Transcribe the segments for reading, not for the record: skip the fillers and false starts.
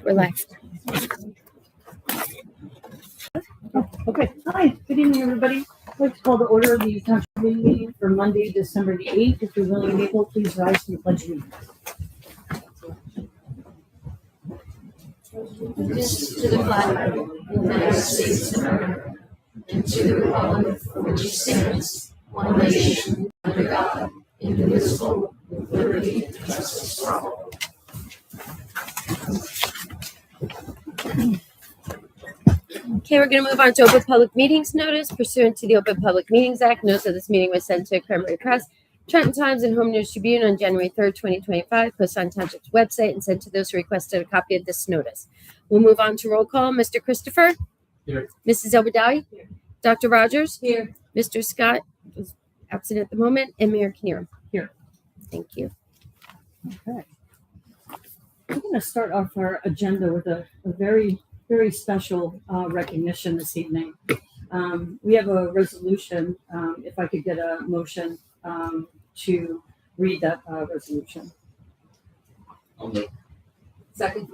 We're live. Okay. Hi. Good evening, everybody. I'd like to call the order of the Township meeting for Monday, December the 8th. If you're willing and able, please rise to the pledge of allegiance. To the flag of the United States of America, and to the republic for which it stands, one nation, under God, indivisible, with liberty and justice for all. Okay, we're going to move on to open public meetings notice. Pursuant to the Open Public Meetings Act, notice of this meeting was sent to Cranbury Press, Trenton Times, and Home News Tribune on January 3rd, 2025, posted on Township's website and sent to those who requested a copy of this notice. We'll move on to roll call. Mr. Christopher? Here. Mrs. Elbadawi? Here. Dr. Rogers? Here. Mr. Scott is absent at the moment, and Mayor Kinnear? Here. Thank you. Okay. We're going to start off our agenda with a very special recognition this evening. We have a resolution. If I could get a motion to read that resolution. I'll move. Second.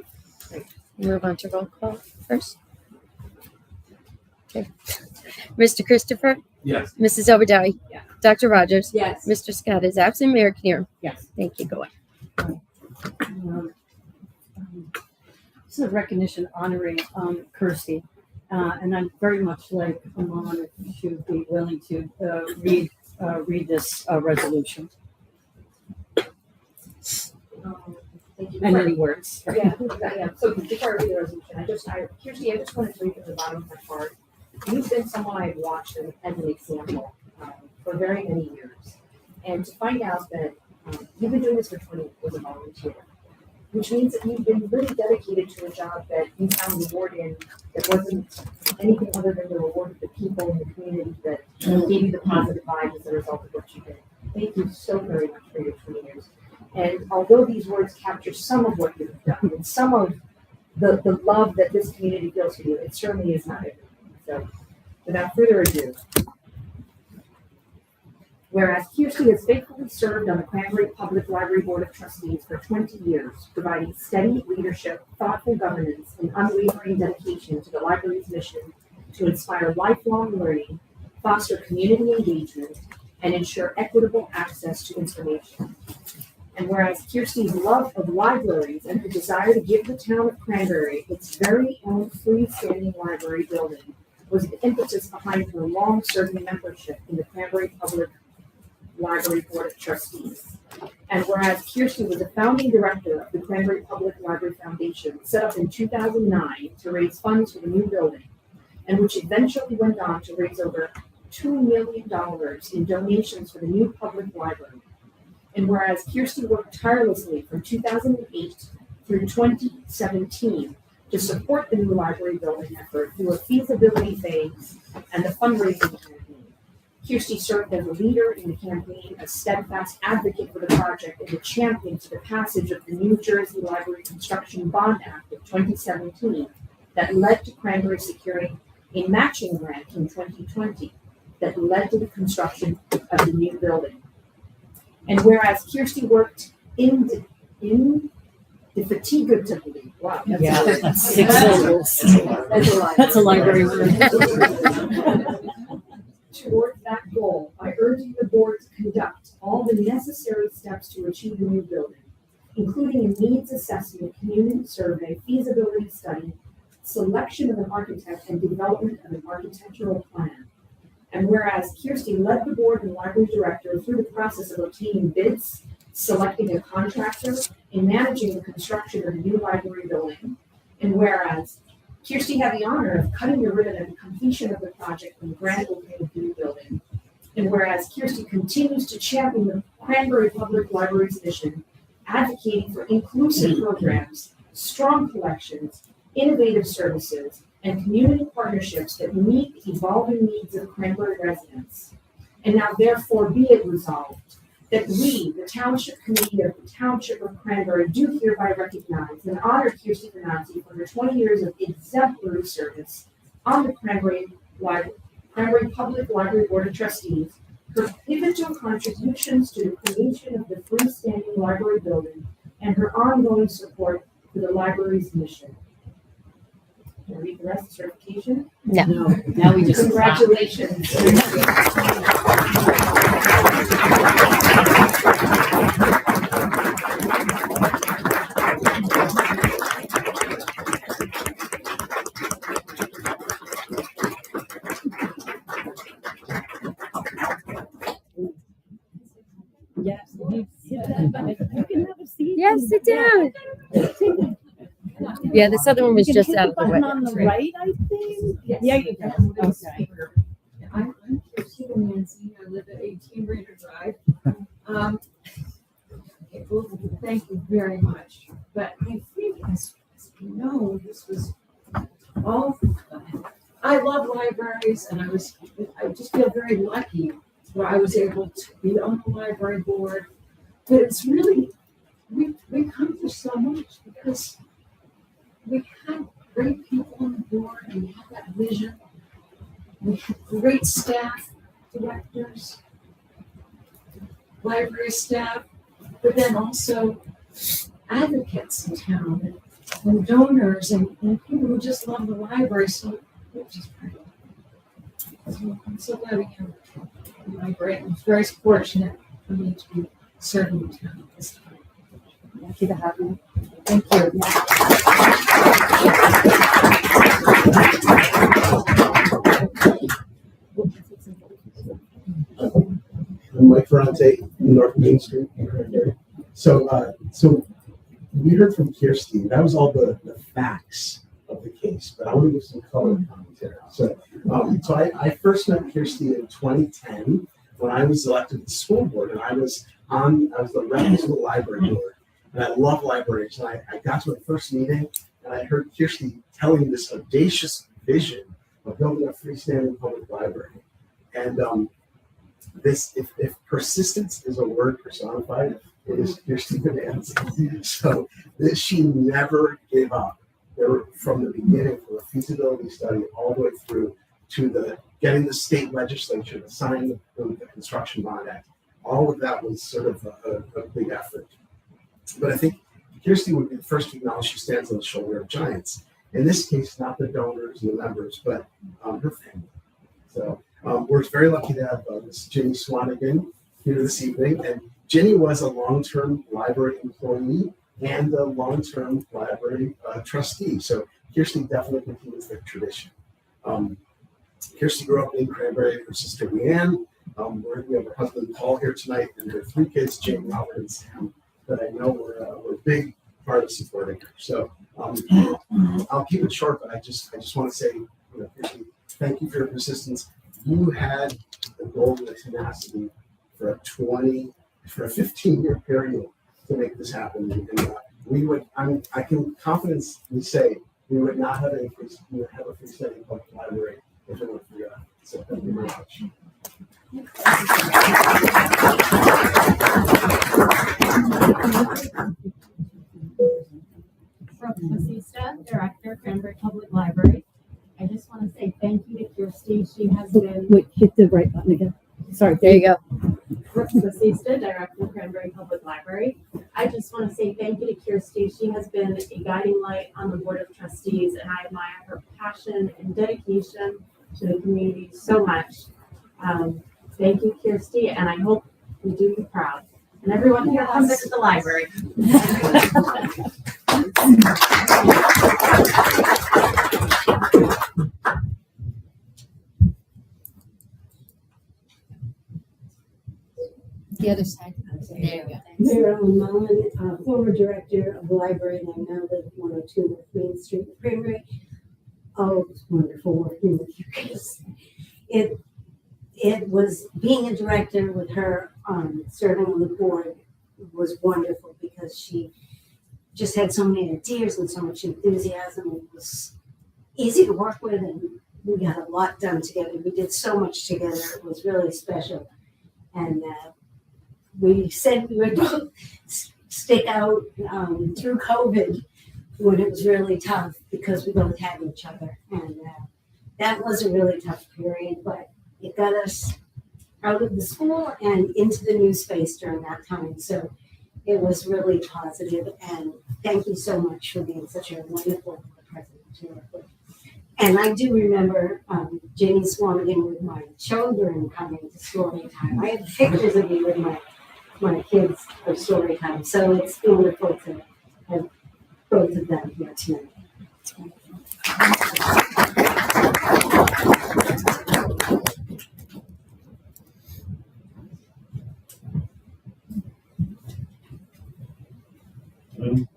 Move on to roll call first. Okay. Mr. Christopher? Yes. Mrs. Elbadawi? Yeah. Dr. Rogers? Yes. Mr. Scott is absent. Mayor Kinnear? Yes. Thank you. Go on. This is a recognition honoring Kirsty, and I'd very much like a moment if she would be willing to read this resolution. Thank you. And any words. Yeah. So before I read the resolution, I just wanted to read from the bottom of my heart. You've been someone I've watched as an example for very many years, and to find out that you've been doing this for 20 years as a volunteer, which means that you've been really dedicated to a job that you found reward in that wasn't anything other than the reward of the people in the community that gave you the positive vibes as a result of what you did. Thank you so very much for your 20 years. And although these words capture some of what you've done and some of the love that this community feels for you, it certainly is not everything. So without further ado, whereas Kirsty has faithfully served on the Cranbury Public Library Board of Trustees for 20 years, providing steady leadership, thoughtful governance, and unwavering dedication to the library's mission to inspire lifelong learning, foster community engagement, and ensure equitable access to information. And whereas Kirsty's love of libraries and her desire to give the town of Cranbury its very own freestanding library building was the impetus behind her long-serving membership in the Cranbury Public Library Board of Trustees. And whereas Kirsty was a founding director of the Cranbury Public Library Foundation, set up in 2009 to raise funds for the new building, and which eventually went on to raise over $2 million in donations for the new public library. And whereas Kirsty worked tirelessly from 2008 through 2017 to support the new library building effort through a feasibility phase and the fundraising campaign, Kirsty served as a leader in the campaign, a steadfast advocate for the project, and a champion for the passage of the New Jersey Library Construction Bond Act of 2017 that led to Cranbury securing a matching grant in 2020 that led to the construction of the new building. And whereas Kirsty worked indefatigably, wow, That's 6 syllables. That's a library word. Towards that goal, by urging the board to conduct all the necessary steps to achieve the new building, including a needs assessment, community survey, feasibility study, selection of an architect, and development of an architectural plan. And whereas Kirsty led the board and library director through the process of obtaining bids, selecting a contractor, and managing the construction of the new library building. And whereas Kirsty had the honor of cutting the ribbon at the completion of the project and the grand opening of the new building. And whereas Kirsty continues to champion the Cranbury Public Library's mission, advocating for inclusive programs, strong collections, innovative services, and community partnerships that meet the evolving needs of Cranbury residents. And now therefore be it resolved that we, the Township Committee of the Township of Cranbury, do hereby recognize and honor Kirsty Venanzi for her 20 years of exemplary service on the Cranbury Public Library Board of Trustees, her pivotal contributions to the creation of the freestanding library building, and her ongoing support for the library's mission. Can I read the rest of the certification? No. Now we just. Congratulations. Yes. You can have a seat. Yes, sit down. Yeah, this other one was You can just hit out of the way. button on the right, I think. Yes. Yeah, you can. Okay. I'm Kirsten Nancy. I live at 18 Raider Drive. Well, thank you very much. But I think, as you know, this was all. I love libraries, and I just feel very lucky that I was able to be on the library board. But it's really, we accomplished so much because we had great people on the board, and we had that vision. We have great staff, directors, library staff, but then also advocates in town and donors and people who just love the library. So we're just great. So I'm so glad we have the library. I'm very fortunate for me to be serving the town at this time. Lucky to have you. Thank you. I'm Mike Ferrante, North Main Street in Cranbury. So we heard from Kirsty. That was all the facts of the case, but I want to give some color commentary. So I first met Kirsty in 2010 when I was elected to the school board, and I was the rep to the library board, and I love libraries. And I got to my first meeting, and I heard Kirsty telling this audacious vision of building a freestanding public library. And if persistence is a word personified, it is Kirsty Bonanza. So she never gave up. From the beginning, from the feasibility study all the way through to getting the state legislature to sign the Construction Bond Act. All of that was sort of a big effort. But I think Kirsty would be the first to acknowledge she stands on the shoulder of giants. In this case, not the donors and the members, but her family. So we're very lucky to have Ms. Ginny Swanigan here this evening. And Ginny was a long-term library employee and a long-term library trustee. So Kirsty definitely continues the tradition. Kirsty grew up in Cranbury. Her sister Leanne. We have her husband Paul here tonight, and her three kids, Jane, Robert, and Sam, that I know were a big part of supporting her. So I'll keep it short, but I just want to say, Kirsty, thank you for your persistence. You had the goal and the tenacity for a 15-year period to make this happen. And I can confidently say we would not have a freestanding public library if it weren't for you. So thank you very much. Brooke Basista, Director, Cranbury Public Library. I just want to say thank you to Kirsty. She has been. Wait, hit the right button again. Sorry. There you go. Brooke Basista, Director, Cranbury Public Library. I just want to say thank you to Kirsty. She has been a guiding light on the Board of Trustees, and I admire her passion and dedication to the community so much. Thank you, Kirsty, and I hope we do you proud. And everyone here comes into the library. The other side. There you go. Mayor Ellen Mullen, former director of the library, and I now live at 102 North Main Street, Cranbury. Oh, it was wonderful working with you, Chris. It was being a director with her, serving on the board was wonderful because she just had so many ideas and so much enthusiasm. It was easy to work with, and we got a lot done together. We did so much together. It was really special. And we said we would both stick out through COVID when it was really tough because we both had each other. And that was a really tough period, but it got us out of the school and into the new space during that time. So It was really positive, and thank you so much for being such a wonderful president. And I do remember Jenny Swanigan with my children coming to story time. I have pictures of you with my kids for story time, so it's wonderful to have both of them here tonight.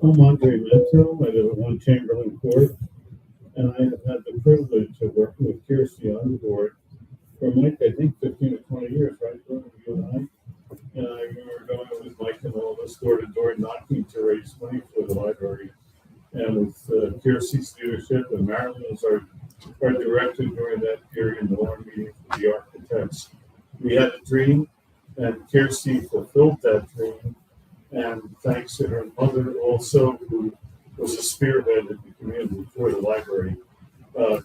I'm Andre Mento. I live at 1 Chamberlain Court, and I have had the privilege of working with Kirsty on the board for Mike, I think 15 to 20 years, right, Bruno, you and I? And I remember going with Mike and all of us door to door knocking to raise money for the library. And with Kirsty's leadership, and Marilyn was our director during that period in the long meetings with the architects. We had a dream, and Kirsty fulfilled that dream. And thanks to her mother also, who was a spearhead in the community for the library.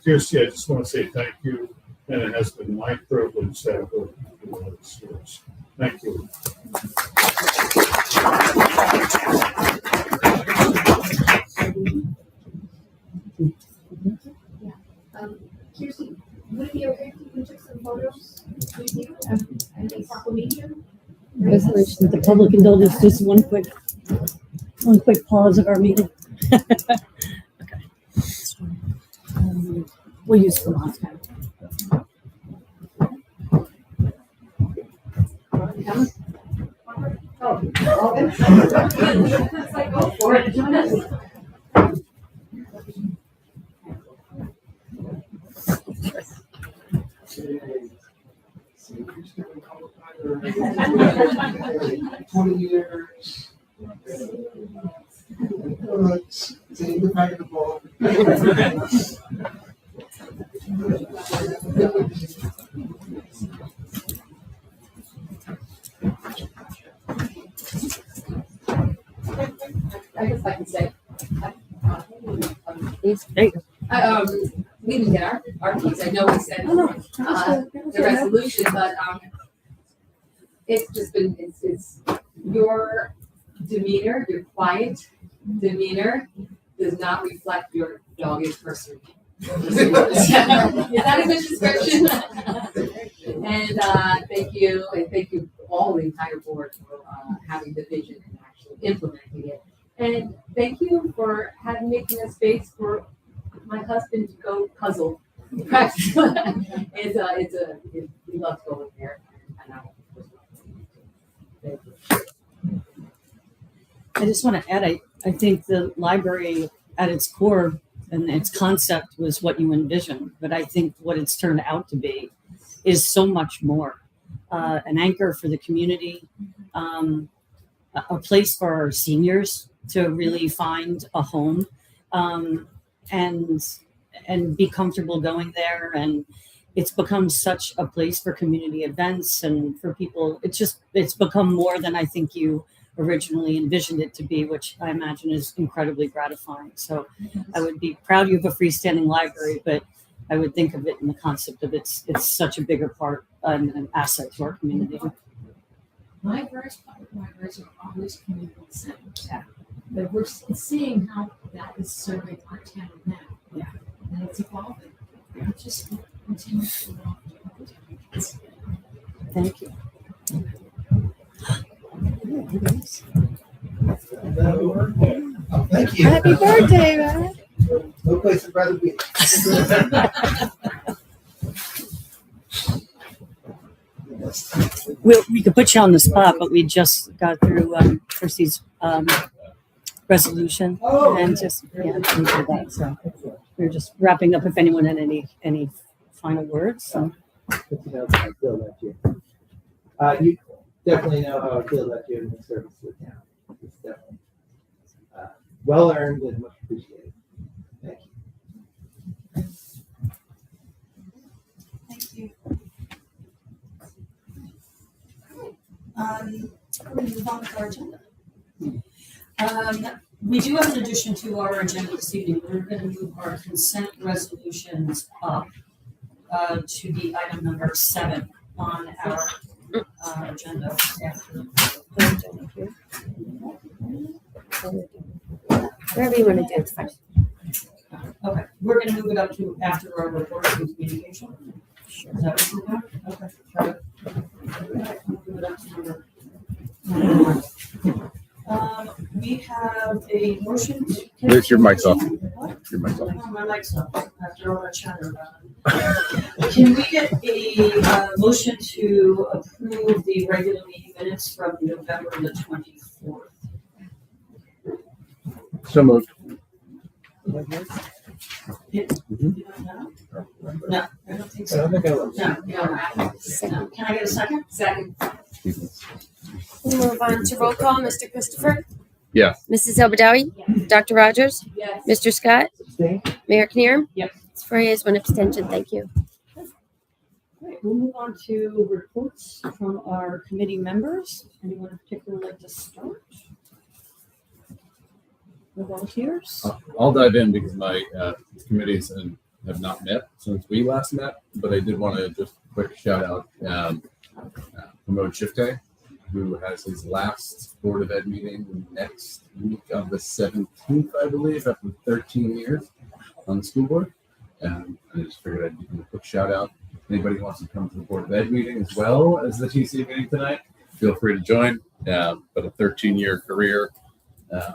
Kirsty, I just want to say thank you, and it has been my privilege to have worked with you all these years. Thank you. Kirsty, would it be okay if we took some photos with you and a proclamation? Resolution. The public indulgence, just one quick pause of our meeting. Okay. We'll use the last time. It's like, go for it. $20 years. It's indefatigable. I guess I can say. We didn't get our keys. I know we sent the resolution, but it's just been it's your demeanor, your quiet demeanor does not reflect your dogged personality. Is that a good description? And thank you, and thank you all the entire board for having the vision and actually implementing it. And thank you for making a space for my husband to go puzzle practice. We love going there. And I just want to add, I think the library at its core and its concept was what you envisioned, but I think what it's turned out to be is so much more. An anchor for the community, a place for our seniors to really find a home and be comfortable going there. And it's become such a place for community events and for people. It's become more than I think you originally envisioned it to be, which I imagine is incredibly gratifying. So I would be proud you have a freestanding library, but I would think of it in the concept of it's such a bigger part and an asset to our community. Libraries, public libraries are always community centers. Yeah. But we're seeing how that is serving our town now. Yeah. And it's evolving. It just continues to evolve. Thank you. Oh, thank you. Happy birthday, man. No place I'd rather be. We could put you on the spot, but we just got through Kirsty's resolution and just we did that. So we're just wrapping up. If anyone had any final words. So. But you know how I feel about you. You definitely know how I feel about you in the service to the town. It's definitely well earned and much appreciated. Thank you. Thank you. We're going to move on to our agenda. We do have an addition to our agenda this evening. We're going to move our consent resolutions up to the item number 7 on our agenda after Whatever you want to do, it's fine. Okay, we're gonna move it up to after our report of communication. Is that what we're doing? Okay. Got it. Alright, we'll move it up to number 1. We have a motion to. Liz, your mic's off. What? Your mic's off. Oh, my mic's off after all that chatter about it. Can we get a motion to approve the regular meeting minutes from November the 24th? So moved. You don't know? No, I don't think I so. don't think I will. No. Can I get a second? Second. We'll move on to roll call. Mr. Christopher? Yes. Mrs. Elbadawi? Dr. Rogers? Yes. Mr. Scott? Abstain? Mayor Knierim? Yes. It's 4 yeas, 1 abstention. Thank you. Right, we'll move on to reports from our committee members. Anyone in particular like to start? The volunteers? I'll dive in because my committees have not met since we last met, but I did want to just quick shout out Pramod Shifte, who has his last Board of Ed meeting next week on the 17th, I believe, after 13 years on the school board. I just figured I'd give him a quick shout out. Anybody who wants to come to the Board of Ed meeting as well as the TC meeting tonight, feel free to join. But a 13-year career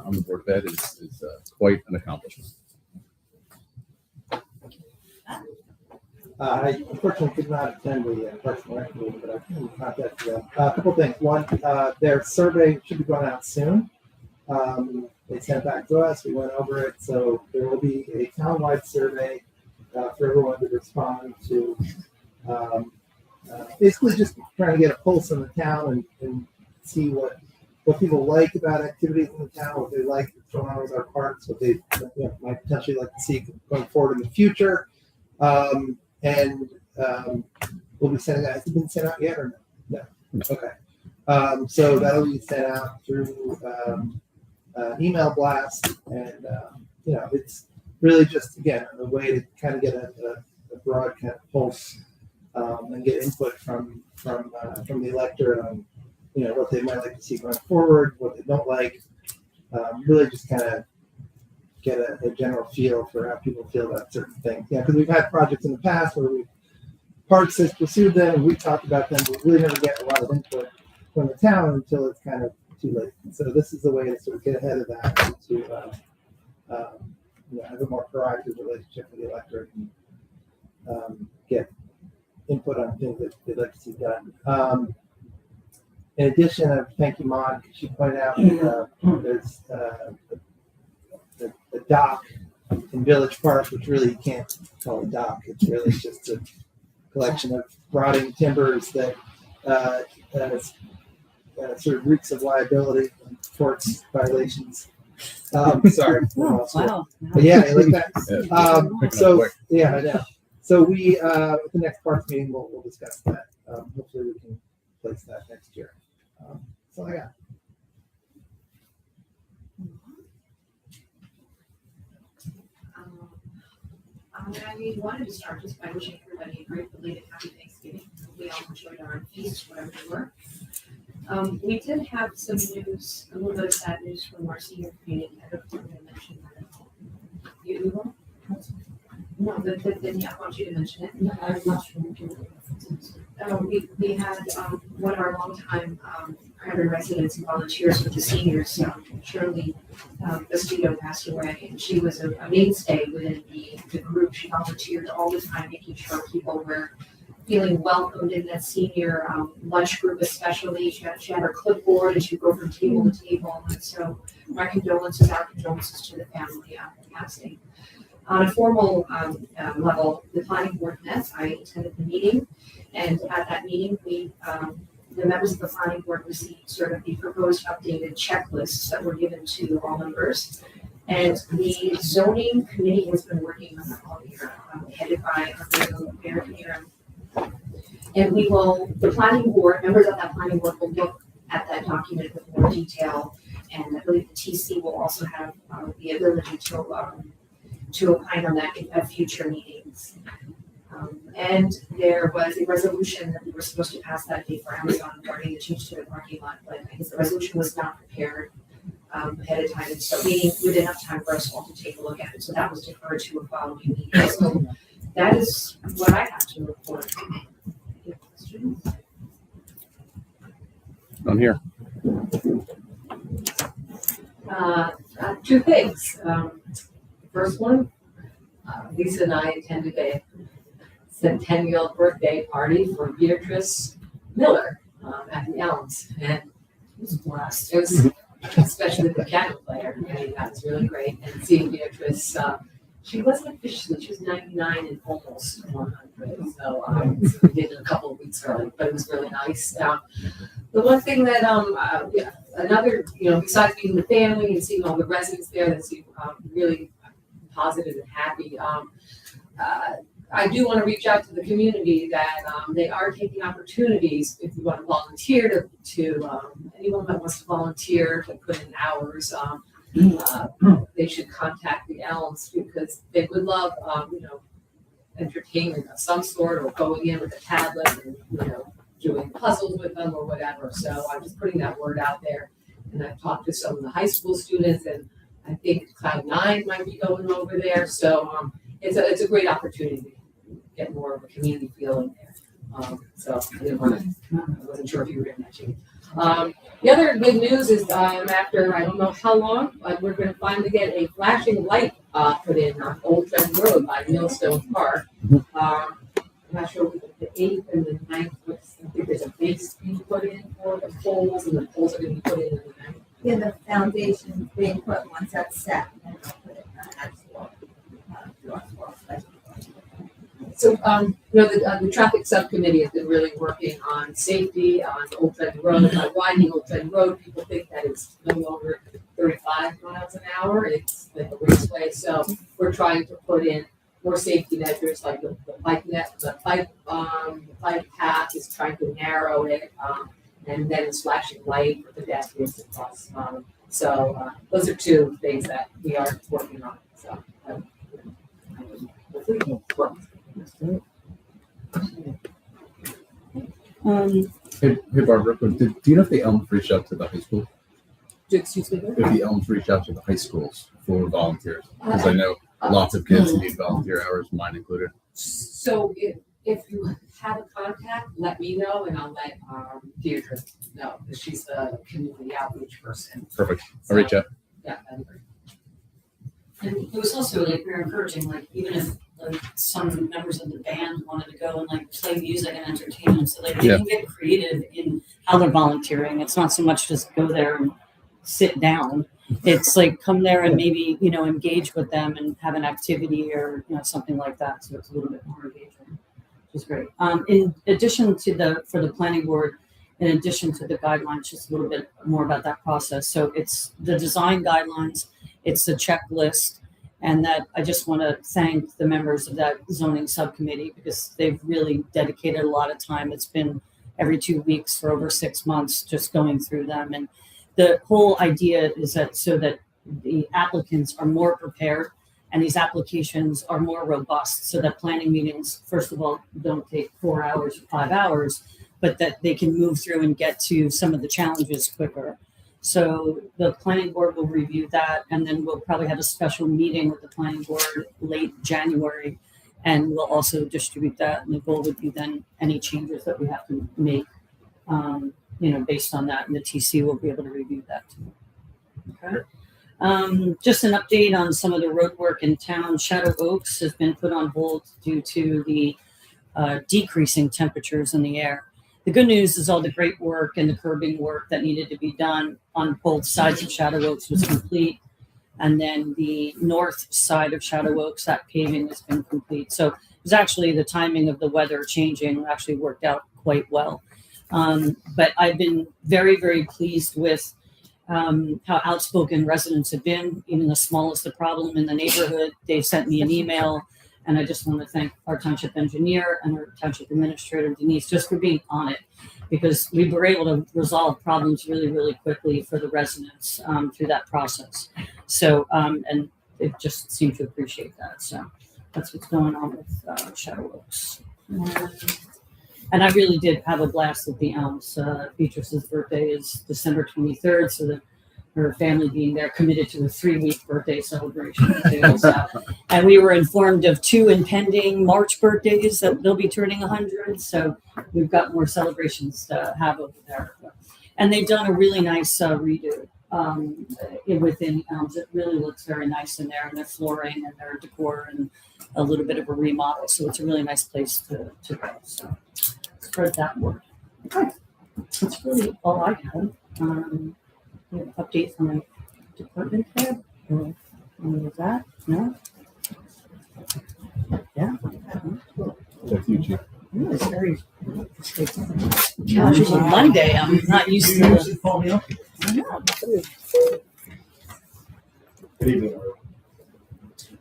on the Board of Ed is quite an accomplishment. I unfortunately could not attend the Parks and Rec meeting, but I can contact them. A couple things. One, their survey should be going out soon. They sent it back to us. We went over it. So there will be a town-wide survey for everyone to respond to. Basically, just trying to get a pulse on the town and see what people like about activities in the town, what they like what's going on with our parks, what they might potentially like to see going forward in the future. We'll be sending that. Has it been sent out yet or no? No. Okay. So that'll be sent out through email blast, and it's really just again a way to kind of get a broad kind of pulse and get input from the electorate on what they might like to see going forward, what they don't like. Really just kind of get a general feel for how people feel about certain things. Yeah, because we've had projects in the past where Parks has pursued them and we talked about them, but we really never get a lot of input from the town until it's kind of too late. And so this is a way to sort of get ahead of that and to have a more proactive relationship with the electorate and get input on things that they'd like to see done. In addition, thank you, Mon, because she pointed out there's the dock in Village Park, which really you can't call a dock. It's really just a collection of rotting timbers that sort of reeks of liability and torts violations. Sorry. Wow. But yeah, like that. Yeah, I know. So we at the next parks meeting we'll discuss that. Hopefully we can place that next year. That's all I got. I wanted to start just by wishing everybody a great belated happy Thanksgiving. We all enjoyed our feast, whatever they were. We did have some news, a little bit of sad news from our senior community. I don't know if I mentioned that. You will? No, then yeah, I want you to mention it. No, I'm not sure. We had one of our longtime Cranbury residents and volunteers with the seniors, Shirley Bastido, passed away, and she was a mainstay within the group. She volunteered all the time, making sure people were feeling welcomed in that senior lunch group, especially. She had her clipboard and she'd go from table to table, and so our condolences to the family after passing. On a formal level, the planning board met. I attended the meeting, and at that meeting, the members of the planning board received sort of the proposed updated checklists that were given to all members. And the zoning committee has been working on that all year, headed by Mayor Knierim. And the planning board, members of that planning board will look at that document with more detail, and I believe the TC will also have the ability to opine on that at future meetings. And there was a resolution that we were supposed to pass that day for Amazon regarding the change to the parking lot, but I guess the resolution was not prepared ahead of time, and so meeting with enough time for us all to take a look at it, so that was deferred to a following meeting. So that is what I have to report. Any questions? I'm here. Two things. First one, Lisa and I attended a centennial birthday party for Beatrice Miller at the Elms, and it was a blast. It was especially the piano player. I mean, that was really great. And seeing Beatrice, she wasn't officially, she was 99 and almost 100. So we did it a couple of weeks early, but it was really nice. The one thing that, another, besides meeting the family and seeing all the residents there that seem really positive and happy, I do want to reach out to the community that they are taking opportunities if you want to volunteer to anyone that wants to volunteer to put in hours. They should contact the Elms because they would love, entertainment of some sort or going in with a tablet and, doing puzzles with them or whatever. So I'm just putting that word out there. And I've talked to some of the high school students, and I think Cloud 9 might be going over there. So it's a great opportunity to get more of a community feeling there. So I wasn't sure if you were in that, Jane. The other good news is after I don't know how long, we're going to finally get a flashing light put in on Old Trent Road by Millstone Park. I'm not sure if the 8th and the 9th, I think there's a base being put in for the poles, and the poles are going to be put in the 9th. Yeah, the foundation's being put once that's set, and then they'll put it on actual So, the traffic subcommittee has been really working on safety on Old Trent Road. By widening Old Trent Road, people think that it's no longer 35 miles an hour. It's like a raceway. So we're trying to put in more safety measures like the bike path is trying to narrow it, and then it's flashing light for pedestrians across. So those are two things that we are working on. So hopefully it will work. Hey Barbara, do you know if the Elms reach out to the high school? Excuse me? If the Elms reach out to the high schools for volunteers? Because I know lots of kids need volunteer hours, mine included. So if you have a contact, let me know and I'll let Deirdre know because she's the community outreach person. Perfect. I'll reach out. Yeah, that'd be great. And it was also like we were encouraging, like even if like some members of the band wanted to go and like play music and entertain them, so like they can get creative in how they're volunteering. It's not so much just go there and sit down. It's like come there and maybe engage with them and have an activity or something like that. So it's a little bit more engaging, which is great. In addition to for the planning board, in addition to the guidelines, just a little bit more about that process. So it's the design guidelines. It's the checklist, and that I just want to thank the members of that zoning subcommittee because they've really dedicated a lot of time. It's been every 2 weeks for over 6 months just going through them. And the whole idea is that so that the applicants are more prepared and these applications are more robust so that planning meetings, first of all, don't take 4 hours or 5 hours, but that they can move through and get to some of the challenges quicker. So the planning board will review that, and then we'll probably have a special meeting with the planning board late January, and we'll also distribute that. And the goal would be then any changes that we have to make, based on that, and the TC will be able to review that too. Okay. Just an update on some of the road work in town. Shadow Oaks has been put on hold due to the decreasing temperatures in the air. The good news is all the great work and the curbing work that needed to be done on both sides of Shadow Oaks was complete. And then the north side of Shadow Oaks, that paving has been complete. So it was actually the timing of the weather changing actually worked out quite well. But I've been very, very pleased with how outspoken residents have been. Even the smallest of problem in the neighborhood, they sent me an email. And I just want to thank our township engineer and our township administrator, Denise, just for being on it, because we were able to resolve problems really, really quickly for the residents through that process. So, and it just seemed to appreciate that. So that's what's going on with Shadow Oaks. And I really did have a blast at the Elms. Beatrice's birthday is December 23rd, so that her family being there committed to a 3-week birthday celebration too. So, and we were informed of 2 impending March birthdays that they'll be turning 100. So we've got more celebrations to have over there. And they've done a really nice redo within Elms. It really looks very nice in there, and their flooring and their decor and a little bit of a remodel. So it's a really nice place to go. So spread that word. Okay. That's really all I have. Update from my department head? Or any of that? No? Yeah. That's you, Chief. It's very casual Monday. I'm not used to it. Call me up. I know. Good evening.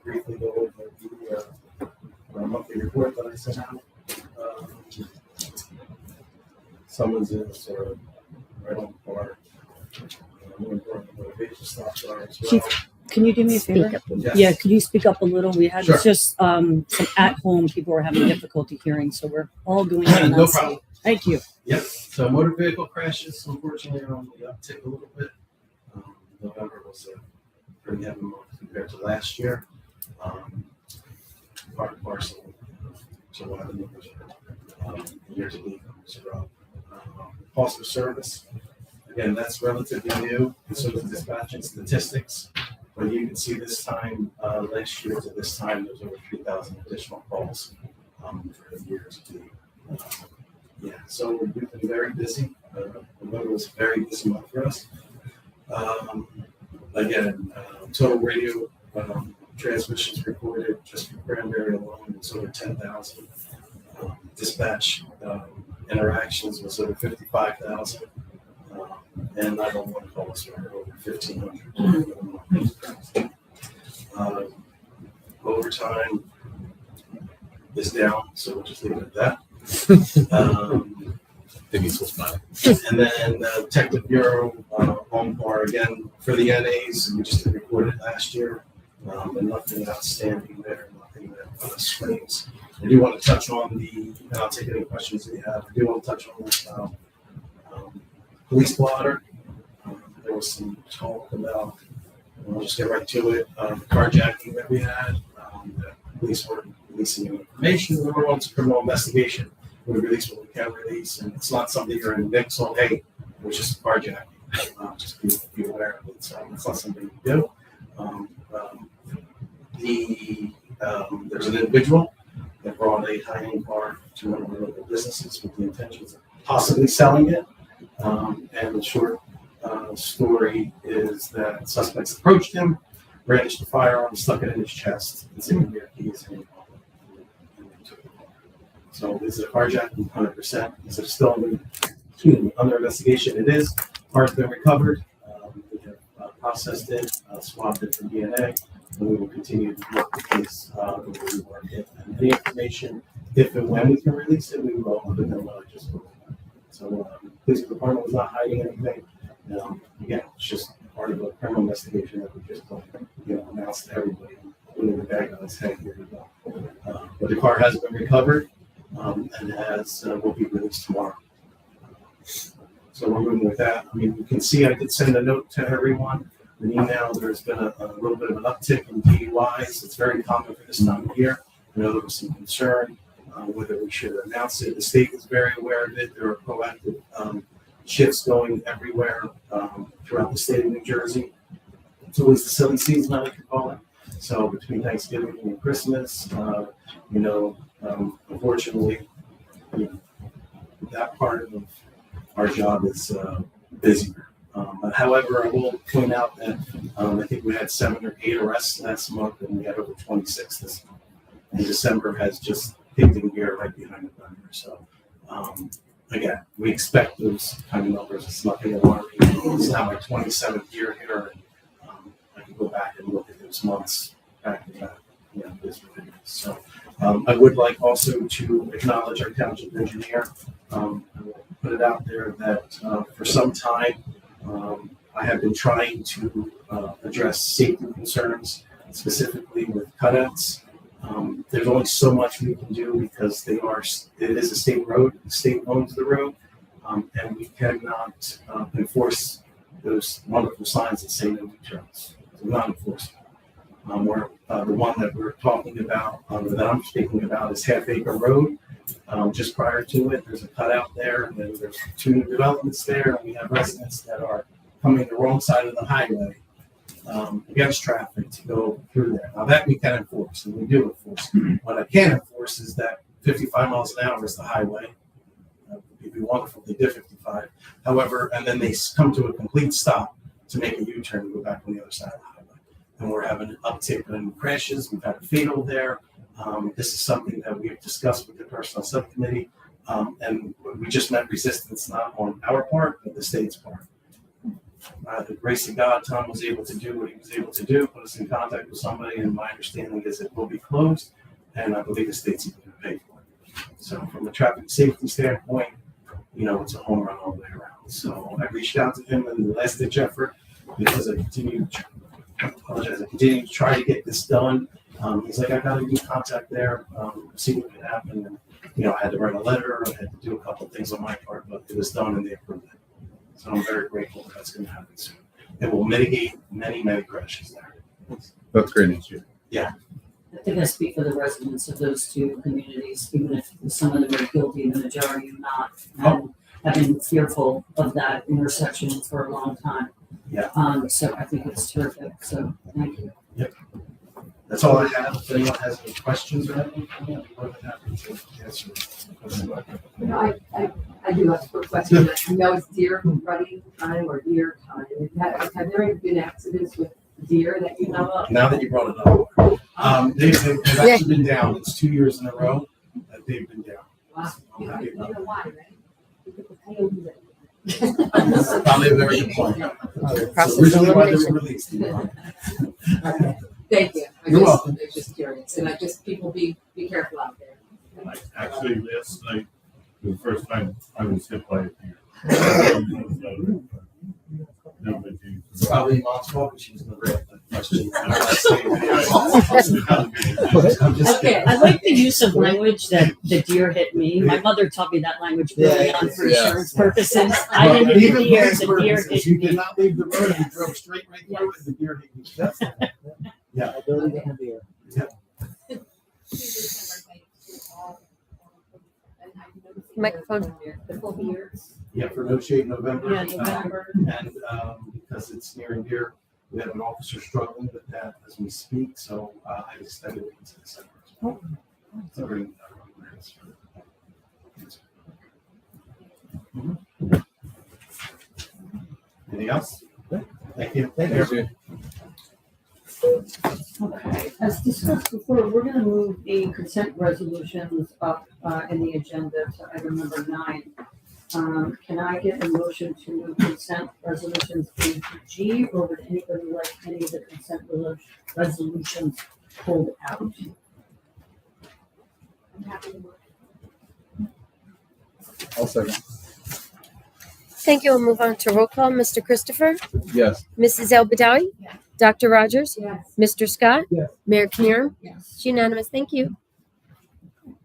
Briefly go over the monthly report that I sent out. Someone's in sort of right on the bar. More important motivation stuff are as well. Chief, can you do me a favor? Yes. Yeah, could you speak up a little? We had Sure. just some at home people were having difficulty hearing, so we're all going to No problem. Thank you. Yep. So motor vehicle crashes, unfortunately, are on the uptick a little bit. November was a pretty heavy month compared to last year. Part and parcel. So why the numbers are year to date numbers are up. Cost of service. Again, that's relatively new. So the dispatching statistics. But you can see this time, last year to this time, there's over 3,000 additional calls for the year to date. Yeah, so we've been very busy. November was a very busy month for us. Again, total radio transmissions recorded just for Cranbury alone was over 10,000. Dispatch interactions was over 55,000. And 911 calls were over 1,500. Overtime is down, so we'll just leave it at that. Denise will smile. And then Detective Bureau on par again for the NAs. We just recorded last year, and nothing outstanding there, nothing that screams. I do want to touch on and I'll take any questions that you have. I do want to touch on the police blotter. There was some talk about, I'll just get right to it, carjacking that we had. The police were releasing information. We were on to criminal investigation. We release what we can release, and it's not something you're in the mix on, hey, it was just carjacking. Just be aware of it. So it's not something you do. There's an individual that brought a high-end car to one of our local businesses with the intentions of possibly selling it. And the short story is that suspects approached him, brandished a firearm, stuck it in his chest, and said, "Here, keys," and they took the car. So is it a carjacking? 100%. Is it still under investigation? It is. Car's been recovered. We have processed it, swabbed it for DNA, and we will continue to work the case and rework it. And any information, if and when we can release it, we will, other than what I just spoke about. So police department was not hiding anything. Again, it's just part of a criminal investigation that we just announced to everybody, putting the bag on his head, here we go. But the car has been recovered and will be released tomorrow. So we're moving with that. I mean, you can see I did send a note to everyone, an email. There's been a little bit of an uptick in DUIs. It's very common for this time of year. I know there was some concern whether we should announce it. The state is very aware of it. There are proactive shifts going everywhere throughout the state of New Jersey. It's always the silly season, I like to call it. So between Thanksgiving and Christmas, unfortunately, that part of our job is busier. However, I will point out that I think we had 7 or 8 arrests last month, and we had over 26 this month. And December has just kicked in gear right behind November. So again, we expect those kind of numbers. It's nothing alarming. It's now my 27th year here, and I can go back and look at those months back to back. This really is. So I would like also to acknowledge our township engineer. I will put it out there that for some time I have been trying to address safety concerns, specifically with cutouts. There's only so much we can do because it is a state road, the state owns the road, and we cannot enforce those wonderful signs that say no U-turns. We're not enforcing. The one that we're talking about, that I'm speaking about, is Half Acre Road. Just prior to it, there's a cutout there, and then there's 2 new developments there, and we have residents that are coming the wrong side of the highway against traffic to go through there. Now that we can enforce, and we do enforce. What I can't enforce is that 55 miles an hour is the highway. It'd be wonderful if they did 55. However, and then they come to a complete stop to make a U-turn and go back on the other side of the highway. And we're having an uptick in crashes. We've had a fatal there. This is something that we have discussed with the personnel subcommittee. And we just met resistance, not on our part, but the state's part. The grace of God, Tom was able to do what he was able to do, put us in contact with somebody, and my understanding is it will be closed, and I believe the state's even going to pay for it. So from a traffic safety standpoint, it's a home run all the way around. So I reached out to him in the last ditch effort because I continue to try to get this done. He's like, I got a new contact there, see what can happen. And, I had to write a letter, I had to do a couple of things on my part, but it was done and they approved it. So I'm very grateful that that's going to happen soon. It will mitigate many, many crashes there. That's great news. Yeah. I think I speak for the residents of those 2 communities, even if some of them are guilty, the majority are not. And I've been fearful of that intersection for a long time. Yeah. So I think it's terrific. So thank you. Yep. That's all I have. If anyone has any questions or anything, I'm more than happy to answer. I do have a quick question. I know it's deer running time or deer time. Have there been accidents with deer that you know of? Now that you brought it up, they've actually been down. It's 2 years in a row that they've been down. Wow. You know why, right? Because the coyotes are Probably a very good point. So originally why they were released. Thank you. You're welcome. I'm just curious, and people be careful out there. Actually, last night, the first time I was hit by a deer. It's probably mom's fault because she was in the red. Okay, I like the use of language that the deer hit me. My mother taught me that language early on for insurance purposes. I didn't hit the deer, the deer hit You me. did not leave the road, you drove straight right through it, and the deer hit you. Yeah. I don't even have the Microphone. The full years. Yeah, for No Shade November. Yeah, November. And because it's near and dear, we have an officer struggling with that as we speak, so I extended it into December. So bring awareness for it. Anything else? Thank you. Thank you. Okay, as discussed before, we're gonna move the consent resolutions up in the agenda to item number 9. Can I get a motion to move consent resolutions A to G, or would anybody like any of the consent resolutions pulled out? I'm happy to work. I'll second. Thank you. We'll move on to roll call. Mr. Christopher, Yes. Mrs. El Badawi, Yes. Dr. Rogers, Yes. Mr. Scott, Yes. Mayor Knierim. Yes. It's unanimous. Thank you. Do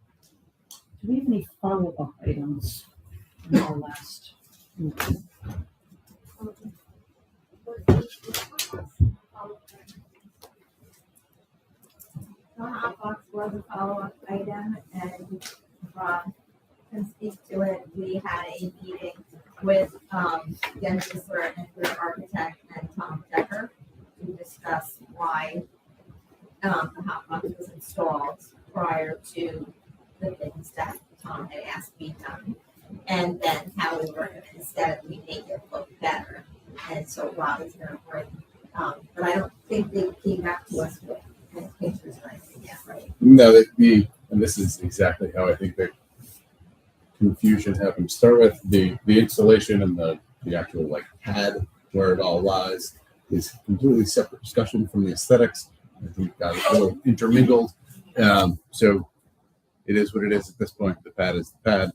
we have any follow-up items in our last meeting? The hot box was a follow-up item, and Rob can speak to it. We had a meeting with Dennis and the architect and Tom Decker to discuss why the hot box was installed prior to the things that Tom had asked be done, and then how we were going to instead make it look better. And so Rob is going to bring, but I don't think they came back to us with pictures or anything yet, right? No, and this is exactly how I think the confusion happened. Start with the installation and the actual pad where it all lies is completely separate discussion from the aesthetics. I think got a little intermingled. So it is what it is at this point. The pad is the pad.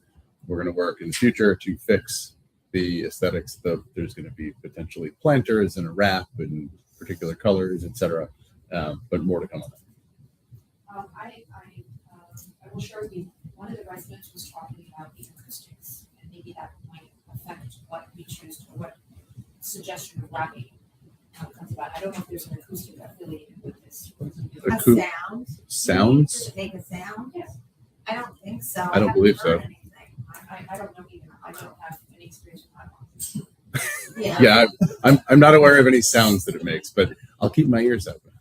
We're going to work in the future to fix the aesthetics. There's going to be potentially planters and a wrap and particular colors, etc. But more to come on that. I I will share with you, one of the residents was talking about the acoustics, and maybe that might affect what we choose to, what suggestion of wrapping comes about. I don't know if there's an acoustic affiliated with this. A sound? Sounds? Does it make a sound? Yes. I don't think so. I don't believe so. I don't know either. I don't have any experience with that. Yeah, I'm not aware of any sounds that it makes, but I'll keep my ears open.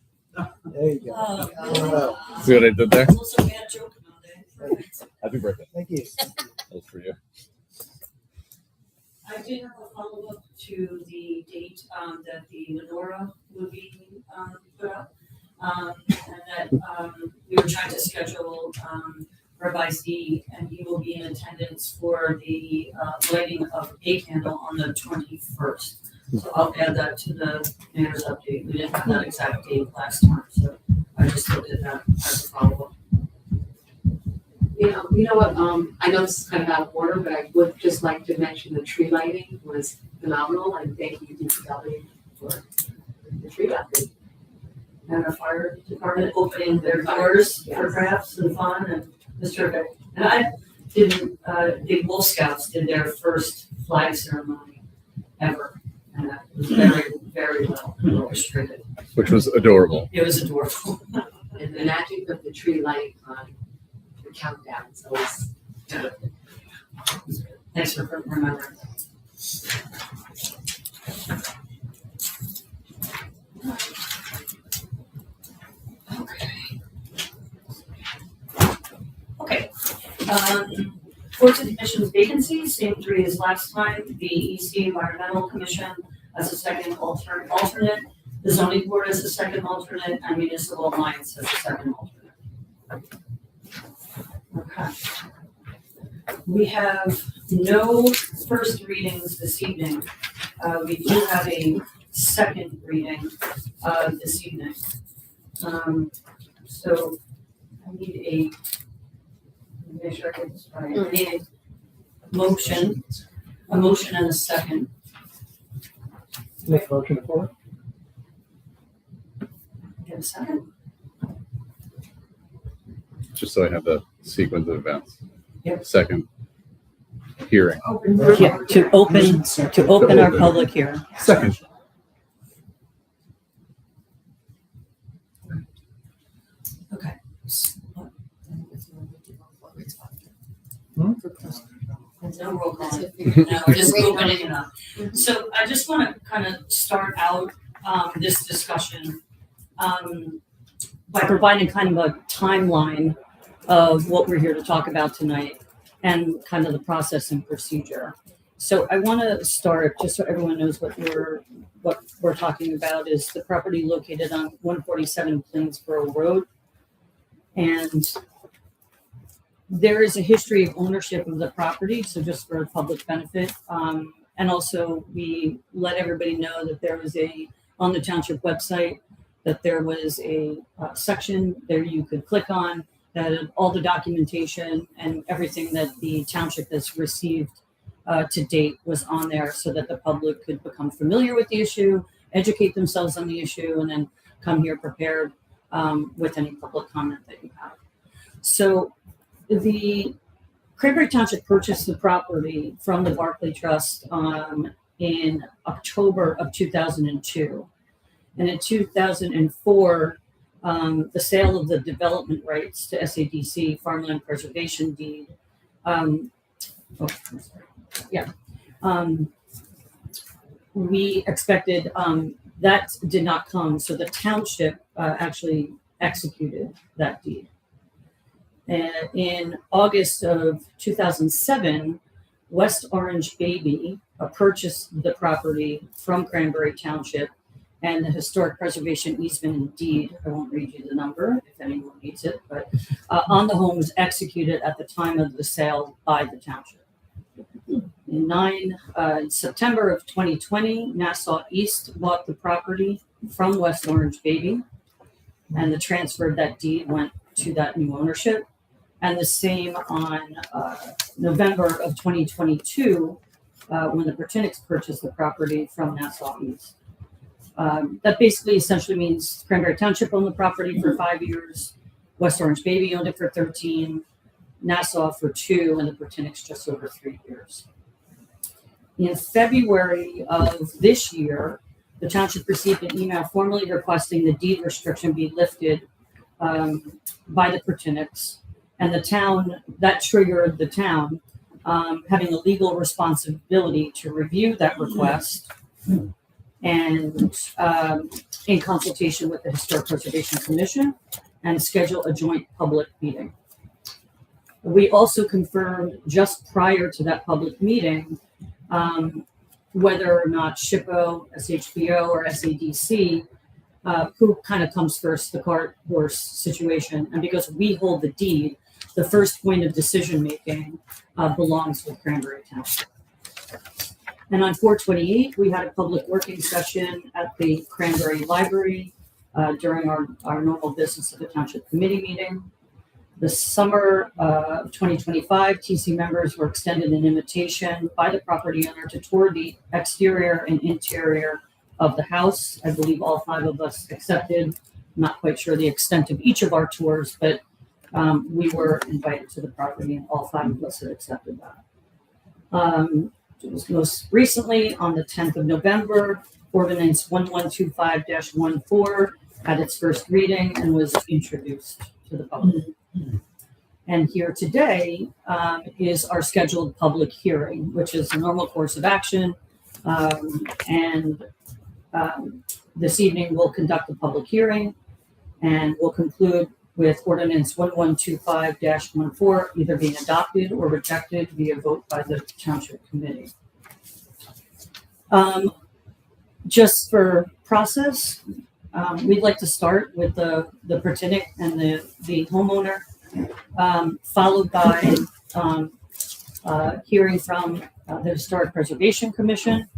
There you go. See what I did there? Also, bad joke about it. Happy birthday. Thank you. That's for you. I did have a follow-up to the date that the menorah would be put up. And that we were trying to schedule Rabbi Z, and he will be in attendance for the lighting of a candle on the 21st. So I'll add that to the mayor's update. We didn't have that exact date last time, so I just looked at that as a follow-up. You know what, I know this is kind of out of order, but I would just like to mention the tree lighting was phenomenal, and thank you, DPW, for the tree lighting. And the fire department opening their doors for crafts and fun, and it's terrific. And I didn't, the Wolf Scouts did their first flag ceremony ever, and that was very, very well orchestrated. Which was adorable. It was adorable. And the magic of the tree light on the countdown is always terrific. Thanks for remembering. Okay. Boards and commissions vacancies, same three as last time. The EC Environmental Commission as a second alternate, the zoning board as a second alternate, and municipal alliance as a second alternate. Okay. We have no first readings this evening. We do have a second reading this evening. So I need make sure I get this right. I need a motion and a second. Make a motion for it. Get a second? Just so I have the sequence of events. Yep. Second hearing. Yeah, to open our public hearing. Second. Okay. There's no roll call. No, we're just opening it up. So I just want to kind of start out this discussion by providing kind of a timeline of what we're here to talk about tonight and kind of the process and procedure. So I want to start, just so everyone knows what we're talking about, is the property located on 147 Plainsboro Road. And there is a history of ownership of the property, so just for public benefit. And also we let everybody know that there was on the township website, that there was a section there you could click on that had all the documentation and everything that the township has received to date was on there, so that the public could become familiar with the issue, educate themselves on the issue, and then come here prepared with any public comment that you have. So the Cranbury Township purchased the property from the Barclay Trust in October of 2002. And in 2004, the sale of the development rights to SADC, Farmland Preservation Deed, we expected that did not come, so the township actually executed that deed. And in August of 2007, West Orange Baby purchased the property from Cranbury Township, and the historic preservation easement and deed, I won't read you the number if anyone needs it, but on the home was executed at the time of the sale by the township. In September of 2020, Nassau East bought the property from West Orange Baby, and the transfer of that deed went to that new ownership. And the same on November of 2022, when the Pertinics purchased the property from Nassau East. That basically essentially means Cranbury Township owned the property for 5 years. West Orange Baby owned it for 13, Nassau for 2, and the Pertinics just over 3 years. In February of this year, the township received an email formally requesting the deed restriction be lifted by the Pertinics, and the town, that triggered the town having a legal responsibility to review that request and in consultation with the Historic Preservation Commission and schedule a joint public meeting. We also confirmed just prior to that public meeting whether or not SHPO, SHPO, or SADC, who kind of comes first, the cart horse situation. And because we hold the deed, the first point of decision making belongs with Cranbury Township. And on 4/28, we had a public working session at the Cranbury Library during our normal business of the Township Committee meeting. The summer of 2025, TC members were extended an invitation by the property owner to tour the exterior and interior of the house. I believe all 5 of us accepted. I'm not quite sure the extent of each of our tours, but we were invited to the property and all 5 of us had accepted that. It was most recently on the 10th of November, Ordinance 1125-14 had its first reading and was introduced to the public. And here today is our scheduled public hearing, which is a normal course of action. This evening we'll conduct a public hearing and we'll conclude with Ordinance 1125-14 either being adopted or rejected via vote by the Township Committee. Just for process, we'd like to start with the Pertinic and the homeowner, followed by hearing from the Historic Preservation Commission.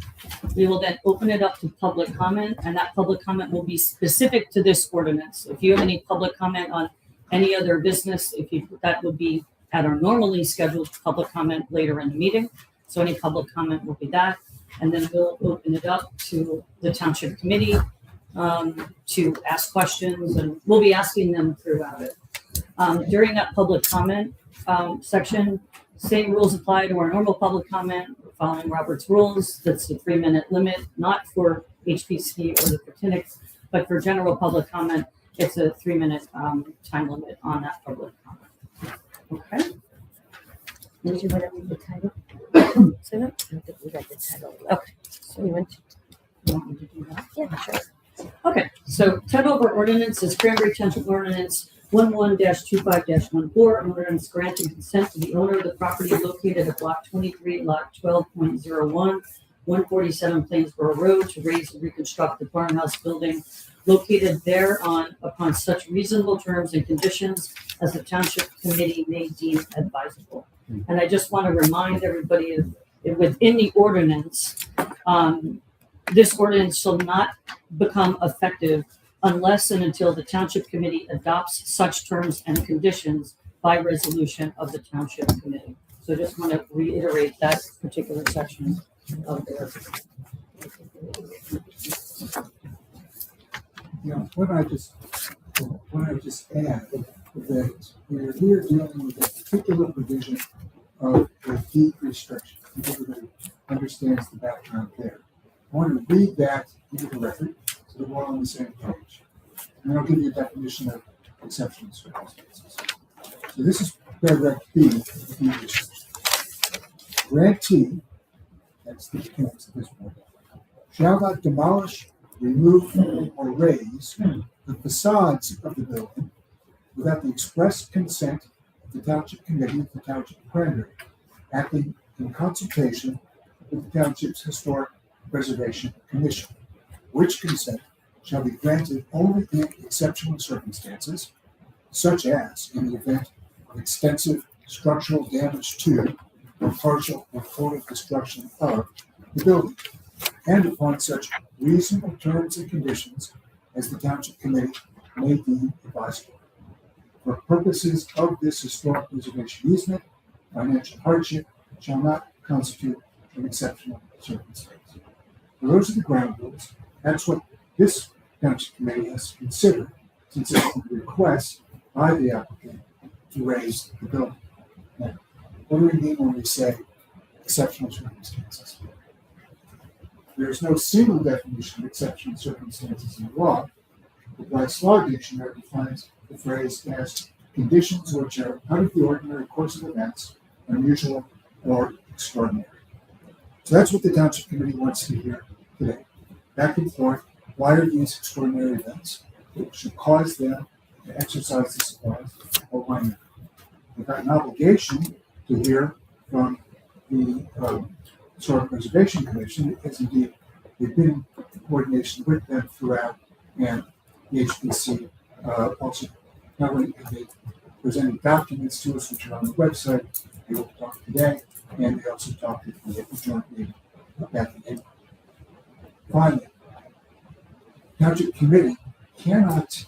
We will then open it up to public comment, and that public comment will be specific to this ordinance. If you have any public comment on any other business, that would be at our normally scheduled public comment later in the meeting. So any public comment will be that, and then we'll open it up to the Township Committee to ask questions, and we'll be asking them throughout it. During that public comment section, same rules apply to our normal public comment. We're following Robert's rules. That's the 3-minute limit, not for HPC or the Pertinics, but for general public comment, it's a 3-minute time limit on that public comment. Okay. Did you want to read the title? So no, I don't think we read the title. Okay. So you want me to do that? Yeah, sure. Okay. So title of our ordinance is Cranbury Township Ordinance 11-25-14, an ordinance granting consent to the owner of the property located at Block 23, Lot 12.01, 147 Plainsboro Road to raise and reconstruct the farmhouse building located thereon upon such reasonable terms and conditions as the Township Committee may deem advisable. And I just want to remind everybody within the ordinance, this ordinance shall not become effective unless and until the Township Committee adopts such terms and conditions by resolution of the Township Committee. So I just want to reiterate that particular section of there. Yeah, what I just add that we're here dealing with a particular provision of the deed restriction. Everybody understands the background there. I want to read that into the record so that we're all on the same page. And then I'll give you a definition of exceptional circumstances. So this is paragraph B of the deed restriction. Grantee, that's the mechanics of this one, shall not demolish, remove, or raise the facades of the building without the express consent of the Township Committee of the Township of Cranbury, acting in consultation with the Township's Historic Preservation Commission, which consent shall be granted only in exceptional circumstances, such as in the event of extensive structural damage to or partial or total destruction of the building, and upon such reasonable terms and conditions as the Township Committee may deem advisable. For purposes of this historic preservation easement, financial hardship shall not constitute an exceptional circumstance. So those are the ground rules. That's what this Township Committee has considered since it's a request by the applicant to raise the building. Now, what do we mean when we say exceptional circumstances? There is no single definition of exceptional circumstances in the law. The Black's Law Dictionary defines the phrase as conditions which are out of the ordinary course of events, unusual or extraordinary. So that's what the Township Committee wants to hear today. Back and forth, why are these extraordinary events that should cause them to exercise this clause, or why not? We've got an obligation to hear from the Historic Preservation Commission, because indeed we've been in coordination with them throughout, and the HPC also not only have they presented documents to us which are on the website, they will talk today, and they also talked at the joint meeting back in April. Finally, Township Committee cannot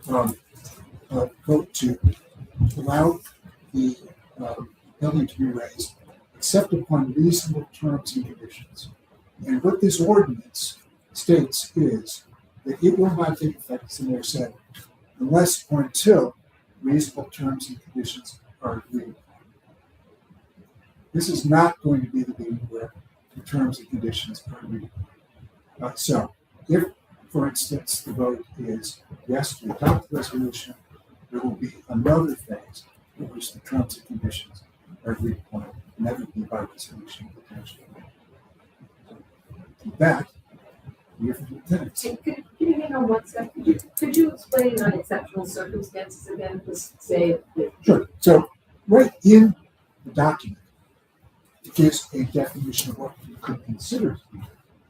vote to allow the building to be raised except upon reasonable terms and conditions. And what this ordinance states is that it will not take effect, as the mayor said, unless or until reasonable terms and conditions are agreed upon. This is not going to be the meeting where the terms and conditions are agreed upon. So, if, for instance, the vote is yes to adopt the resolution, there will be another phase in which the terms and conditions are agreed upon, and that would be by resolution of the township. With that, we have the tenants. Could you hang on one second? Could you explain on exceptional circumstances again? Just say. Sure. So, right in the document, it gives a definition of what you could consider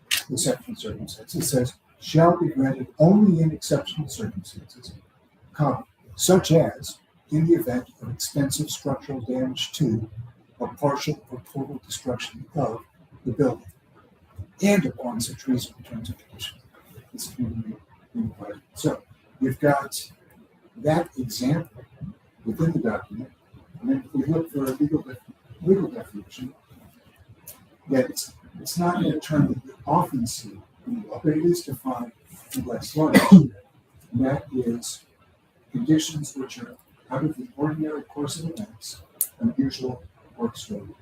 to be exceptional circumstances. It says, shall be granted only in exceptional circumstances, such as in the event of extensive structural damage to or partial or total destruction of the building, and upon such reasonable terms and conditions. This is going to be required. So you've got that example within the document, and then if we look for a legal definition, that it's not in a term that you often see in the law, but it is defined in Black's Law Dictionary, and that is conditions which are out of the ordinary course of events, unusual or extraordinary.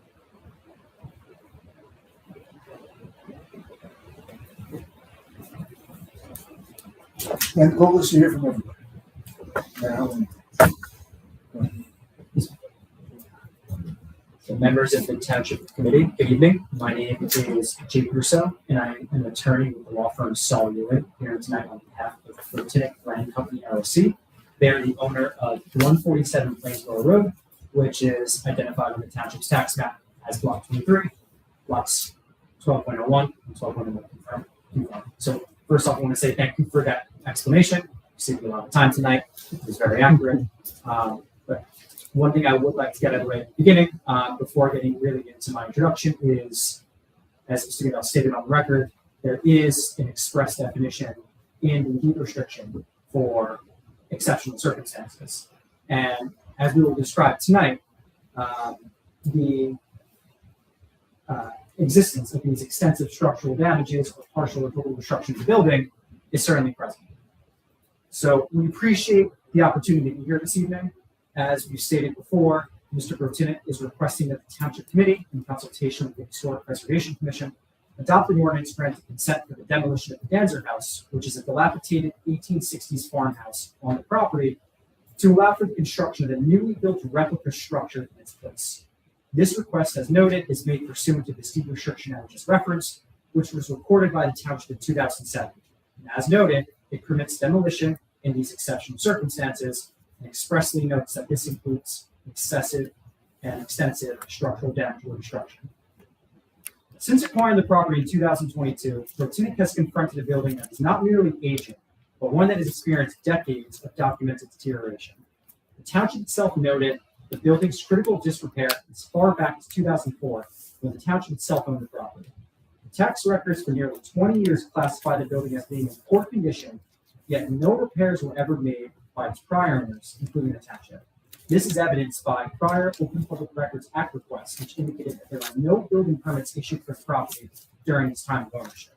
And the goal is to hear from everybody. Now, So members of the Township Committee, good evening. My name is Jake Russo, and I am an attorney with the law firm Saul Ewing here tonight on behalf of Brunswick Land Company LLC. They are the owner of 147 Plainsboro Road, which is identified on the Township's tax map as Block 23, lots 12.01 and 12.01 confirmed. So first off, I want to say thank you for that explanation. You saved me a lot of time tonight. It was very accurate. But one thing I would like to get out of the way at the beginning, before getting really into my introduction, is, as Mr. Goodell stated on the record, there is an express definition in the deed restriction for exceptional circumstances. And as we will describe tonight, the existence of these extensive structural damages or partial or total destruction of the building is certainly present. So we appreciate the opportunity to be here this evening. As we stated before, Mr. Grotinett is requesting that the Township Committee, in consultation with the Historic Preservation Commission, adopt an ordinance granting consent for the demolition of the Danzer House, which is a dilapidated 1860s farmhouse on the property, to allow for the construction of a newly built replica structure in its place. This request, as noted, is made pursuant to the deed restriction I just referenced, which was recorded by the Township in 2007. And as noted, it permits demolition in these exceptional circumstances and expressly notes that this includes excessive and extensive structural damage or destruction. Since acquiring the property in 2022, Grotinett has confronted a building that is not merely aging, but one that has experienced decades of documented deterioration. The Township itself noted the building's critical disrepair as far back as 2004, when the Township itself owned the property. The tax records for nearly 20 years classify the building as being in poor condition, yet no repairs were ever made by its prior owners, including the Township. This is evidenced by prior Open Public Records Act requests, which indicated that there are no building permits issued for the property during its time of ownership.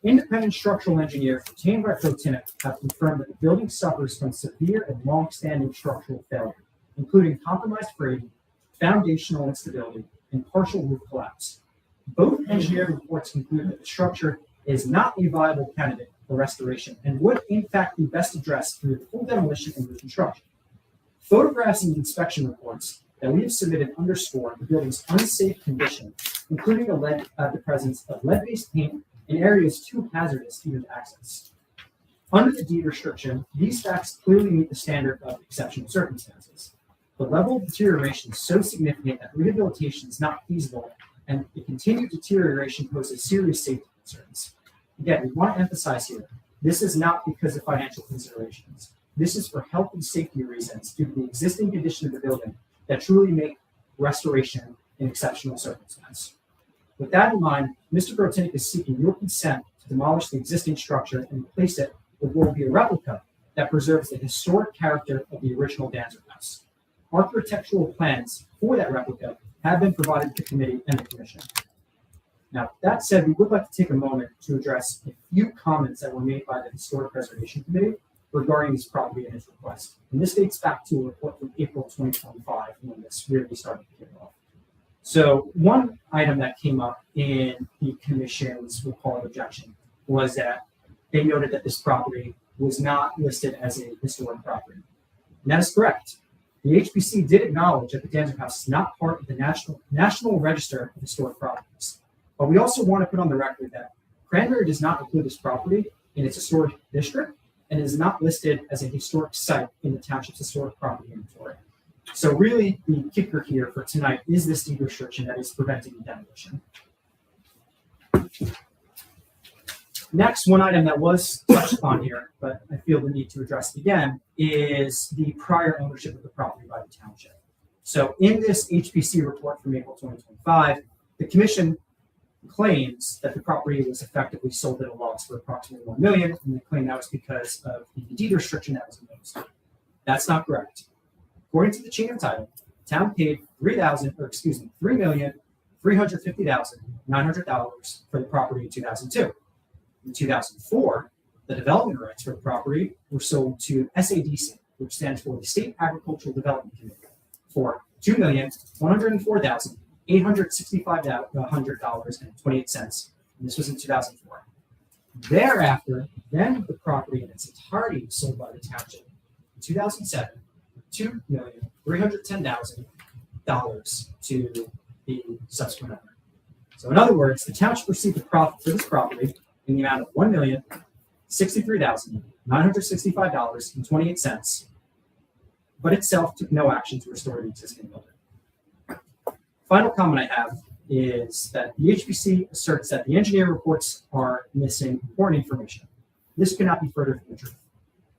independent structural engineers retained by Protinic have confirmed that the building suffers from severe and long-standing structural failure, including compromised framing, foundational instability, and partial roof collapse. Both engineering reports conclude that the structure is not a viable candidate for restoration and would, in fact, be best addressed through full demolition and reconstruction. Photographs and inspection reports that we have submitted underscore the building's unsafe condition, including the presence of lead-based paint in areas too hazardous to even access. Under the deed restriction, these facts clearly meet the standard of exceptional circumstances. The level of deterioration is so significant that rehabilitation is not feasible, and the continued deterioration poses serious safety concerns. Again, we want to emphasize here, this is not because of financial considerations. This is for health and safety reasons due to the existing condition of the building that truly make restoration an exceptional circumstance. With that in mind, Mr. Protinic is seeking your consent to demolish the existing structure and replace it with what will be a replica that preserves the historic character of the original Danzer House. Architectural plans for that replica have been provided to the committee and the commission. Now, that said, we would like to take a moment to address a few comments that were made by the Historic Preservation Committee regarding this property and its request. And this dates back to a report from April 2025 when this really started to kick off. So one item that came up in the commission's, we'll call it objection, was that they noted that this property was not listed as a historic property. And that is correct. The HPC did acknowledge that the Danzer House is not part of the National Register of Historic Properties. But we also want to put on the record that Cranbury does not include this property in its historic district and is not listed as a historic site in the Township's historic property inventory. So really, the kicker here for tonight is this deed restriction that is preventing the demolition. Next, one item that was touched upon here, but I feel the need to address it again, is the prior ownership of the property by the township. So in this HPC report from April 2025, the commission claims that the property was effectively sold at a loss for approximately $1 million, and they claim that was because of the deed restriction that was imposed. That's not correct. According to the chain of title, the town paid $3,350,900 for the property in 2002. In 2004, the development rights for the property were sold to SADC, which stands for the State Agricultural Development Committee, for $2,104,865.28, and this was in 2004. Thereafter, then the property in its entirety was sold by the township in 2007, $2,310,000 to the subsequent owner. So in other words, the township received a profit for this property in the amount of $1,063,965.28, but itself took no action to restore the existing building. Final comment I have is that the HPC asserts that the engineer reports are missing important information. This cannot be further from the truth.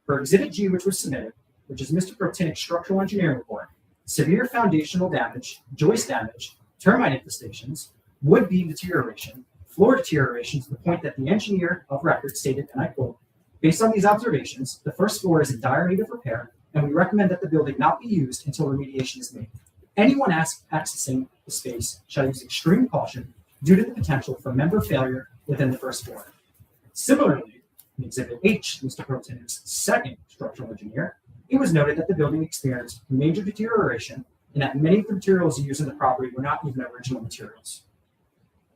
For Exhibit G, which was submitted, which is Mr. Protinic's structural engineering report, severe foundational damage, joist damage, termite infestations, wood beam deterioration, floor deterioration to the point that the engineer of record stated, and I quote, "Based on these observations, the first floor is in dire need of repair, and we recommend that the building not be used until remediation is made. Anyone accessing the space shall use extreme caution due to the potential for member failure within the first floor." Similarly, in Exhibit H, Mr. Protinic's second structural engineer, it was noted that the building experienced major deterioration and that many of the materials used in the property were not even original materials.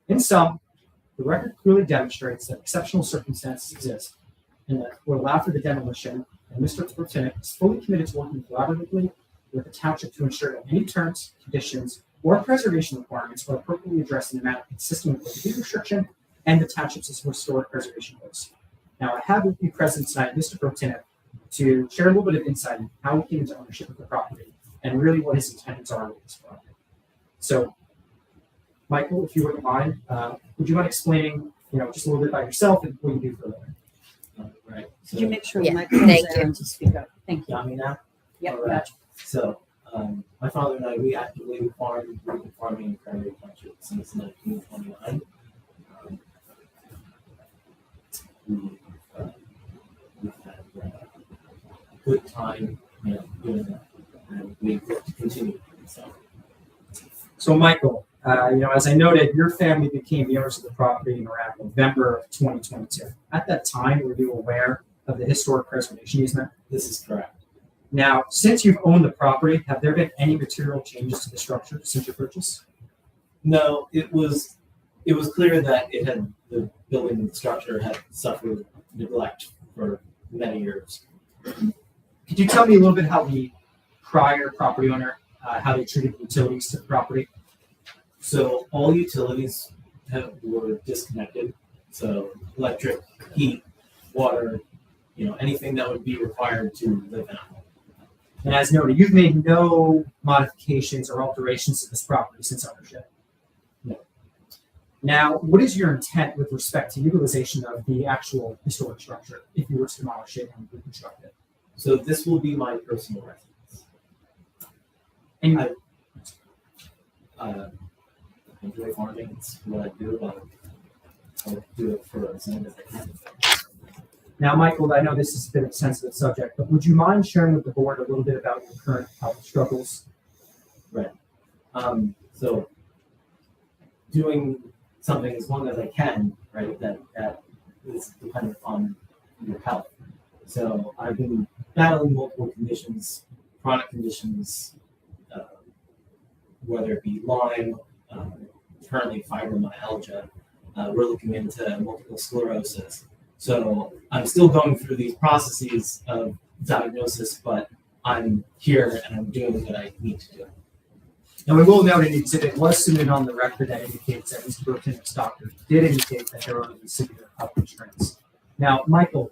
In sum, the record clearly demonstrates that exceptional circumstances exist and that would allow for the demolition, and Mr. Protinic is fully committed to working collaboratively with the township to ensure that any terms, conditions, or preservation requirements are appropriately addressed in a manner consistent with the deed restriction and the township's historic preservation goals. Now, I have with me present tonight Mr. Protinic to share a little bit of insight into how he came into ownership of the property and really what his intentions are with this property. So, Michael, if you wouldn't mind, would you mind explaining, just a little bit about yourself and what you do for a living? Right. Could you make sure Yeah, the microphone's thank there you. to speak up? Thank you. Got me now? Yep, All right. gotcha. So, my father and I, we actively farmed, we've been farming in Cranbury Township since 1929. We've had a good time, doing that, and we hope to continue doing so. So, Michael, As I noted, your family became the owners of the property in around November of 2022. At that time, were you aware of the historic preservation easement? This is correct. Now, since you've owned the property, have there been any material changes to the structure since your purchase? No, it was clear that the building and the structure had suffered neglect for many years. Could you tell me a little bit how the prior property owner, how they treated utilities to the property? So all utilities were disconnected. So electric, heat, water, anything that would be required to live in a home. And as noted, you've made no modifications or alterations to this property since ownership. No. Now, what is your intent with respect to utilization of the actual historic structure if you were to demolish it and reconstruct it? So this will be my personal residence. And I enjoy farming. It's what I do. I'll do it for as long as I can. Now, Michael, I know this has been a sensitive subject, but would you mind sharing with the board a little bit about your current health struggles? Right. So doing something as long as I can, right, that is dependent on your health. So I've been battling multiple conditions, chronic conditions, whether it be Lyme, currently fibromyalgia. We're looking into multiple sclerosis. So I'm still going through these processes of diagnosis, but I'm here and I'm doing what I need to do. Now, we will note an exhibit was submitted on the record that indicates that Mr. Burton's doctor did indicate that there are severe health constraints. Now, Michael,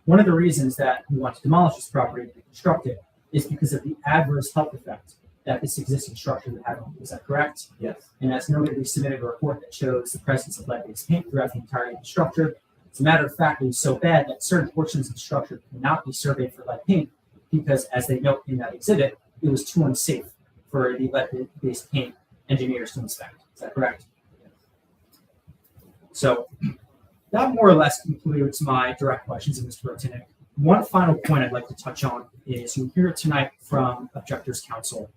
one of the reasons that we want to demolish this property and reconstruct it is because of the adverse health effect that this existing structure would have on you. Is that correct? Yes. And as noted, we submitted a report that shows the presence of lead-based paint throughout the entirety of the structure. As a matter of fact, it was so bad that certain portions of the structure cannot be surveyed for lead paint because, as they note in that exhibit, it was too unsafe for the lead-based paint engineers to inspect. Is that correct? So that more or less concludes my direct questions of Mr. Rotinick. One final point I'd like to touch on is you hear tonight from Objectors Council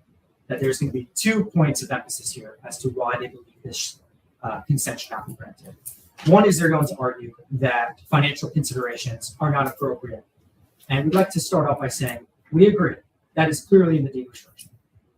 that there's going to be 2 points of emphasis here as to why they believe this consent should not be granted. One is they're going to argue that financial considerations are not appropriate. And we'd like to start off by saying, we agree. That is clearly in the deed restriction.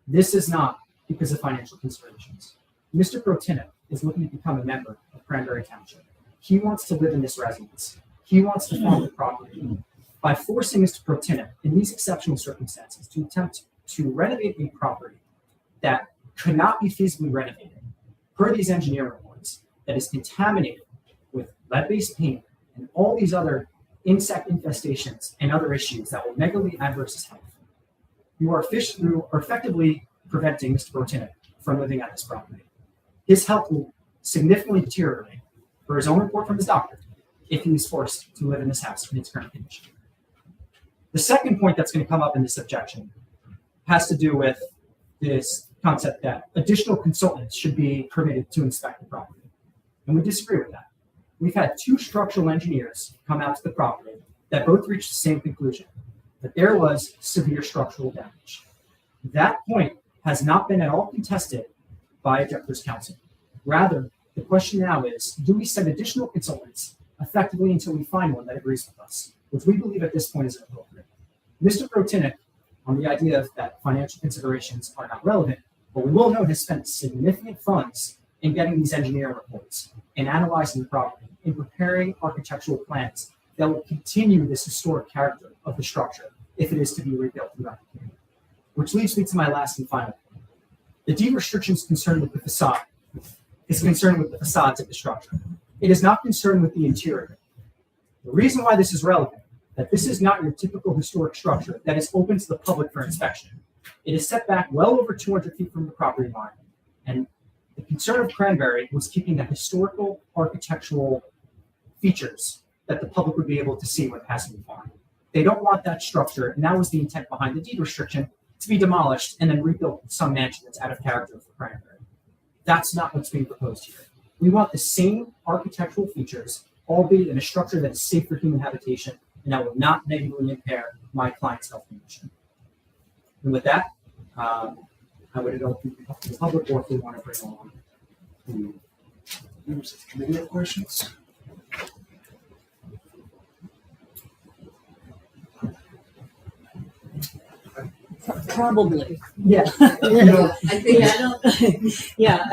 This is not because of financial considerations. Mr. Protinip is looking to become a member of Cranbury Township. He wants to live in this residence. He wants to farm the property. By forcing Mr. Protinip in these exceptional circumstances to attempt to renovate a property that could not be feasibly renovated, per these engineering reports, that is contaminated with lead-based paint and all these other insect infestations and other issues that will negatively adverse his health, you are effectively preventing Mr. Protinip from living at this property. His health will significantly deteriorate, per his own report from his doctor, if he is forced to live in this house in its current condition. The second point that's going to come up in this objection has to do with this concept that additional consultants should be permitted to inspect the property. And we disagree with that. We've had 2 structural engineers come out to the property that both reached the same conclusion, that there was severe structural damage. That point has not been at all contested by Objectors Council. Rather, the question now is, do we send additional consultants effectively until we find one that agrees with us, which we believe at this point is inappropriate. Mr. Protinip, on the idea that financial considerations are not relevant, but we will note has spent significant funds in getting these engineering reports, in analyzing the property, in preparing architectural plans that will continue this historic character of the structure if it is to be rebuilt throughout the community. Which leads me to my last and final point. The deed restriction is concerned with the facade. It's concerned with the facades of the structure. It is not concerned with the interior. The reason why this is relevant, that this is not your typical historic structure that is open to the public for inspection. It is set back well over 200 feet from the property line. And the concern of Cranbury was keeping the historical architectural features that the public would be able to see when passing the farm. They don't want that structure, and that was the intent behind the deed restriction, to be demolished and then rebuilt with some mansion that's out of character for Cranbury. That's not what's being proposed here. We want the same architectural features, albeit in a structure that is safe for human habitation and that will not negatively impair my client's health condition. And with that, I would open up to the public or if they want to bring along Members of the committee have questions? Probably, yeah. I think Yeah,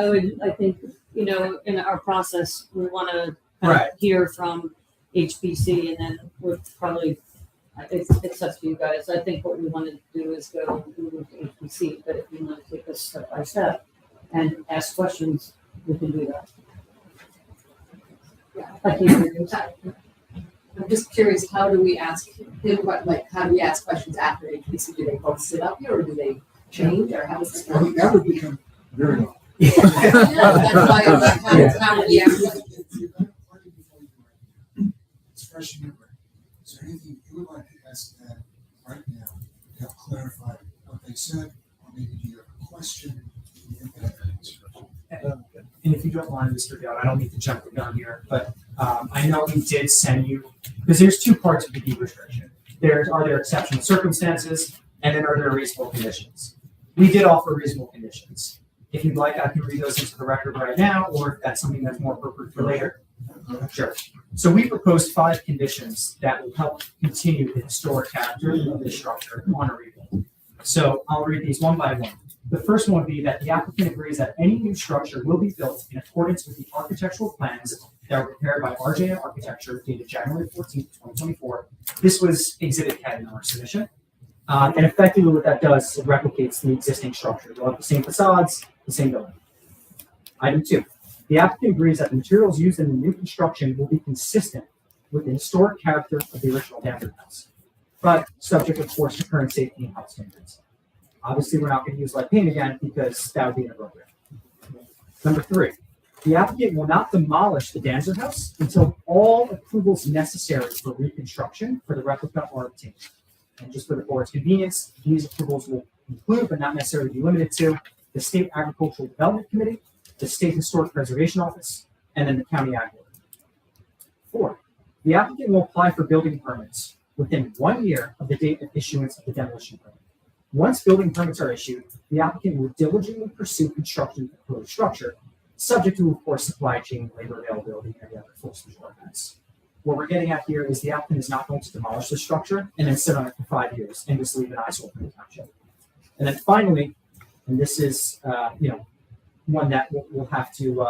I think, in our process, we want to Right. hear from HPC, and then we're probably, it's up to you guys. I think what we want to do is go move to HPC, but if you want to take this step by step and ask questions, we can do that. I can't hear you. I'm just curious, how do we ask him, how do we ask questions after HPC? Do they both sit up here or do they change or how does this I think that would become very long. That's why I'm like, how do we ask? It's fresh in your brain. Is there anything you would like to ask them right now to help clarify what they said, or maybe do you have a question? And if you don't mind, Mr. Dale, I don't need to jump the gun here, but I know we did send you, because there's two parts of the deed restriction. Are there exceptional circumstances, and then are there reasonable conditions? We did offer reasonable conditions. If you'd like, I can read those into the record right now, or if that's something that's more appropriate for later. Sure. So we proposed 5 conditions that will help continue the historic character of this structure on a rebuild. So I'll read these one by one. The first one would be that the applicant agrees that any new structure will be built in accordance with the architectural plans that were prepared by RJM Architecture dated January 14th, 2024. This was Exhibit K in our submission. And effectively what that does is it replicates the existing structure. They'll have the same facades, the same building. Item 2. The applicant agrees that the materials used in the new construction will be consistent with the historic character of the original Danbury house, but subject, of course, to current safety and health standards. Obviously, we're not going to use lead paint again because that would be inappropriate. Number 3, the applicant will not demolish the Danzer house until all approvals necessary for reconstruction for the replica are obtained. And just for the board's convenience, these approvals will include, but not necessarily be limited to, the State Agricultural Development Committee, the State Historic Preservation Office, and then the County Ag Board. 4, the applicant will apply for building permits within 1 year of the date of issuance of the demolition permit. Once building permits are issued, the applicant will diligently pursue construction of the proposed structure, subject to, of course, supply chain, labor availability, and the other force majeure events. What we're getting at here is the applicant is not going to demolish the structure and then sit on it for 5 years and just leave an eyesore for the township. And then finally, and this is, one that we'll have to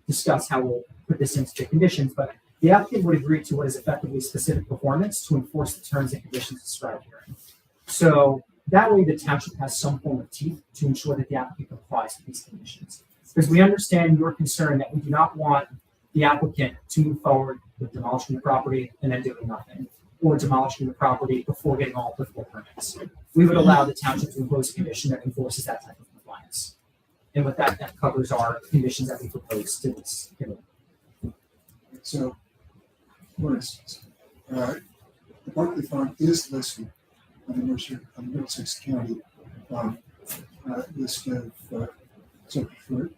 discuss how we'll put this into the conditions, but the applicant would agree to what is effectively specific performance to enforce the terms and conditions described here. So that way the township has some form of teeth to ensure that the applicant complies with these conditions. Because we understand your concern that we do not want the applicant to move forward with demolishing the property and then doing nothing, or demolishing the property before getting all applicable permits. We would allow the township to impose a condition that enforces that type of compliance. And with that, that covers our conditions that we propose to this committee. So, for instance, the Barkley Farm is listed on the Middlesex County list of subject for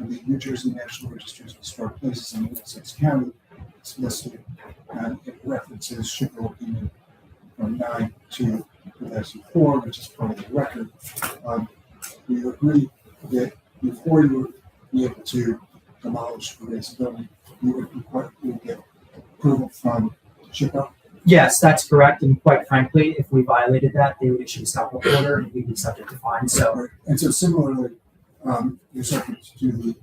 the New Jersey National Register of Historic Places in Middlesex County. It's listed and it references Sugar Opinion from 9/2/2004, which is part of the record. We agree that before you would be able to demolish the raised building, you would get approval from SHPO. Yes, that's correct. And quite frankly, if we violated that, they would issue a stop work order and we'd be subject to fine. So, and so similarly, you're subject to the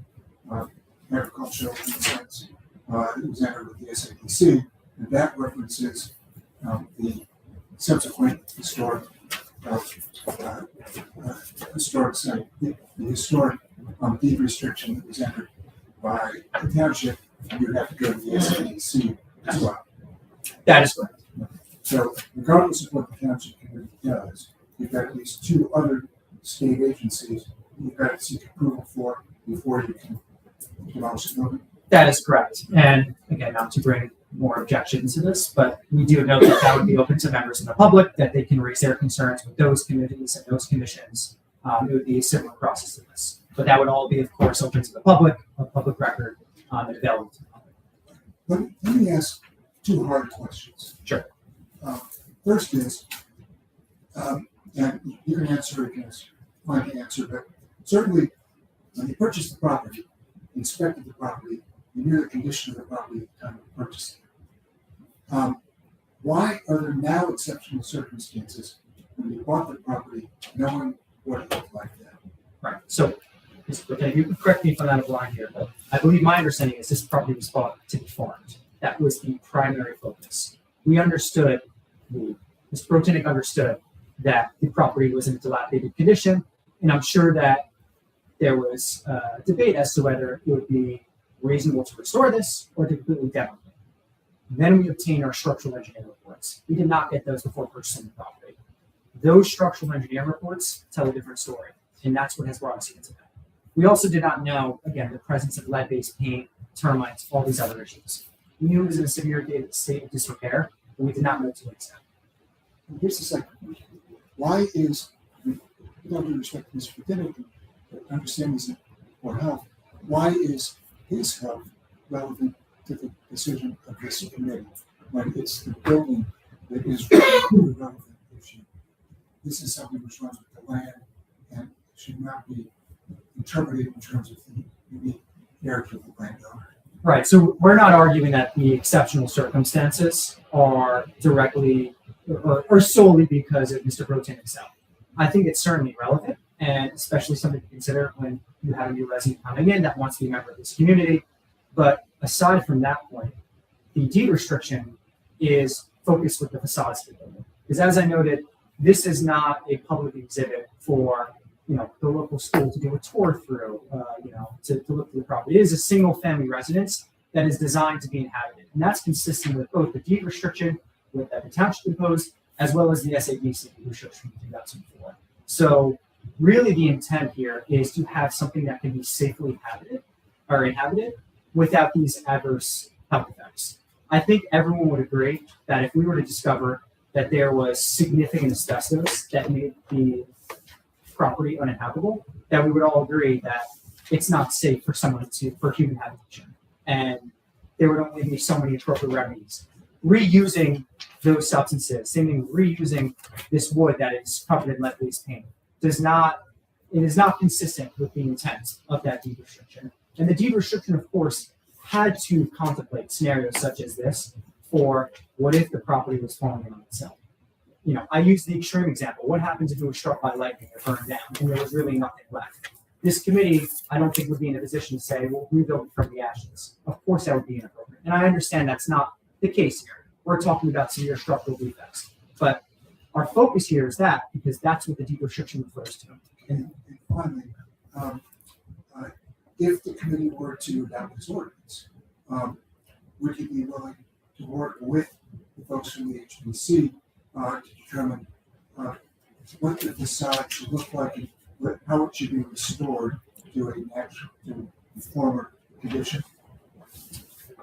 agricultural insurance. It was entered with the SAPC, and that references the subsequent historic deed restriction that was entered by the township. You would have to go to the SAPC as well. that is correct. So regardless of what the township committee does, you've got at least 2 other state agencies you've got to seek approval for before you can demolish the building. That is correct. And again, not to bring more objections to this, but we do know that that would be open to members of the public, that they can raise their concerns with those committees and those commissions. It would be a similar process to this. But that would all be, of course, open to the public, a public record, and available to the public. Let me ask 2 hard questions. Sure. First is, and you can answer it as fine to answer, but certainly When you purchased the property, inspected the property, you knew the condition of the property at the time of purchasing it. Why are there now exceptional circumstances when you bought the property knowing what it looked like then? Right. So, okay, you can correct me if I'm out of line here, but I believe my understanding is this property was bought to be farmed. That was the primary focus. We understood, Mr. Brotinick understood that the property was in a dilapidated condition, and I'm sure that there was debate as to whether it would be reasonable to restore this or to completely demolish it. Then we obtained our structural engineering reports. We did not get those before purchasing the property. Those structural engineering reports tell a different story, and that's what has brought us here today. We also did not know, again, the presence of lead-based paint, termites, all these other issues. We knew it was in a severe state of disrepair, but we did not know to what extent. Here's the second question. Why is, with all due respect to Mr. Brotinick, understanding his poor health, why is his health relevant to the decision of this committee when it's the building that is the relevant issue? This is something which runs with the land and should not be interpreted in terms of the unique character of the landowner. Right. So we're not arguing that the exceptional circumstances are directly or solely because of Mr. Brotinick's health. I think it's certainly relevant, and especially something to consider when you have a new resident coming in that wants to be a member of this community. But aside from that point, the deed restriction is focused with the facades of the building. Because as I noted, this is not a public exhibit for the local school to do a tour through, to look through the property. It is a single family residence that is designed to be inhabited. And that's consistent with both the deed restriction that the township imposed, as well as the SABC restriction from 2004. So really the intent here is to have something that can be safely inhabited without these adverse health effects. I think everyone would agree that if we were to discover that there was significant asbestos that made the property uninhabitable, that we would all agree that it's not safe for human habitation. And there would only be so many appropriate remedies. Reusing those substances, reusing this wood that is covered in lead-based paint, is not consistent with the intent of that deed restriction. And the deed restriction, of course, had to contemplate scenarios such as this for what if the property was falling in on itself. I use the extreme example. What happens if it was struck by lightning or burned down and there was really nothing left? This committee, I don't think, would be in a position to say, well, rebuild it from the ashes. Of course, that would be inappropriate. And I understand that's not the case here. We're talking about severe structural defects. But our focus here is that because that's what the deed restriction refers to. And finally, if the committee were to adopt this ordinance, would you be willing to work with the folks from the HBC to determine what the facade should look like and how it should be restored to a former condition?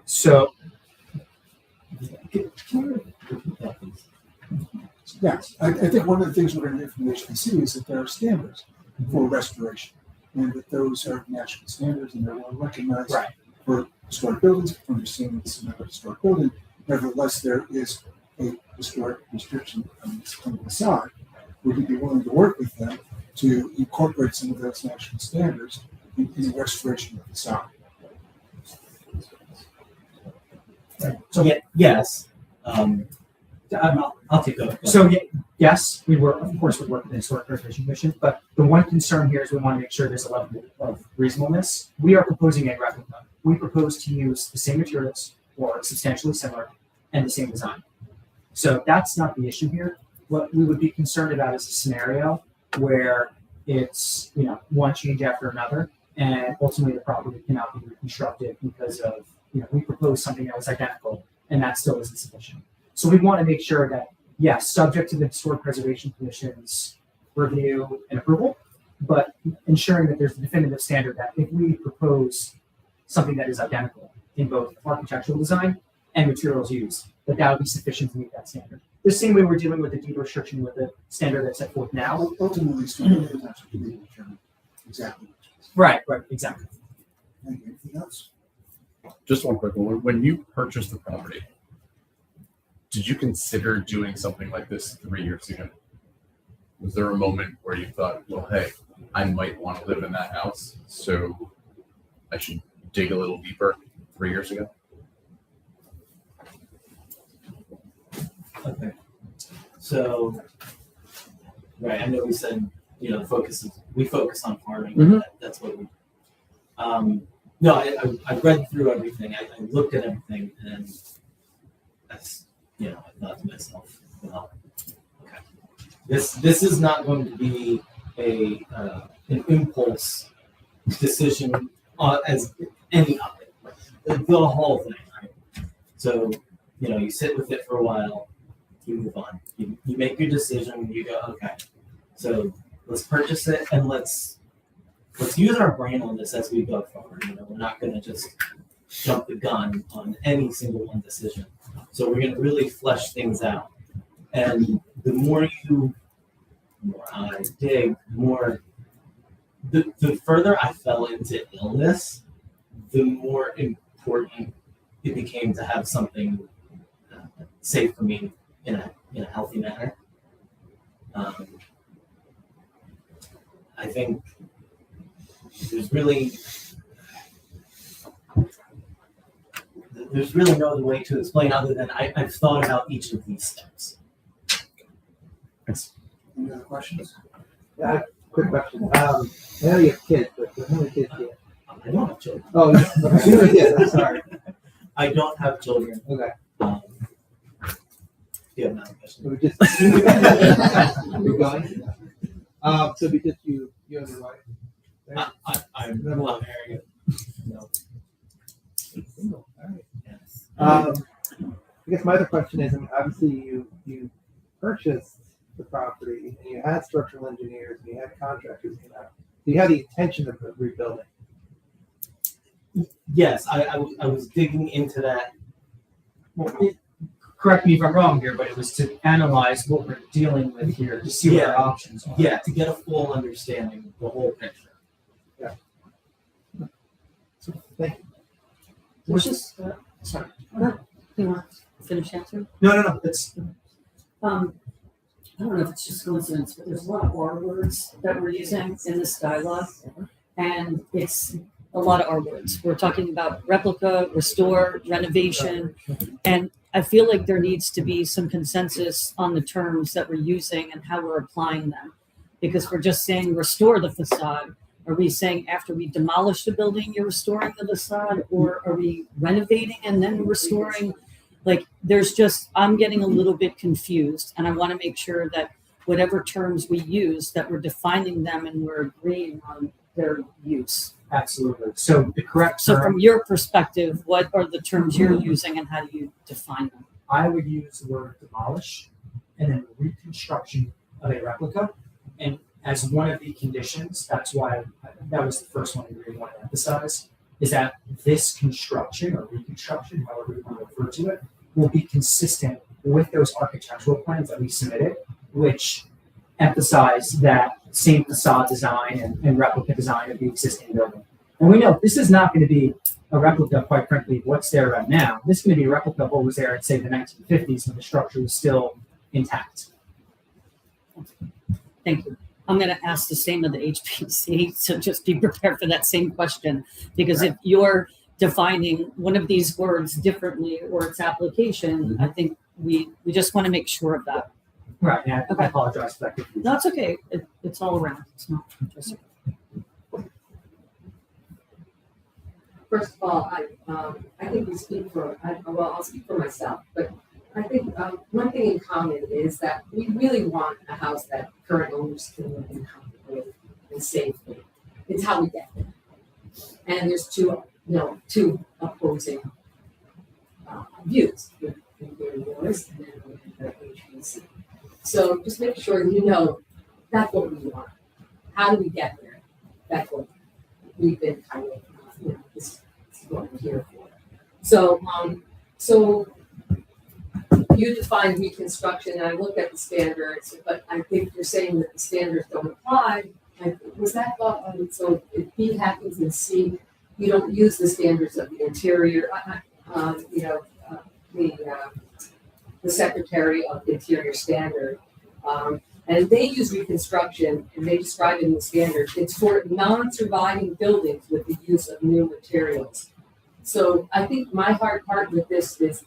So, yes, I think one of the things we're going to hear from the HBC is that there are standards for restoration, and that those are national standards and they're well recognized for historic buildings. Understanding this is not a historic building, nevertheless, there is a historic restriction on the facade. Would you be willing to work with them to incorporate some of those national standards in the restoration of the facade? So yes, I'll take over. So yes, we were, of course, we work with the Historic Preservation Commission, but the one concern here is we want to make sure there's a level of reasonableness. We are proposing a replica. We propose to use the same materials or substantially similar and the same design. So that's not the issue here. What we would be concerned about is a scenario where it's one change after another, and ultimately the property cannot be reconstructed because of we proposed something that was identical, and that still isn't sufficient. So we want to make sure that, yes, subject to the Historic Preservation Commission's review and approval, but ensuring that there's a definitive standard that if we propose something that is identical in both architectural design and materials used, that would be sufficient to meet that standard. The same way we're dealing with the deed restriction with the standard that's set forth now. Ultimately, it's going to be determined exactly. Right, exactly. Thank you. Anything else? Just one quick one. When you purchased the property, did you consider doing something like this 3 years ago? Was there a moment where you thought, well, hey, I might want to live in that house, so I should dig a little deeper 3 years ago. Okay. So, right, I know we said, you know, we focus on farming. Mhm. That's what we, no, I read through everything. I looked at everything, and that's, you know, I thought to myself, well, okay, this is not going to be an impulse decision as any of it, the whole thing, right? So, you know, you sit with it for a while, you move on, you make your decision, you go, okay, so let's purchase it, and let's use our brain on this as we go forward. You know, we're not going to just jump the gun on any single one decision. So we're going to really flesh things out. And the more I dig, the further I fell into illness, the more important it became to have something safe for me in a healthy manner. I think there's really no other way to explain other than I've thought about each of these steps. Any other questions? Yeah, quick question. I know you have kids, but how many kids do you have? I don't have children. Oh, yeah. I'm sorry. I don't have children. Okay. Yeah, no question. We just we're going. So we just you and your wife. Right? I'm not married. No. Single. All right. Yes. I guess my other question is, I mean, obviously you purchased the property and you had structural engineers and you had contractors, you know, so you had the intention of rebuilding. Yes, I was digging into that. Correct me if I'm wrong here, but it was to analyze what we're dealing with here to see what our options are. Yeah, to get a full understanding of the whole picture. Yeah. So, thank you. Which is, sorry. No, you want to finish answering? No. It's I don't know if it's just coincidence, but there's a lot of R words that we're using in this dialogue, and it's a lot of R words. We're talking about replica, restore, renovation, and I feel like there needs to be some consensus on the terms that we're using and how we're applying them. Because we're just saying restore the facade. Are we saying after we demolish the building, you're restoring the facade? Or are we renovating and then restoring? Like, there's just, I'm getting a little bit confused. And I want to make sure that whatever terms we use, that we're defining them and we're agreeing on their use. absolutely. So the correct So term, from your perspective, what are the terms you're using and how do you define them? I would use the word demolish and then reconstruction of a replica. And as one of the conditions, that's why that was the first one we really want to emphasize, is that this construction or reconstruction, however you want to refer to it, will be consistent with those architectural plans that we submitted, which emphasize that same facade design and replica design of the existing building. And we know this is not going to be a replica, quite frankly, of what's there right now. This is going to be a replica of what was there in, say, the 1950s when the structure was still intact. Thank you. I'm going to ask the same of the HPC, so just be prepared for that same question. Because if you're defining one of these words differently or its application, I think we just want to make sure of that. Right. Yeah, Okay. I apologize for that confusion. No, it's okay. It's all around. It's not just. First of all, I think we speak for, I'll speak for myself, but I think one thing in common is that we really want a house that current owners can live in comfortably and safely. It's how we get there. And there's two opposing views, yours and then the HBC. So just make sure you know that's what we want. How do we get there? That's what we've been kind of, this is what we're here for. So, you define reconstruction, and I looked at the standards, but I think you're saying that the standards don't apply. Was that thought? So if B happens in C, you don't use the standards of the interior. The Secretary of the Interior Standard And they use reconstruction, and they describe it in the standards. It's for non-surviving buildings with the use of new materials. So I think my hard part with this is,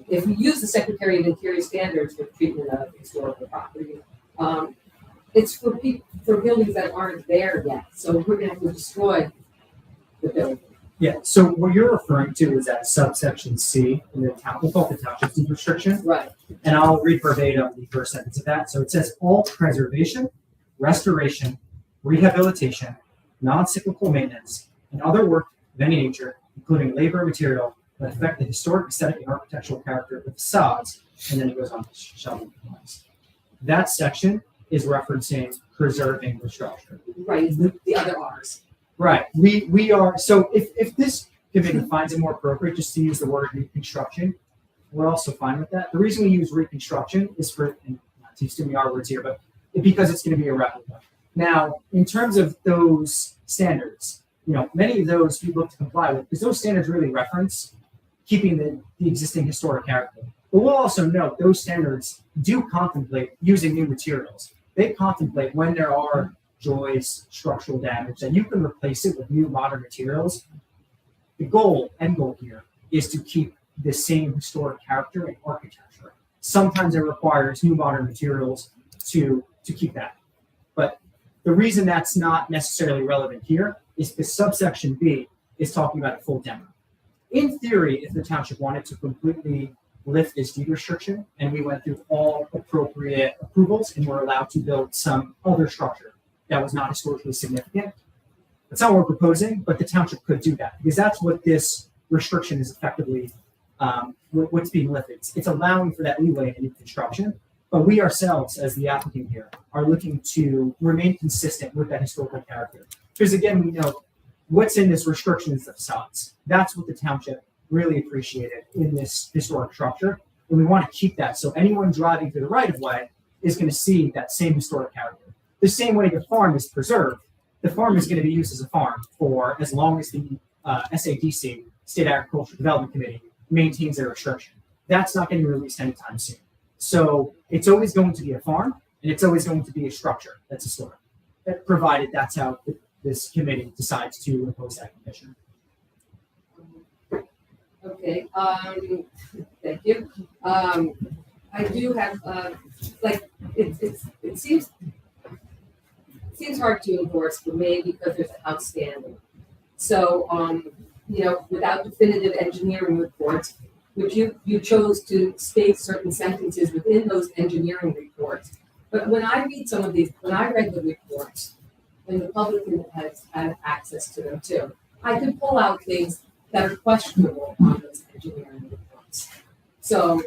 if we use the Secretary of Interior standards for treatment of historical property, it's for buildings that aren't there yet. So we're going to have to destroy the building. Yeah, so what you're referring to is that subsection C in the town, we'll call it the township deed restriction. Right. And I'll read verbatim the first sentence of that. So it says all preservation, restoration, rehabilitation, non-cyclical maintenance, and other work of any nature, including labor and material, that affect the historic, aesthetic, and architectural character of the facades, and then it goes on to shall be compliance. That section is referencing preserving the structure. Right, the other R's. Right. We are, so if this committee finds it more appropriate just to use the word reconstruction, we're also fine with that. The reason we use reconstruction is for, and not to use too many R words here, but because it's going to be a replica. Now, in terms of those standards, many of those we look to comply with, because those standards really reference keeping the existing historic character. But we'll also note those standards do contemplate using new materials. They contemplate when there are joists, structural damage, that you can replace it with new modern materials. The end goal here is to keep the same historic character and architecture. Sometimes it requires new modern materials to keep that. But the reason that's not necessarily relevant here is because subsection B is talking about a full demo. In theory, if the township wanted to completely lift this deed restriction and we went through all appropriate approvals and were allowed to build some other structure that was not historically significant, that's not what we're proposing, but the township could do that because that's what this restriction is effectively, what's being lifted. It's allowing for that leeway in new construction, but we ourselves, as the applicant here, are looking to remain consistent with that historical character. Because again, we know what's in this restriction is the facades. That's what the township really appreciated in this historic structure, and we want to keep that. So anyone driving through the right-of-way is going to see that same historic character. The same way the farm is preserved, the farm is going to be used as a farm for as long as the SADC, State Agricultural Development Committee, maintains their restriction. That's not going to be released anytime soon. So it's always going to be a farm, and it's always going to be a structure that's historic, provided that's how this committee decides to impose that condition. Okay, thank you. I do have, it seems hard to enforce for me because there's an outstanding. So, without definitive engineering reports, which you chose to state certain sentences within those engineering reports. But when I read some of these, when I read the reports, and the public has had access to them too, I could pull out things that are questionable on those engineering reports. So,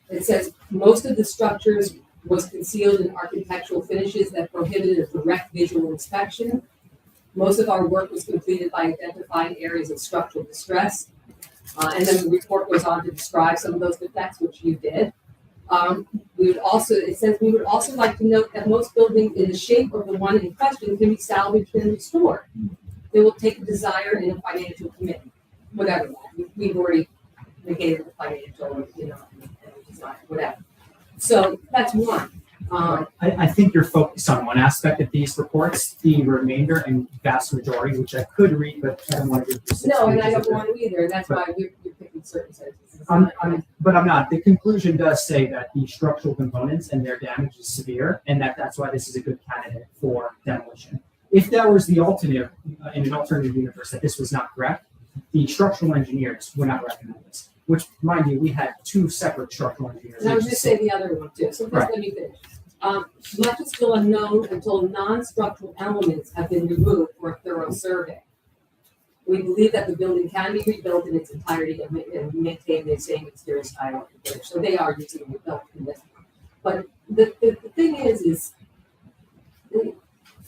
it says most of the structures was concealed in architectural finishes that prohibited a direct visual inspection. Most of our work was completed by identifying areas of structural distress. And then the report goes on to describe some of those defects, which you did. It says we would also like to note that most buildings in the shape of the one in question can be salvaged and restored. They will take a desire in a financial commitment, whatever that. We've already negated the financial, and desire, whatever. So that's one. I think you're focused on one aspect of these reports. The remainder and vast majority, which I could read, but I don't want to do. No, and I don't want to either. That's why you're picking certain sentences. But I'm not. The conclusion does say that the structural components and their damage is severe, and that's why this is a good candidate for demolition. If that was the alternative, in an alternative universe, that this was not correct, the structural engineers would not recommend this. Which, mind you, we had two separate structural engineers. And I was going to say the other one too. So just let me finish. Much is still unknown until non-structural elements have been removed for a thorough survey. We believe that the building can be rebuilt in its entirety and maintain the same exterior style and finish. So they are using rebuilt in this. But the thing is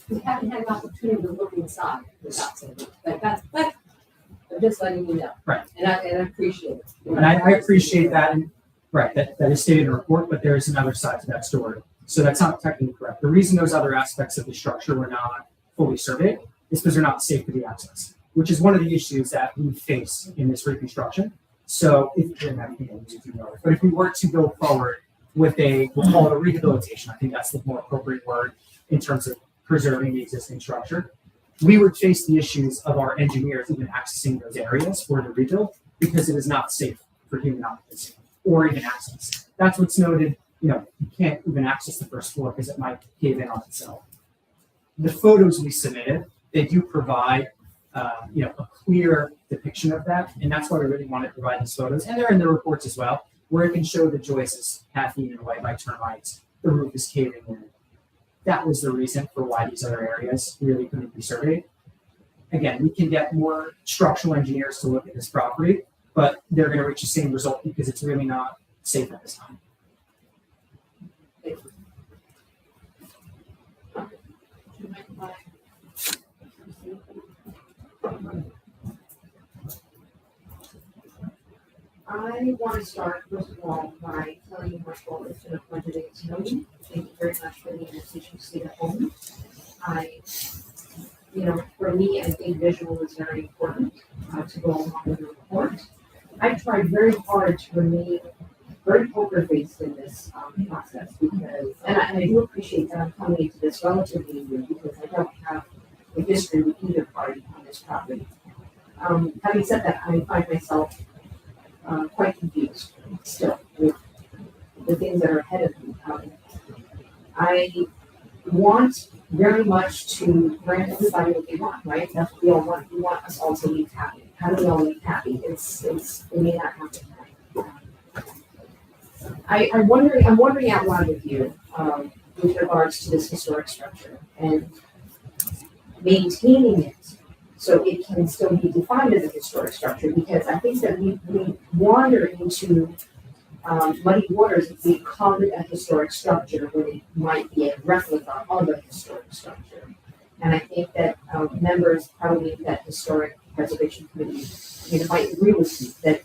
we haven't had an opportunity to look inside without saying that's I'm just letting you know. Right. And I appreciate it. And I appreciate that. And right, that is stated in the report, but there is another side to that story. So that's not technically correct. The reason those other aspects of the structure were not fully surveyed is because they're not safe to be accessed, which is one of the issues that we face in this reconstruction. So if we were to go forward with we'll call it a rehabilitation. I think that's the more appropriate word in terms of preserving the existing structure. We would face the issues of our engineers even accessing those areas for the rebuild because it is not safe for human occupancy or even access. That's what's noted. You can't even access the first floor because it might cave in on itself. The photos we submitted, they do provide, a clear depiction of that, and that's why we really want to provide these photos, and they're in the reports as well, where it can show the joists half eaten away by termites, the roof is caving in. That was the reason for why these other areas really couldn't be surveyed. Again, we can get more structural engineers to look at this property, but they're going to reach the same result because it's really not safe at this time. I want to start, first of all, by telling you how well it's been a pleasure to get to know you. Thank you very much for the invitation to stay at home. For me, I think visual is very important to go along with the report. I tried very hard to remain very poker faced in this process because, and I do appreciate that I'm coming into this relatively new because I don't have a history with either party on this property. Having said that, I find myself quite confused still with the things that are ahead of me. I want very much to grant everybody what they want, right? That's what we all want. We want us all to leave happy. How do we all leave happy? It may not happen. I'm wondering out loud with you with regards to this historic structure and maintaining it so it can still be defined as a historic structure, because I think that we wander into muddy waters if we call it a historic structure when it might be a replica of a historic structure. And I think that members probably that historic preservation committee might agree with me that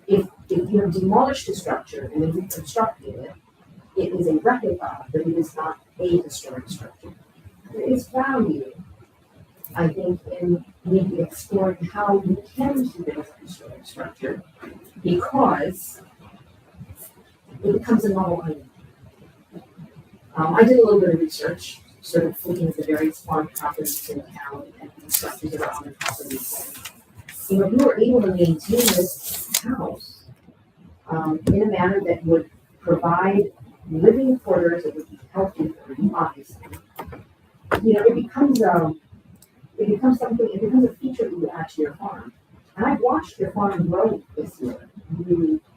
if you have demolished the structure and then reconstructed it, it is a replica, but it is not a historic structure. There is value, I think, in maybe exploring how we can keep it as a historic structure, because it becomes a novel item. I did a little bit of research, sort of looking at the various farm properties in town and the structures that are on the properties. If we were able to maintain this house in a manner that would provide living quarters that would be healthy for you, obviously, it becomes a feature that you add to your farm. And I've watched your farm grow this year.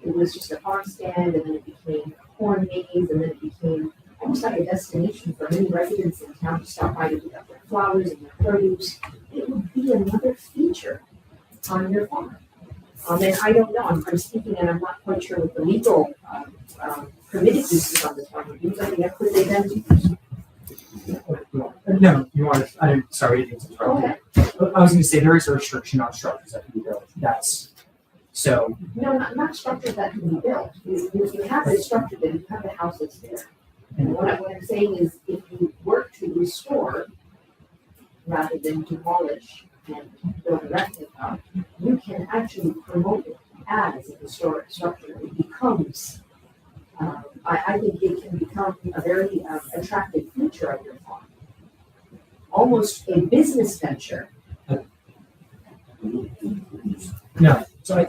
It was just a farm stand, and then it became a corn maze, and then it became almost like a destination for many residents in town to stop by to pick up their flowers and their produce. It would be another feature on your farm. And I don't know, I'm speaking and I'm not quite sure what the legal permitted uses on this farm would be, but could they then do? No, you want to, I'm sorry, I didn't interrupt you. I was going to say there is a restriction on structures that can be built. So. No, not structures that can be built. You have the structure, then you have the house that's there. And what I'm saying is, if you work to restore rather than demolish and build a replica, you can actually promote it as a historic structure. It becomes, I think it can become a very attractive feature of your farm. Almost a business venture. No, so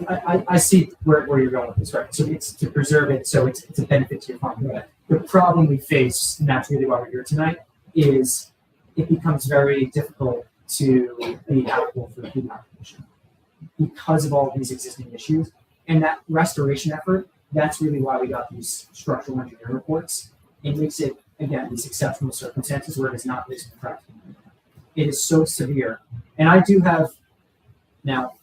I see where you're going with this, right? So it's to preserve it, so it's a benefit to your farm. Right? The problem we face, and that's really why we're here tonight, is it becomes very difficult to be applicable for human occupation because of all of these existing issues. And that restoration effort, that's really why we got these structural engineering reports. It makes it, again, these exceptional circumstances where it is not reasonable practical. It is so severe. And I do have, now,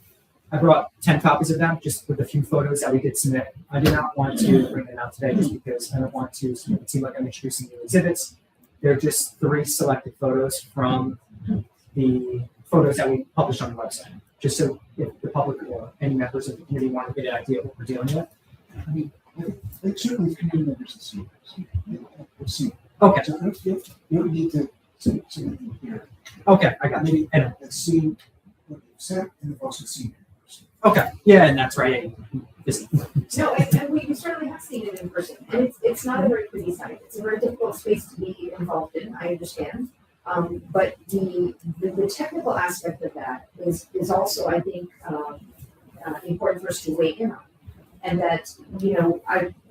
I brought 10 copies of them, just with a few photos that we did submit. I did not want to bring them out today just because I don't want to make it seem like I'm introducing new exhibits. They're just 3 selected photos from the photos that we published on the website, just so if the public or any members of the community want to get an idea of what we're dealing with. I mean, certainly the community members will see. We'll see. Okay. So you don't need to say anything here. Okay, I got you. Let's see what you've said, and they've also seen it. Okay, yeah, and that's right. No, and we certainly have seen it in person, and it's not a very pretty sight. It's a very difficult space to be involved in, I understand. But the technical aspect of that is also, I think, important for us to weigh in on. And that,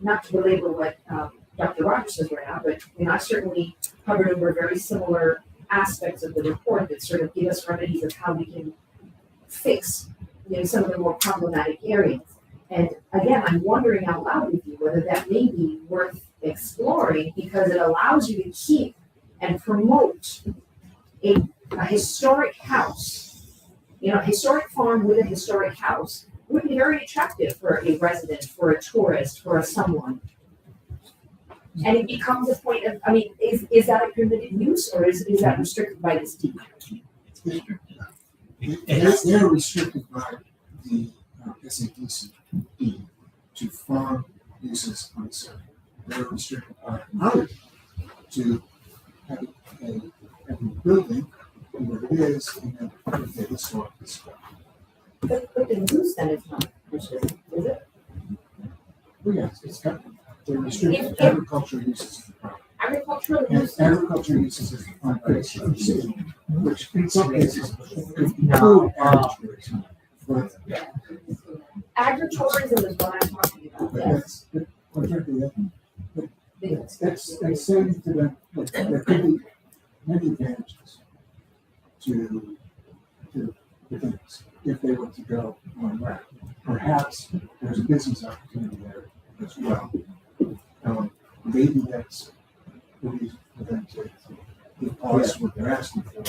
not to belabor what Dr. Rogers says right now, but I certainly covered over very similar aspects of the report that sort of give us remedies of how we can fix, some of the more problematic areas. And again, I'm wondering out loud with you whether that may be worth exploring, because it allows you to keep and promote a historic house. A historic farm with a historic house would be very attractive for a resident, for a tourist, for someone. And it becomes a point of, is that a permitted use, or is that restricted by this deed? They're restricted by the SADC to farm uses on the site. They're restricted by our to have a building, where it is, and then put the historic stuff. But the use then is not restricted, is it? Well, yes, it's got, they're restricted to agricultural uses. Agricultural And uses? agricultural uses is defined by the city, which in some cases include agritourism. But Agritourism is what I'm talking about, But yes. that's saying to them, look, there could be many advantages to the things if they were to go on that. Perhaps there's a business opportunity there as well. Maybe that's the reason for them to give us what they're asking for.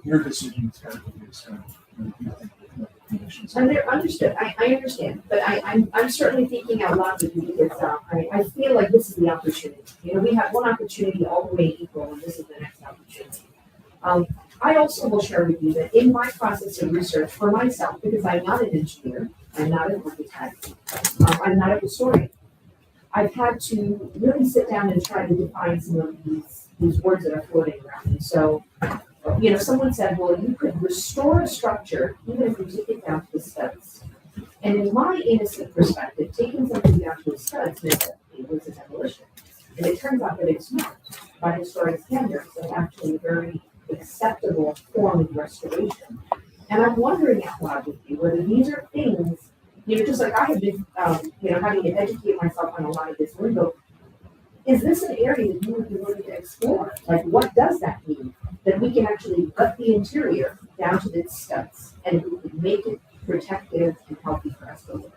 Your decision is going to be based on what you think the conditions are. And they're understood. I understand, but I'm certainly thinking out loud with you because I feel like this is the opportunity. We have one opportunity all the way equal, and this is the next opportunity. I also will share with you that in my process of research for myself, because I'm not an engineer, I'm not an architect, I'm not a historian, I've had to really sit down and try to define some of these words that are floating around. And so, someone said, well, you could restore a structure even if you take it down to the studs. And in my innocent perspective, taking something down to the studs meant that it was a demolition. And it turns out that it's not. By historic standards, it's actually a very acceptable form of restoration. And I'm wondering out loud with you whether these are things, just like I have been, having to educate myself on a lot of this lingo. Is this an area that you would be willing to explore? Like, what does that mean? That we can actually gut the interior down to the studs and make it protective and healthy for us to live.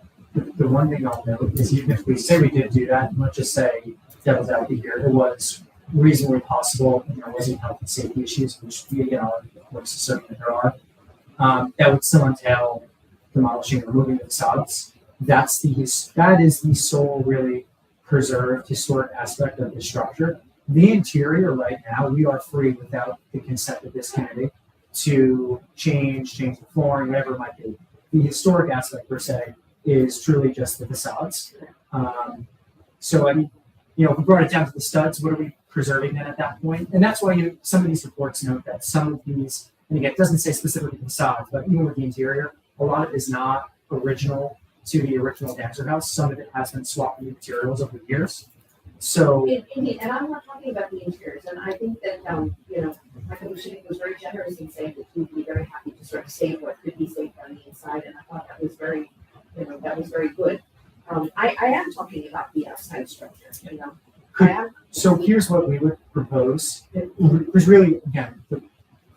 The one thing I'll note is even if we say we did do that, let's just say devil's advocate here, it was reasonably possible and there wasn't health and safety issues, which we, of course, assume that there are. That would still entail demolishing and removing the facades. That is the sole really preserved historic aspect of the structure. The interior right now, we are free without the consent of this committee to change the flooring, whatever it might be. The historic aspect per se is truly just the facades. So if we brought it down to the studs, what are we preserving then at that point? And that's why some of these reports note that some of these, and again, it doesn't say specifically facades, but even with the interior, a lot of it is not original to the original dancer house. Some of it has been swapped with materials over the years. So, and I'm not talking about the interiors, and I think that my commissioner was very generous in saying that he'd be very happy to sort of save what could be saved on the inside, and I thought that was very good. I am talking about the outside structure, So here's what we would propose. Because really, again, the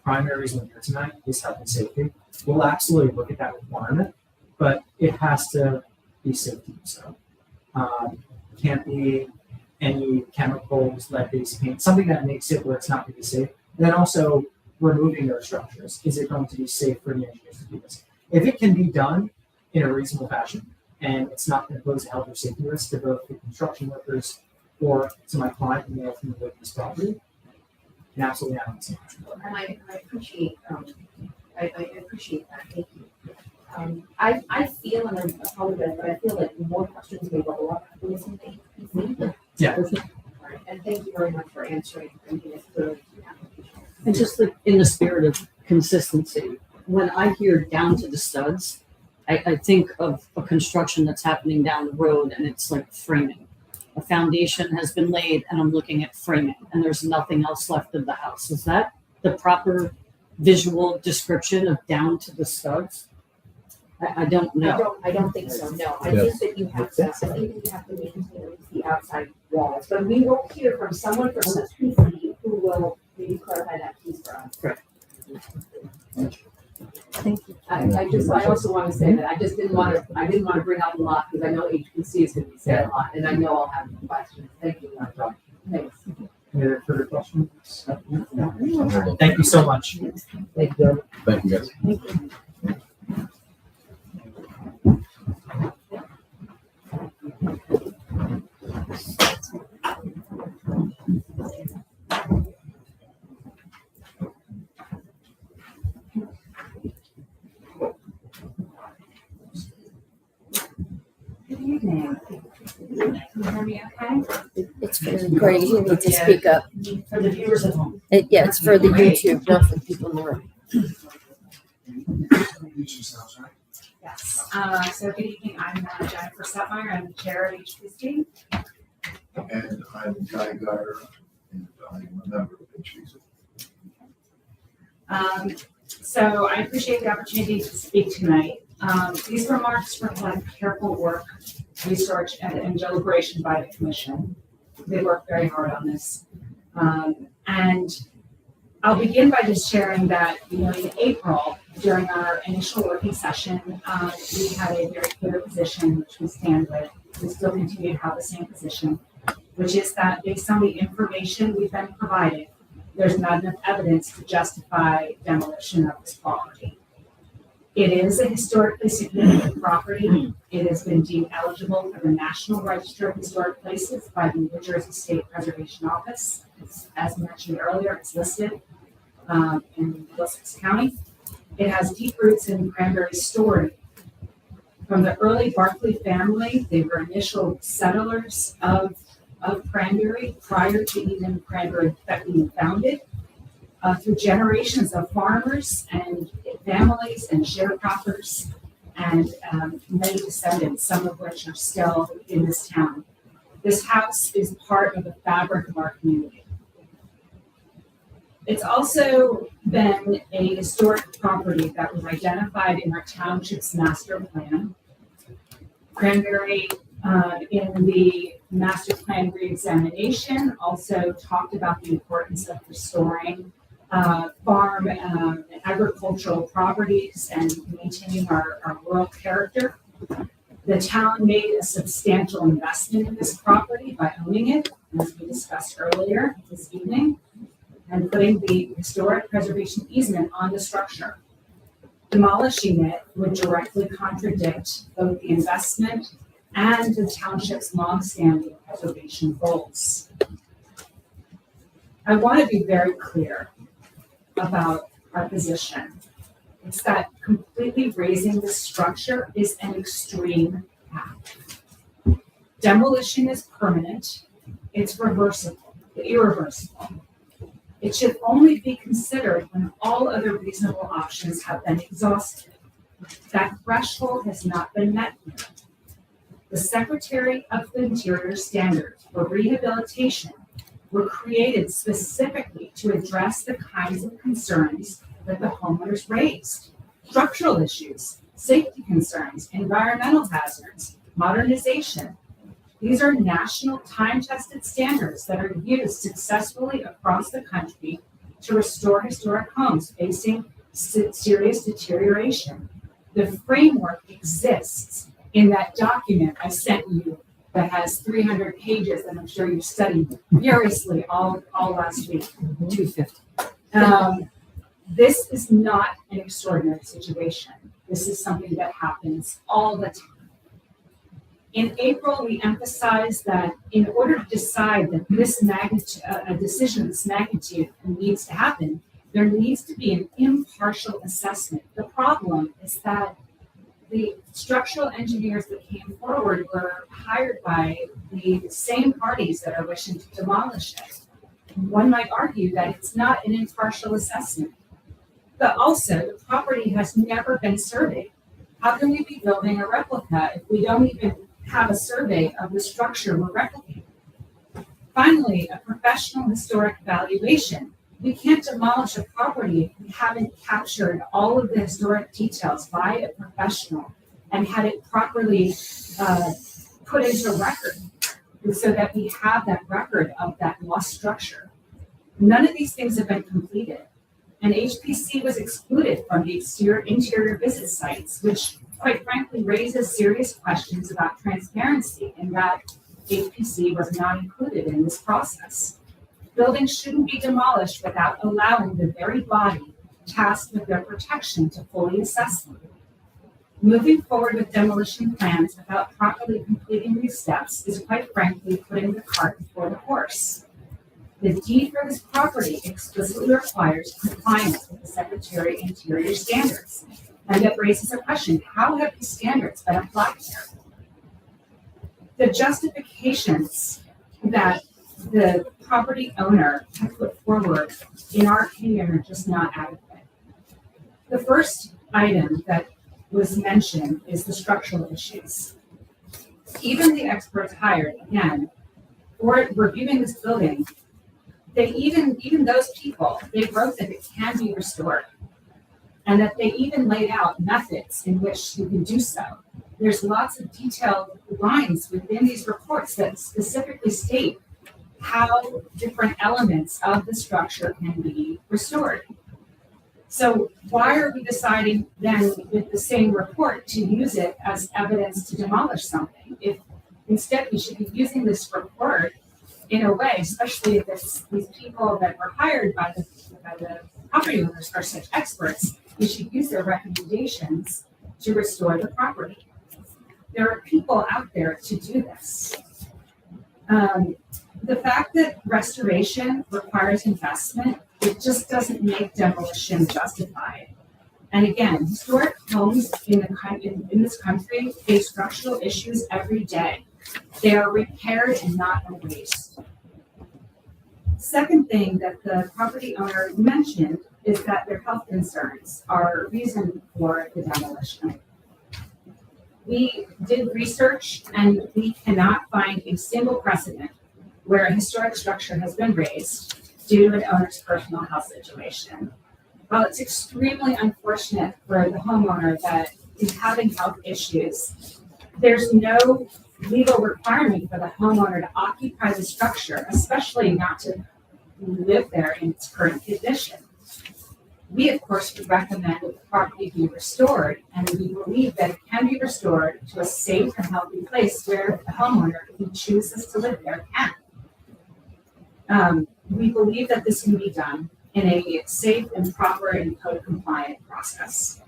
primary reason we're here tonight is health and safety. We'll absolutely look at that requirement, but it has to be safety. So can't be any chemicals, lead-based paint, something that makes it where it's not going to be safe. And then also removing those structures. Is it going to be safe for the engineers to do this? If it can be done in a reasonable fashion, and it's not going to pose a health or safety risk to both the construction workers or to my client who may ultimately live in this property, and absolutely not understand. And I appreciate I appreciate that. Thank you. I feel, and I apologize, but I feel like more questions may bubble up after listening to you. Yeah. All right. And thank you very much for answering everything as clearly as you have. And just in the spirit of consistency, when I hear down to the studs, I think of a construction that's happening down the road and it's like framing. A foundation has been laid and I'm looking at framing and there's nothing else left of the house. Is that the proper visual description of down to the studs? I don't know. I don't think so, no. I think that you have to, I think that you have to maintain the outside walls. But we will hear from someone from the PC who will maybe clarify that piece for us. Correct. Thank you. I also want to say that I didn't want to bring up a lot because I know HPC is going to be said a lot, and I know I'll have questions. Thank you, Dr. Thanks. Any other further questions? Thank you so much. Thank you. Thank you, guys. Thank you. Good evening. Can you hear me okay? It's for the recording. You need to speak up. For the viewers at home. Yeah, it's for the YouTube, not for the people in the room. Yes. So good evening. I'm Jennifer Stepmeyer. I'm the chair of HPC. And I'm Guy Geyer, and I'm a member of HPC. So I appreciate the opportunity to speak tonight. These remarks reflect careful work, research, and deliberation by the commission. They worked very hard on this. And I'll begin by just sharing that, in April, during our initial working session, we had a very clear position, which we stand with. We still continue to have the same position, which is that based on the information we've been provided, there's not enough evidence to justify demolition of this property. It is a historically significant property. It has been deemed eligible for the National Register of Historic Places by the New Jersey State Preservation Office. As mentioned earlier, it's listed in Middlesex County. It has deep roots in Cranbury's story. From the early Barclay family, they were initial settlers of Cranbury prior to even Cranbury being founded. Through generations of farmers and families and sharecroppers and many descendants, some of which are still in this town. This house is part of the fabric of our community. It's also been a historic property that was identified in our township's master plan. Cranbury, in the master plan reexamination, also talked about the importance of restoring farm and agricultural properties and maintaining our rural character. The town made a substantial investment in this property by owning it, as we discussed earlier this evening, and putting the historic preservation easement on the structure. Demolishing it would directly contradict both the investment and the township's longstanding preservation goals. I want to be very clear about our position. It's that completely razing the structure is an extreme act. Demolition is permanent, it's reversible, irreversible. It should only be considered when all other reasonable options have been exhausted. That threshold has not been met here. The Secretary of the Interior standards for rehabilitation were created specifically to address the kinds of concerns that the homeowners raised. Structural issues, safety concerns, environmental hazards, modernization. These are national time-tested standards that are used successfully across the country to restore historic homes facing serious deterioration. The framework exists in that document I sent you that has 300 pages that I'm sure you studied furiously all last week. 250. This is not an extraordinary situation. This is something that happens all the time. In April, we emphasized that in order to decide that this magnitude, a decision of this magnitude needs to happen, there needs to be an impartial assessment. The problem is that the structural engineers that came forward were hired by the same parties that are wishing to demolish it. One might argue that it's not an impartial assessment. But also, the property has never been surveyed. How can we be building a replica if we don't even have a survey of the structure we're replicating? Finally, a professional historic valuation. We can't demolish a property if we haven't captured all of the historic details by a professional and had it properly put into record so that we have that record of that lost structure. None of these things have been completed. And HPC was excluded from the interior visit sites, which quite frankly raises serious questions about transparency in that HPC was not included in this process. Buildings shouldn't be demolished without allowing the very body tasked with their protection to fully assess them. Moving forward with demolition plans without properly completing these steps is quite frankly putting the cart before the horse. The deed for this property explicitly requires compliance with the Secretary of Interior standards, and it raises a question: how have these standards been applied here? The justifications that the property owner has put forward, in our opinion, are just not adequate. The first item that was mentioned is the structural issues. Even the experts hired, again, for reviewing this building, they even those people, they wrote that it can be restored, and that they even laid out methods in which you can do so. There's lots of detailed lines within these reports that specifically state how different elements of the structure can be restored. So why are we deciding then with the same report to use it as evidence to demolish something? If instead we should be using this report in a way, especially if these people that were hired by the property owners are such experts, we should use their recommendations to restore the property. There are people out there to do this. The fact that restoration requires investment, it just doesn't make demolition justified. And again, historic homes in this country face structural issues every day. They are repaired and not erased. Second thing that the property owner mentioned is that their health concerns are a reason for the demolition. We did research and we cannot find a single precedent where a historic structure has been razed due to an owner's personal health situation. While it's extremely unfortunate for the homeowner that is having health issues, there's no legal requirement for the homeowner to occupy the structure, especially not to live there in its current condition. We, of course, would recommend that the property be restored, and we believe that it can be restored to a safe and healthy place where the homeowner, if he chooses to live there, can. We believe that this can be done in a safe and proper and code-compliant process.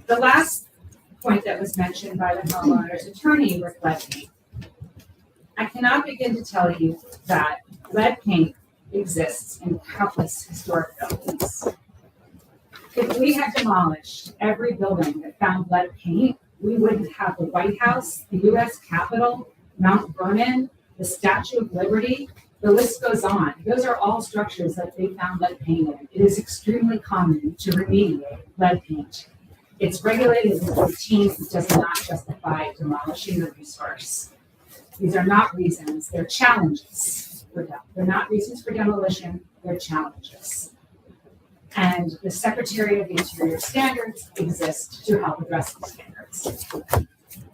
The last point that was mentioned by the homeowner's attorney was lead paint. I cannot begin to tell you that lead paint exists in countless historic buildings. If we had demolished every building that found lead paint, we wouldn't have the White House, the US Capitol, Mount Vernon, the Statue of Liberty. The list goes on. Those are all structures that they found lead paint in. It is extremely common to remediate lead paint. It's regulated as a routine. It does not justify demolishing the resource. These are not reasons, they're challenges. They're not reasons for demolition, they're challenges. And the Secretary of the Interior standards exist to help address these standards.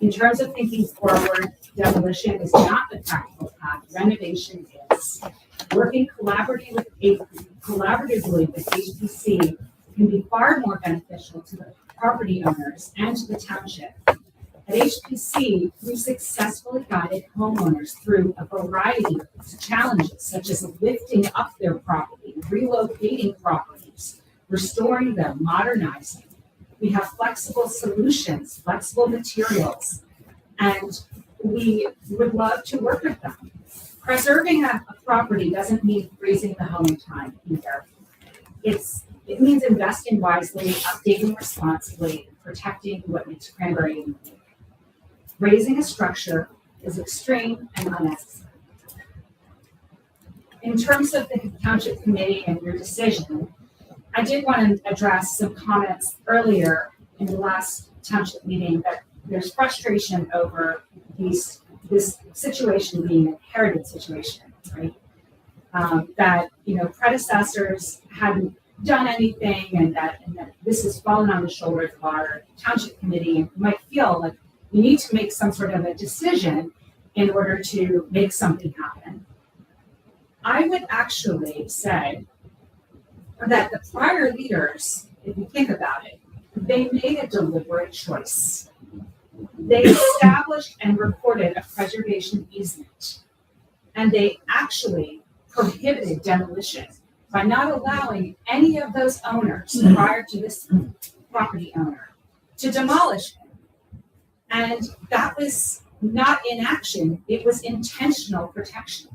In terms of thinking forward, demolition is not the practical path, renovation is. Working collaboratively with HPC can be far more beneficial to the property owners and to the township. At HPC, we successfully guided homeowners through a variety of challenges, such as lifting up their property, relocating properties, restoring them, modernizing. We have flexible solutions, flexible materials, and we would love to work with them. Preserving a property doesn't mean freezing the home in time either. It means investing wisely, updating responsibly, protecting what makes Cranbury unique. Raising a structure is extreme and unnecessary. In terms of the Township Committee and your decision, I did want to address some comments earlier in the last township meeting that there's frustration over this situation being an inherited situation, right? That, predecessors hadn't done anything and that this has fallen on the shoulders of our township committee, and you might feel like you need to make some sort of a decision in order to make something happen. I would actually say that the prior leaders, if you think about it, they made a deliberate choice. They established and recorded a preservation easement, and they actually prohibited demolition by not allowing any of those owners prior to this property owner to demolish it. And that was not inaction, it was intentional protection.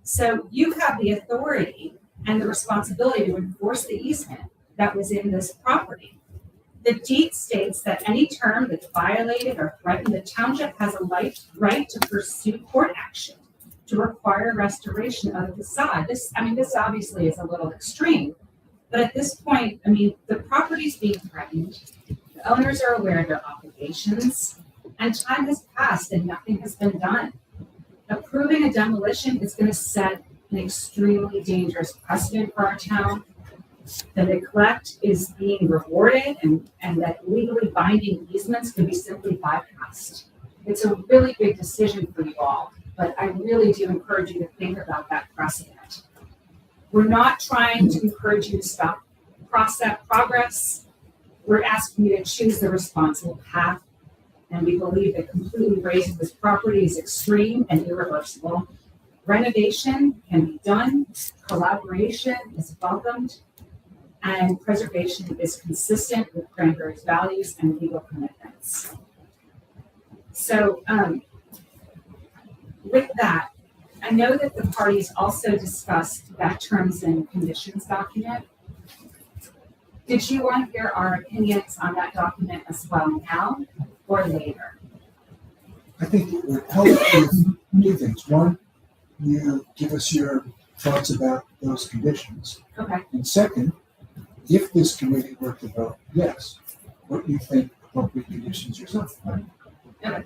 So you have the authority and the responsibility to enforce the easement that was in this property. The deed states that any term that's violated or threatened, the township has a right to pursue court action to require restoration of the facade. This obviously is a little extreme, but at this point, the property's being threatened, the owners are aware of their obligations, and time has passed and nothing has been done. Approving a demolition is going to set an extremely dangerous precedent for our town. The neglect is being rewarded and that legally binding easements can be simply bypassed. It's a really big decision for you all, but I really do encourage you to think about that precedent. We're not trying to encourage you to stop progress. We're asking you to choose the responsible path, and we believe that completely razing this property is extreme and irreversible. Renovation can be done, collaboration is welcomed, and preservation is consistent with Cranbury's values and legal commitments. So with that, I know that the parties also discussed that terms and conditions document. Did you want to hear our opinions on that document as well now or later? I think it would help with two things. One, you give us your thoughts about those conditions. Okay. And second, if this committee were to vote yes, what do you think appropriate conditions yourself? Okay.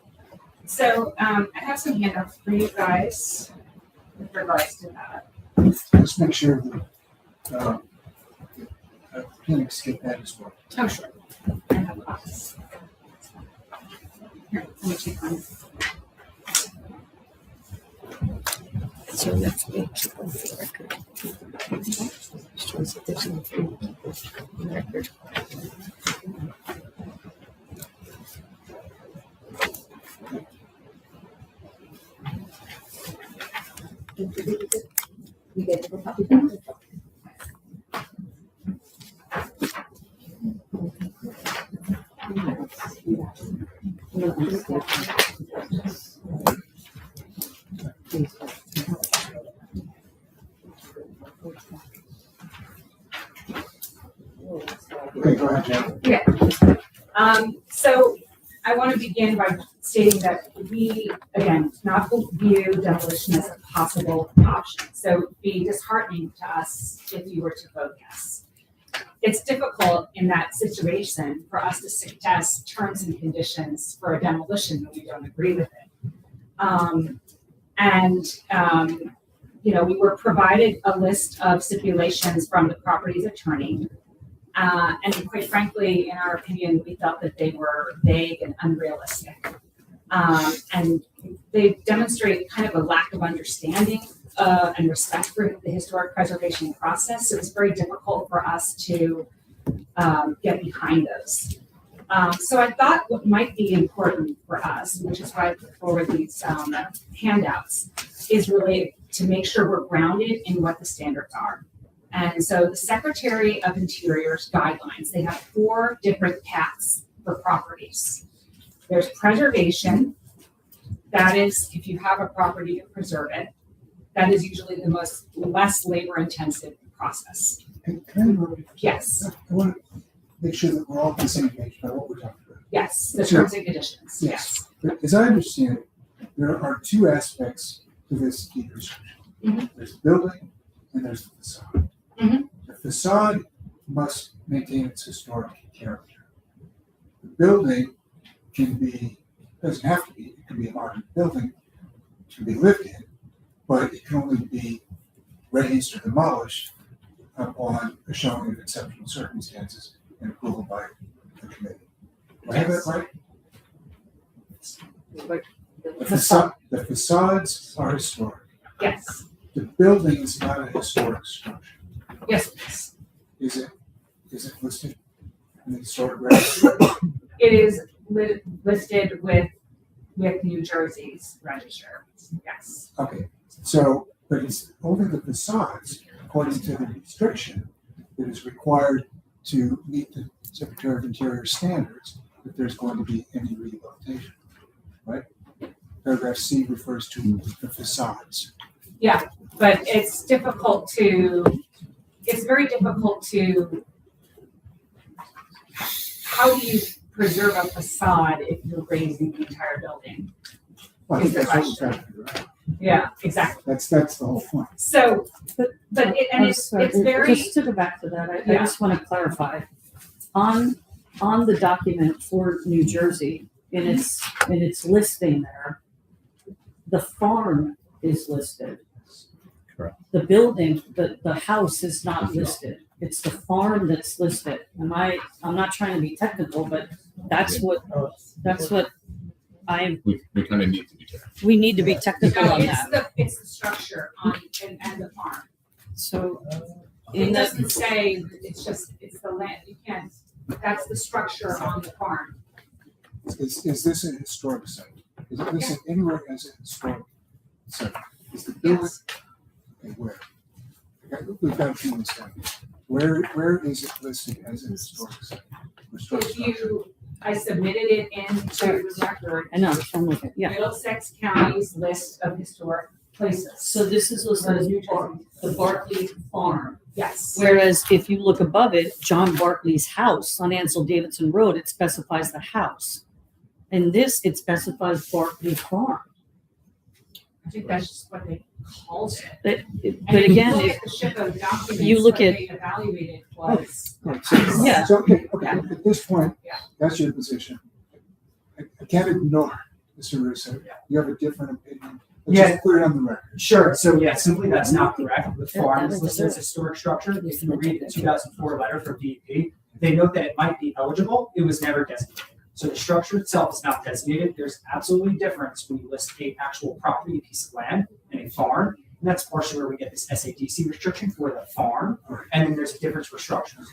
So I have some handouts for you guys with regards to that. Let's make sure that clinics get that as well. Oh, sure. I have lots. Here, let me take one. So that's the record. Shows that there's no record. You get the copy back. Okay, go ahead, Jen. Yeah. So I want to begin by stating that we, again, not view demolition as a possible option. So it would be disheartening to us if you were to vote yes. It's difficult in that situation for us to suggest terms and conditions for a demolition when we don't agree with it. We were provided a list of stipulations from the property's attorney. And quite frankly, in our opinion, we felt that they were vague and unrealistic. And they demonstrate kind of a lack of understanding and respect for the historic preservation process. So it's very difficult for us to get behind those. So I thought what might be important for us, which is why I put forward these handouts, is related to make sure we're grounded in what the standards are. And so the Secretary of Interior's guidelines, they have 4 different paths for properties. There's preservation. That is, if you have a property to preserve it, that is usually the less labor-intensive process. Yes. I want to make sure that we're all on the same page about what we're talking about. Yes, the terms and conditions. Yes. But as I understand it, there are 2 aspects to this deed restriction. Mm-hmm. There's the building and there's the facade. Mm-hmm. The facade must maintain its historic character. The building doesn't have to be, it can be a modern building, it can be lived in, but it can only be raised or demolished upon a showing of exceptional circumstances and approval by the committee. Do I have that right? The facades are historic. Yes, The building is not a historic structure. yes, please. Is it listed in the historic register? It is listed with New Jersey's register, yes. Okay, so, but it's only the facades, according to the restriction, that is required to meet the Secretary of Interior standards if there's going to be any rehabilitation, right? Paragraph C refers to the facades. Yeah, but it's very difficult to, how do you preserve a facade if you're raising the entire building? Well, I think that's what we're trying to do, right? Yeah, exactly. That's the whole point. So, Just to go back to that, I just want to clarify. On the document for New Jersey, in its listing there, the farm is listed. Correct. The building, the house is not listed. It's the farm that's listed. I'm not trying to be technical, but that's what We kind of need to be careful. we need to be technical No, on it's that. it's the structure and the farm. So It doesn't say, it's the land, you can't, that's the structure on the farm. Is this a historic site? Is it listed anywhere as a historic site? Is the building? Okay, where? Okay, we've got a few minutes down. Where is it listed as a historic site? I submitted it into the record. I know, I'm looking, yeah. Middlesex County's list of historic places. So this is listed as the Barclay Farm. Yes. Whereas if you look above it, John Barclay's house on Ansel Davidson Road, it specifies the house. And this, it specifies Barclay Farm. I think that's just what they called it. But And if again, you look if at the SHPO documents, you look what at- they evaluated was. Yeah. So, okay, at this point, that's your position. I can't ignore Mr. Russo. You have a different opinion. Let's Yeah. just put it on the record. Sure, so yeah, simply that's not correct. The farm is listed as a historic structure. If you read the 2004 letter from DEP, they note that it might be eligible. It was never designated. So the structure itself is not designated. There's absolutely a difference when you list a actual property, a piece of land, and a farm. And that's partially where we get this SADC restriction for the farm. And then there's a difference for structures.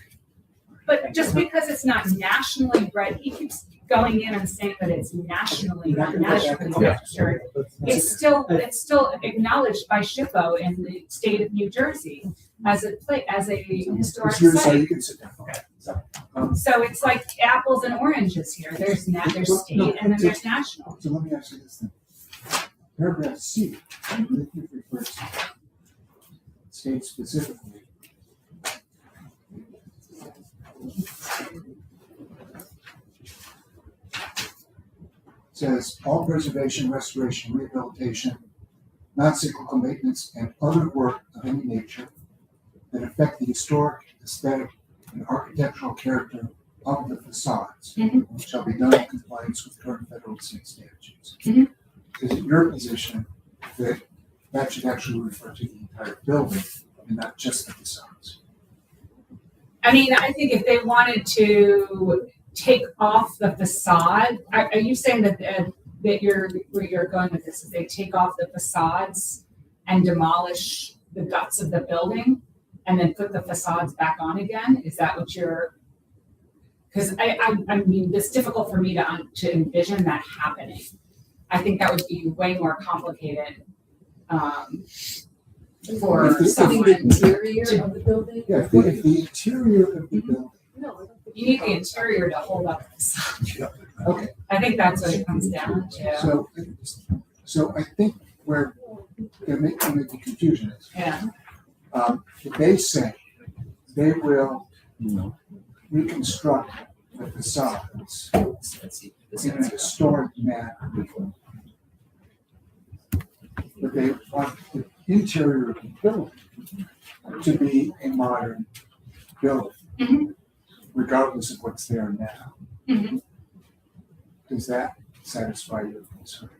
But just because it's not nationally bred, he keeps going in and saying that it's nationally registered. It's still acknowledged by SHPO in the state of New Jersey as a historic Mr. Russo, site. you can sit down. Okay. So it's like apples and oranges here. There's state and then there's national. So let me ask you this then. Paragraph C, that you referred to, states specifically. Says all preservation, restoration, rehabilitation, non-cyclical maintenance, and other work of any nature that affect the historic, aesthetic, and architectural character of the facades shall be done in compliance with current federal and state statutes. Is it your position that that should actually refer to the entire building and not just the facades? I mean, I think if they wanted to take off the facade, are you saying that where you're going with this is they take off the facades and demolish the guts of the building and then put the facades back on again? Is that what you're? Because I mean, it's difficult for me to envision that happening. I think that would be way more complicated for someone. The interior of the building? Yeah, if the interior of the building. You need the interior to hold up the facade. Okay. I think that's what it comes down to. So I think where there may be confusion is. Yeah. They say they will reconstruct the facades in a historic manner. But they want the interior of the building to be a modern building, regardless of what's there now. does that satisfy your concerns?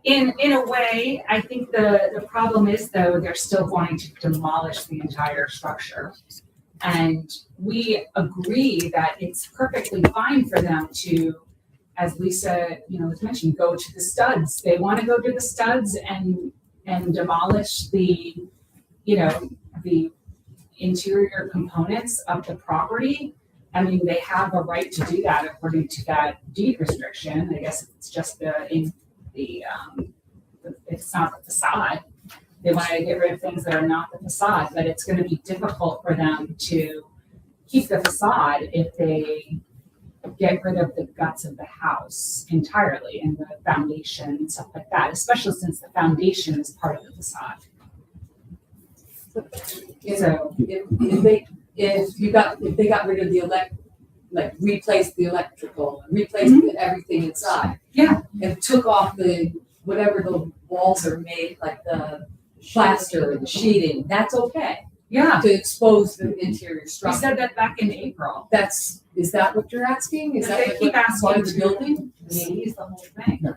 In a way, I think the problem is though, they're still wanting to demolish the entire structure. And we agree that it's perfectly fine for them to, as Lisa, was mentioning, go to the studs. They want to go to the studs and demolish the interior components of the property. I mean, they have a right to do that according to that deed restriction. I guess it's just it's not the facade. They want to get rid of things that are not the facade, but it's going to be difficult for them to keep the facade if they get rid of the guts of the house entirely and the foundation and stuff like that, especially since the foundation is part of the facade. So if they got rid of the replaced the electrical, replaced everything inside. Yeah. And took off whatever the walls are made, like the plaster and the sheeting, that's okay. Yeah. To expose the interior structure. We said that back in April. Is that what you're asking? Is that they keep asking part of the building? Maybe the whole thing. No.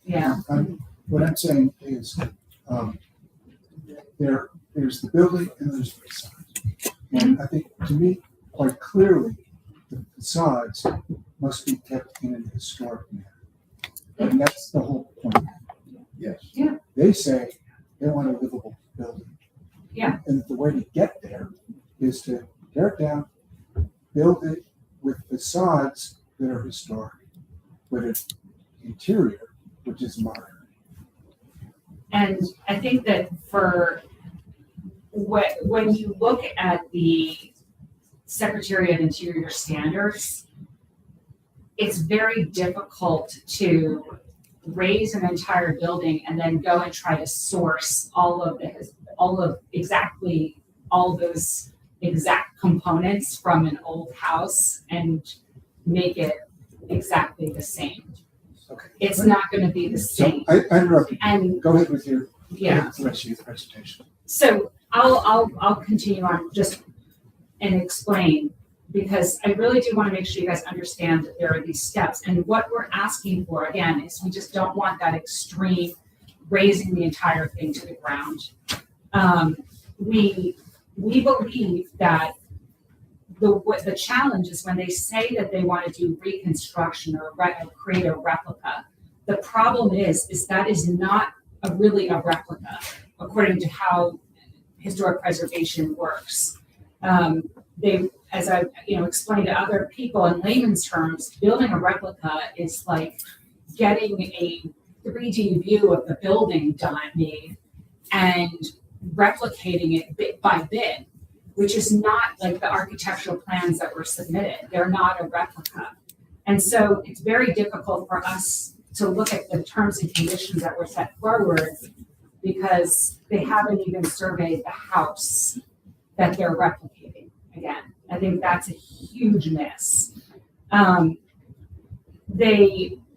Yeah. What I'm saying is, there's the building and there's the facade. And I think, to me, quite clearly, the facades must be kept in a historic manner. And that's the whole point. Yes. Yeah. They say they want a livable building. Yeah. And the way to get there is to tear it down, build it with facades that are historic, with an interior which is modern. And I think that when you look at the Secretary of Interior standards, it's very difficult to raise an entire building and then go and try to source all those exact components from an old house and make it exactly the same. Okay. It's not going to be the same. So I interrupted. And go ahead with your yeah. The rest of your presentation. So I'll continue on just and explain, because I really do want to make sure you guys understand that there are these steps. And what we're asking for, again, is we just don't want that extreme raising the entire thing to the ground. We believe that the challenge is when they say that they want to do reconstruction or create a replica. The problem is that is not really a replica, according to how historic preservation works. As I explained to other people in layman's terms, building a replica is like getting a 3D view of the building made and replicating it bit by bit, which is not like the architectural plans that were submitted. They're not a replica. And so it's very difficult for us to look at the terms and conditions that were set forward because they haven't even surveyed the house that they're replicating. Again, I think that's a huge miss.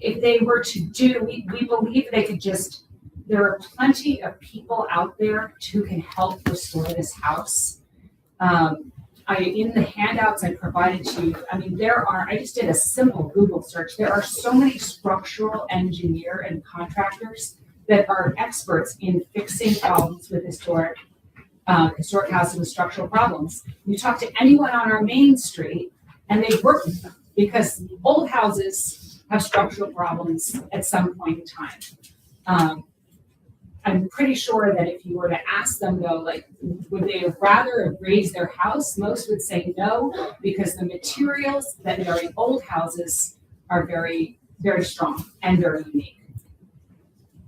If they were to do, we believe they could just, there are plenty of people out there who can help restore this house. In the handouts I provided to you, I just did a simple Google search. There are so many structural engineer and contractors that are experts in fixing problems with historic houses with structural problems. You talk to anyone on our main street and they work with them because old houses have structural problems at some point in time. I'm pretty sure that if you were to ask them though, would they have rather have raised their house? Most would say no, because the materials that are in old houses are very, very strong and very unique.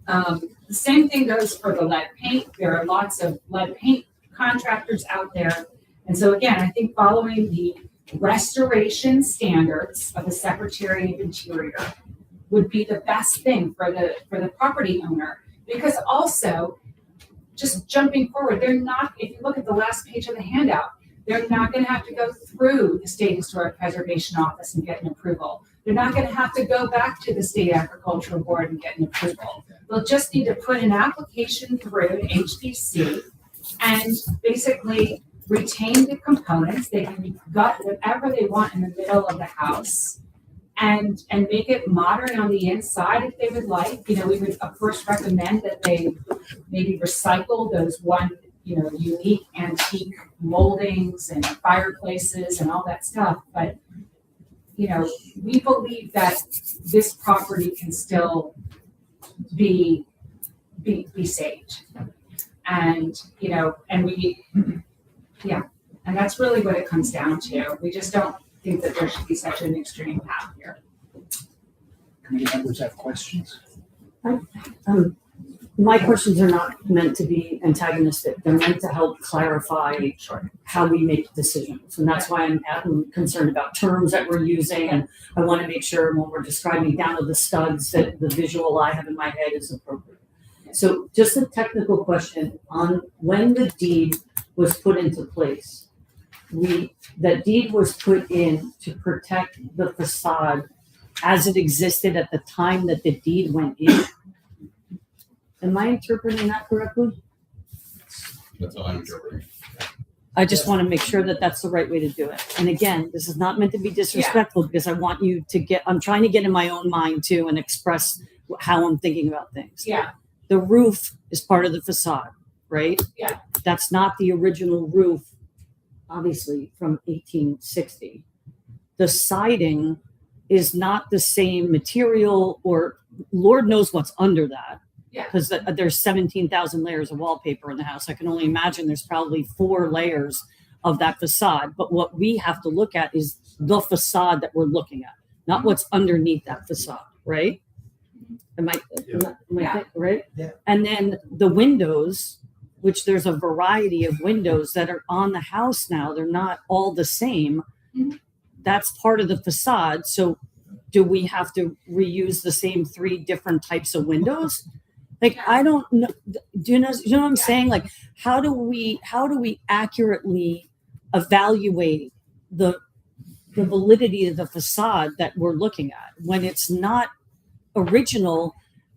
The same thing goes for the lead paint. There are lots of lead paint contractors out there. And so again, I think following the restoration standards of the Secretary of Interior would be the best thing for the property owner. Because also, just jumping forward, they're not, if you look at the last page of the handout, they're not going to have to go through the State Historic Preservation Office and get an approval. They're not going to have to go back to the State Agricultural Board and get an approval. They'll just need to put an application through an HBC and basically retain the components. They can gut whatever they want in the middle of the house and make it modern on the inside if they would like. You know, we would of course recommend that they maybe recycle those unique antique moldings and fireplaces and all that stuff. But, you know, we believe that this property can still be saved. And, you know, and that's really what it comes down to. We just don't think that there should be such an extreme path here. Committee members have questions? My questions are not meant to be antagonistic. They're meant to help clarify how we make decisions. And that's why I'm concerned about terms that we're using. And I want to make sure when we're describing down to the studs that the visual I have in my head is appropriate. So just a technical question on when the deed was put into place. That deed was put in to protect the facade as it existed at the time that the deed went in. Am I interpreting that correctly? That's how I'm interpreting. I just want to make sure that that's the right way to do it. And again, this is not meant to be disrespectful because I want you to I'm trying to get in my own mind too and express how I'm thinking about things. Yeah. The roof is part of the facade, right? Yeah. That's not the original roof, obviously, from 1860. The siding is not the same material, or Lord knows what's under that. Yeah. Because there's 17,000 layers of wallpaper in the house. I can only imagine there's probably 4 layers of that facade. But what we have to look at is the facade that we're looking at, not what's underneath that facade, right? Am I right? Yeah. And then the windows, which there's a variety of windows that are on the house now. They're not all the same. Mm-hmm. That's part of the facade. So do we have to reuse the same 3 different types of windows? Like, I don't know. Do you know what I'm saying? Like, how do we accurately evaluate the validity of the facade that we're looking at when it's not original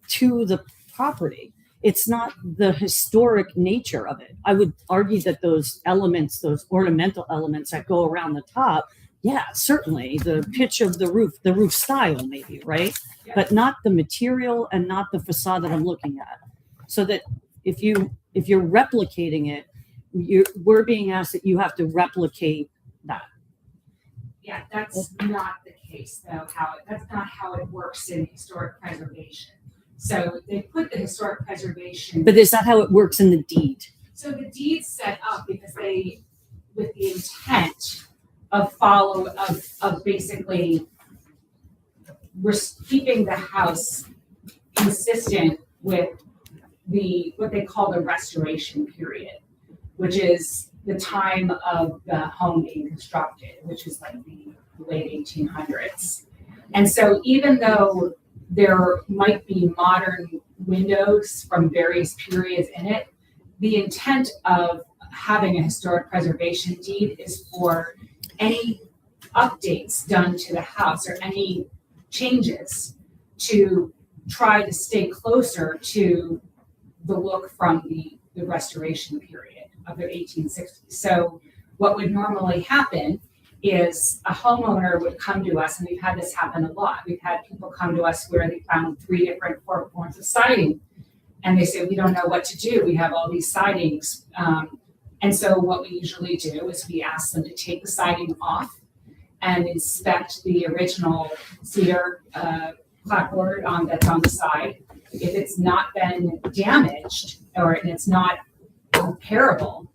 to the property? It's not the historic nature of it. I would argue that those elements, those ornamental elements that go around the top, yeah, certainly the pitch of the roof style maybe, right? Yeah. But not the material and not the facade that I'm looking at. So that if you're replicating it, we're being asked that you have to replicate that. Yeah, that's not the case though. That's not how it works in historic preservation. So they put the historic preservation. But is that how it works in the deed? So the deed's set up because with the intent of basically keeping the house consistent with what they call the restoration period, which is the time of the home being constructed, which is like the late 1800s. And so even though there might be modern windows from various periods in it, the intent of having a historic preservation deed is for any updates done to the house or any changes to try to stay closer to the look from the restoration period of the 1860s. So what would normally happen is a homeowner would come to us, and we've had this happen a lot. We've had people come to us where they found 3 different forms of siding, and they say, we don't know what to do. We have all these sidings. And so what we usually do is we ask them to take the siding off and inspect the original cedar clapboard that's on the side. If it's not been damaged or it's not repairable,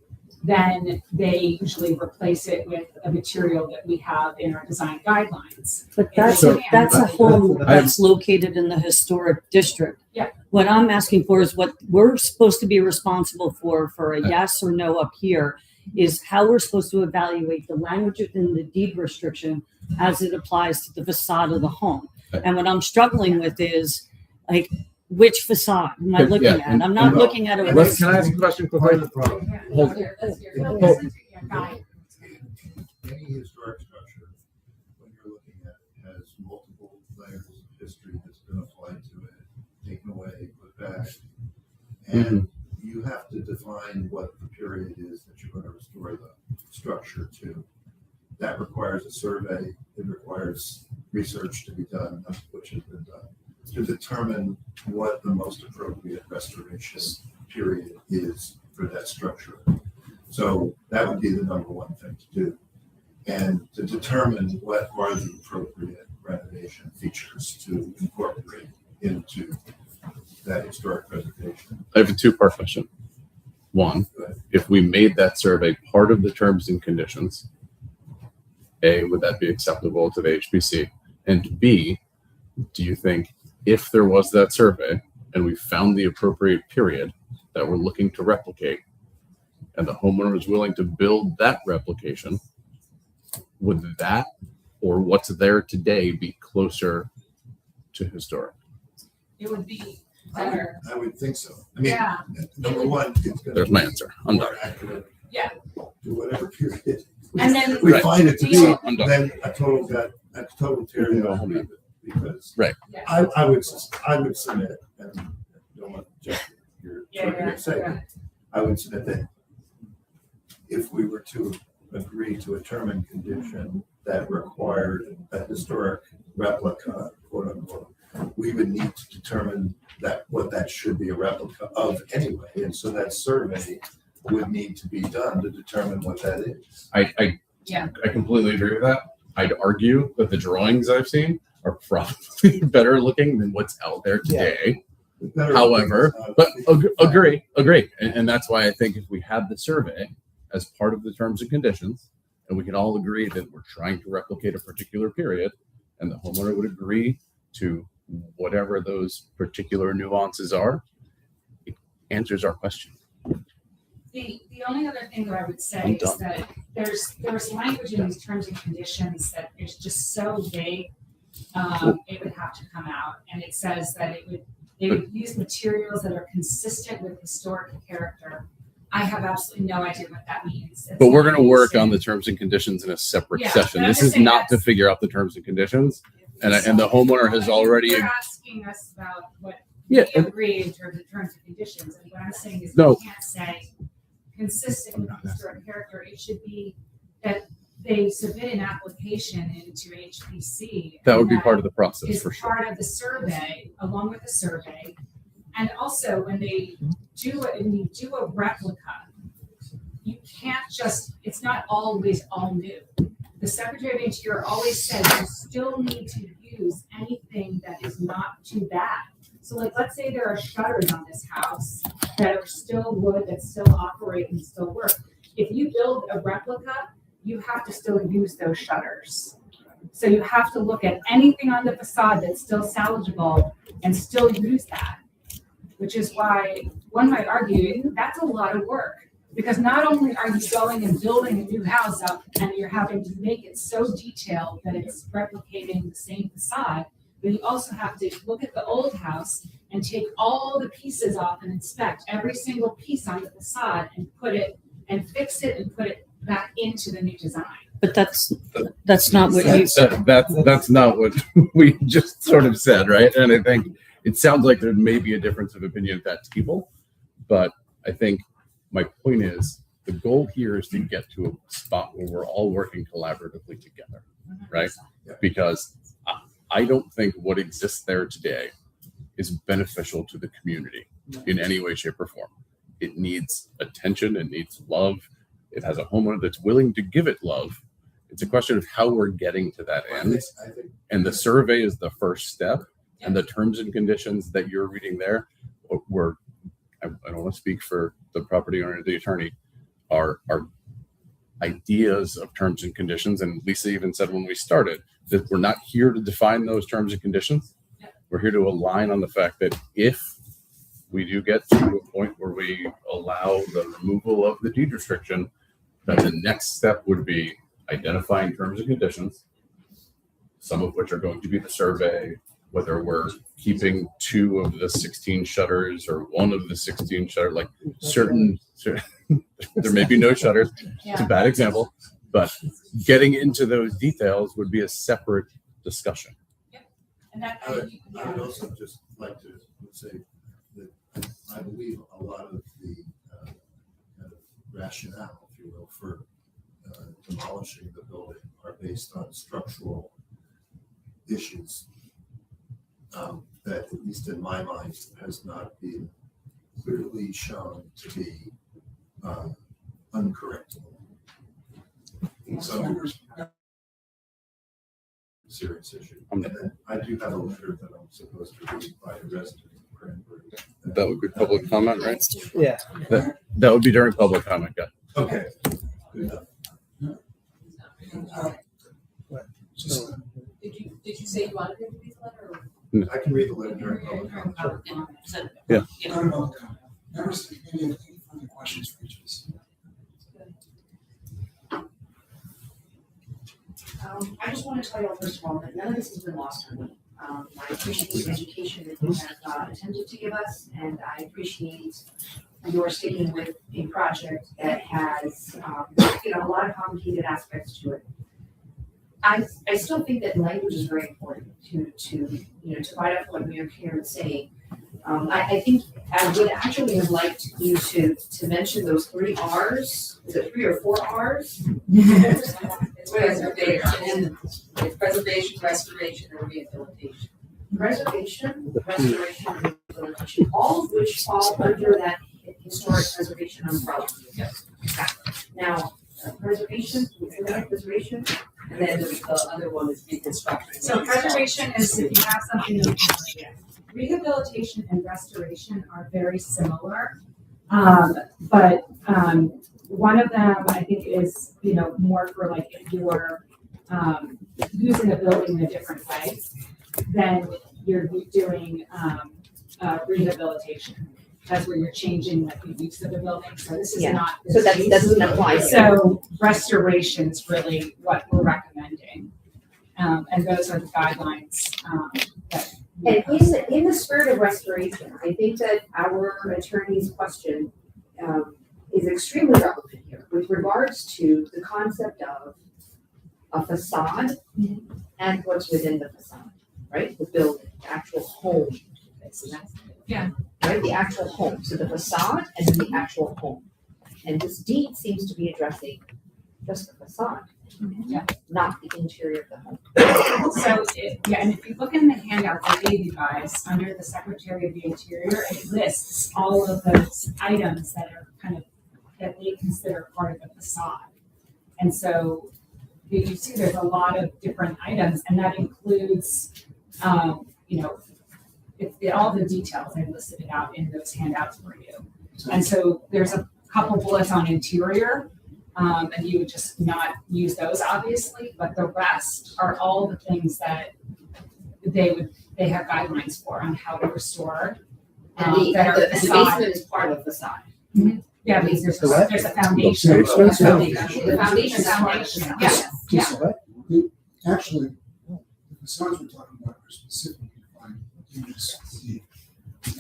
then they usually replace it with a material that we have in our design guidelines. But that's a home that's located in the historic district. Yeah. What I'm asking for is what we're supposed to be responsible for a yes or no up here, is how we're supposed to evaluate the language within the deed restriction as it applies to the facade of the home. And what I'm struggling with is, like, which facade am I looking at? I'm not looking at a. Can I ask a question quickly? Hold. Any historic structure, when you're looking at, has multiple layers of history that's been applied to it, taken away, put back, and you have to define what the period is that you're going to restore the structure to. That requires a survey. It requires research to be done, none of which has been done, to determine what the most appropriate restoration period is for that structure. So that would be the number one thing to do. And to determine what are the appropriate renovation features to incorporate into that historic preservation. I have a two-part question. One, if we made that survey part of the terms and conditions, A, would that be acceptable to the HPC? And B, do you think if there was that survey and we found the appropriate period that we're looking to replicate and the homeowner is willing to build that replication, would that or what's there today be closer to historic? It would be better. I would think so. I mean, Yeah. number one, it's going There's my answer. I'm done. accurate Yeah. to whatever period And then we Right. find it to So, be. I'm done. Then a total tear down leave it, because Right. I would submit, and I don't want to just your say, I would submit that if we were to agree to a term and condition that required a historic replica, quote unquote, we would need to determine that what that should be a replica of anyway. And so that survey would need to be done to determine what that is. I completely agree with that. I'd argue that the drawings I've seen are probably better looking than what's out there today. However, but agree. And that's why I think if we had the survey as part of the terms and conditions, and we can all agree that we're trying to replicate a particular period, and the homeowner would agree to whatever those particular nuances are, it answers our question. The only other thing that I would say is that there's language in these terms and conditions that is just so vague. It would have to come out, and it says that they would use materials that are consistent with historic character. I have absolutely no idea what that means. But we're going to work on the terms and conditions in a separate session. but I'm This just is saying not to figure out the terms and conditions. And the homeowner has already. You're asking us about what Yeah, we agree in terms of terms and conditions, and what I'm saying is No. you can't say consistent with historic character. It should be that they submit an application into HPC. That would be part of the process Is for sure. part of the survey, along with the survey, and also when you do a replica, you can't just. It's not always all new. The Secretary of Interior always says you still need to use anything that is not too bad. So like, let's say there are shutters on this house that are still wood, that still operate and still work. If you build a replica, you have to still use those shutters. So you have to look at anything on the facade that's still salvageable and still use that, which is why one might argue that's a lot of work. Because not only are you going and building a new house up and you're having to make it so detailed that it's replicating the same facade, but you also have to look at the old house and take all the pieces off and inspect every single piece on the facade and put it and fix it and put it back into the new design. But that's not what you said. That's not what we just sort of said, right? And I think it sounds like there may be a difference of opinion at that table, but I think my point is the goal here is to get to a spot where we're all working collaboratively together, right? Because I don't think what exists there today is beneficial to the community in any way, shape, or form. It needs attention. It needs love. It has a homeowner that's willing to give it love. It's a question of how we're getting to that end. And the survey is the first step. And the terms and conditions that you're reading there were, I don't want to speak for the property owner or the attorney, are ideas of terms and conditions. And Lisa even said when we started that we're not here to define those terms and conditions. We're here to align on the fact that if we do get to a point where we allow the removal of the deed restriction, that the next step would be identifying terms and conditions, some of which are going to be the survey, whether we're keeping 2 of the 16 shutters or 1 of the 16 shutters, like certain there may be no shutters. It's a bad example, but getting into those details would be a separate discussion. And that, I would also just like to say that I believe a lot of the kind of rationale, if you will, for demolishing the building are based on structural issues that, at least in my mind, has not been clearly shown to be uncorrectable. So, serious issue. And then I do have a letter that I'm supposed to read by a resident of Cranbury. That would be public comment, right? Yeah. That would be during public comment, yeah. Okay. Good enough. Did you say you wanted him to read the letter? Or? I can read the letter during public comment. Yeah. Members of the committee have any further questions for each of us? I just want to tell you all, first of all, that none of this has been lost on me. I appreciate the education that you have attempted to give us, and I appreciate your sticking with a project that has, a lot of complicated aspects to it. I still think that language is very important to write up what Mayor Karen is saying. I think I would actually have liked you to mention those 3 R's. Is it 3 or 4 R's? It's preservation, it's preservation, restoration, and rehabilitation. Preservation, restoration, and rehabilitation, all of which fall under that historic preservation umbrella. Yes. Exactly. Now, preservation, preservation, and then the other one is reconstruction. So preservation is if you have something that you can forget. Rehabilitation and restoration are very similar, but one of them I think is more for like if you're using a building in a different way, then you're doing rehabilitation. That's where you're changing like the use of the building. So this is not. So that doesn't apply. So restoration is really what we're recommending, and those are the guidelines that. And in the spirit of restoration, I think that our attorney's question is extremely relevant here with regards to the concept of a facade and what's within the facade, right? The building, the actual home. Yeah. Right, the actual home. So the facade and then the actual home. And this deed seems to be addressing just the facade, not the interior of the home. So, and if you look in the handout I gave you guys, under the Secretary of the Interior, it lists all of those items that are that they consider part of the facade. And so you see there's a lot of different items, and that includes, all the details. I listed it out in those handouts for you. And so there's a couple bullets on interior, and you would just not use those obviously, but the rest are all the things that they have guidelines for on how to restore. And the basement is part of the facade. Mm-hmm. Yeah, because there's a foundation. The foundation. Yeah. Actually, the facades we're talking about are specifically defined in this deed.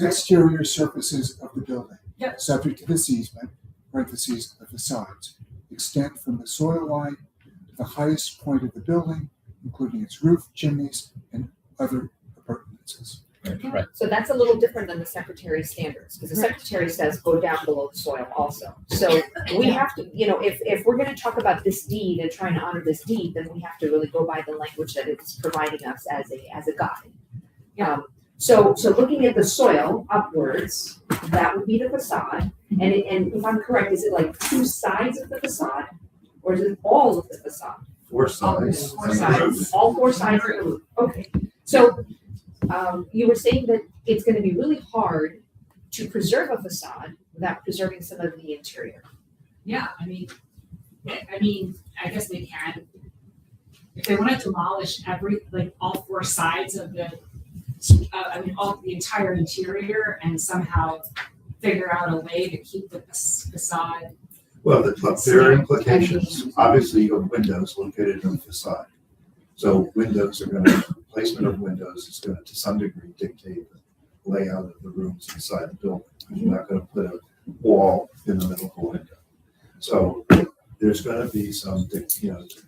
Exterior surfaces of the building, subject to this easement, parentheses, the facades, extend from the soil line to the highest point of the building, including its roof, chimneys, and other appurtenances. Right. So that's a little different than the Secretary's standards, because the Secretary says go down below the soil also. So we have to, if we're going to talk about this deed and trying to honor this deed, then we have to really go by the language that it's providing us as a guide. So looking at the soil upwards, that would be the facade. And if I'm correct, is it like 2 sides of the facade, or is it all of the facade? 4 sides. All 4 sides. All 4 sides of the roof. Okay. So you were saying that it's going to be really hard to preserve a facade without preserving some of the interior. Yeah, I mean, I guess they can. If they want to demolish all 4 sides of the, all the entire interior, and somehow figure out a way to keep the facade. Well, there are implications. Obviously, you have windows located in the facade. So windows are going to, placement of windows is going to some degree dictate the layout of the rooms inside the building. You're not going to put a wall in the middle of a window. So there's going to be some,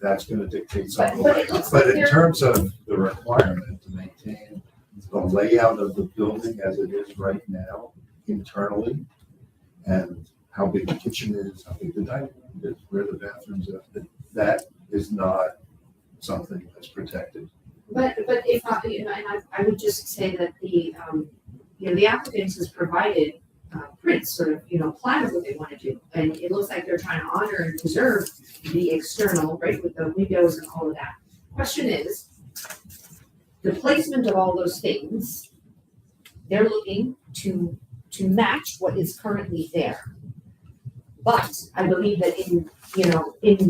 that's going to dictate some of the layout. But in terms of the requirement to maintain the layout of the building as it is right now, internally, and how big the kitchen is, how big the dining room is, where the bathrooms are, that is not something that's protected. But but if, I would just say that the applicant has provided prints, sort of, plan of what they want to do. And it looks like they're trying to honor and preserve the external, right, with the windows and all of that. Question is, the placement of all those things, they're looking to match what is currently there. But I believe that in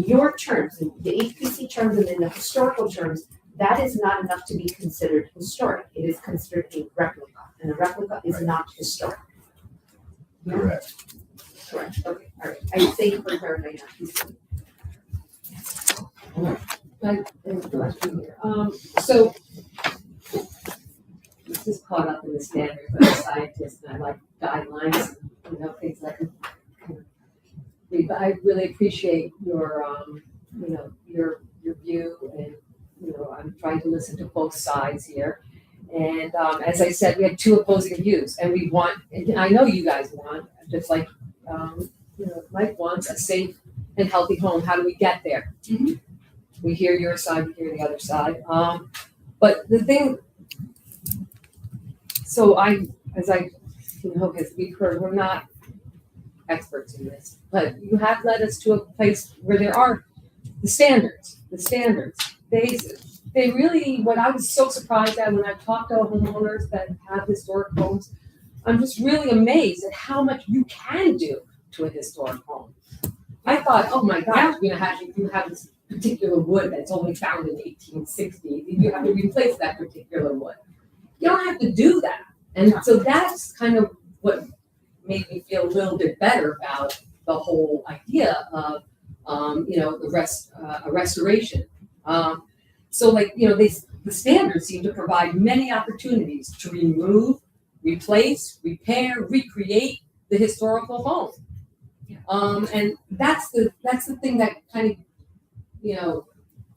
your terms, in the HPC terms and in the historical terms, that is not enough to be considered historic. It is considered a replica, and a replica is not historic. Correct. Correct. Okay. All right. I thank you for clarifying that. So this is caught up in the standards of a scientist, and I like guidelines, and things like that. But I really appreciate your view, and I'm trying to listen to both sides here. And as I said, we had two opposing views, and we want, and I know you guys want, just like Mike wants, a safe and healthy home. How do we get there? Mm-hmm. We hear your side, we hear the other side. But the thing, so as we've heard, we're not experts in this, but you have led us to a place where there are the standards. They really, what I was so surprised at when I talked to homeowners that have historic homes, I'm just really amazed at how much you can do to a historic home. I thought, oh my gosh, you have this particular wood that's only found in 1860. You have to replace that particular wood. You don't have to do that. And so that's kind of what made me feel a little bit better about the whole idea of, a restoration. So the standards seem to provide many opportunities to remove, replace, repair, recreate the historical home. And that's the thing that kind of,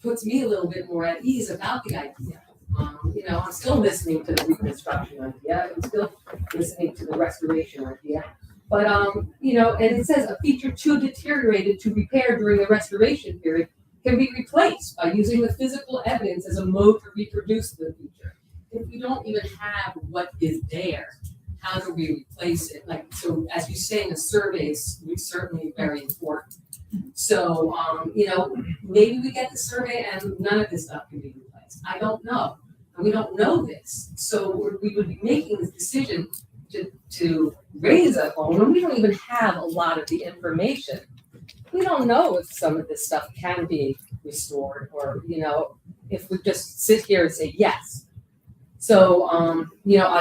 puts me a little bit more at ease about the idea. I'm still listening to the reconstruction idea. I'm still listening to the restoration idea. But, and it says a feature too deteriorated to repair during the restoration period can be replaced by using the physical evidence as a mode to reproduce the feature. If we don't even have what is there, how do we replace it? So as you say, in the surveys, it's certainly very important. So, maybe we get the survey and none of this stuff can be replaced. I don't know. And we don't know this. So we would be making this decision to raise a home, and we don't even have a lot of the information. We don't know if some of this stuff can be restored, or, if we just sit here and say yes. So, I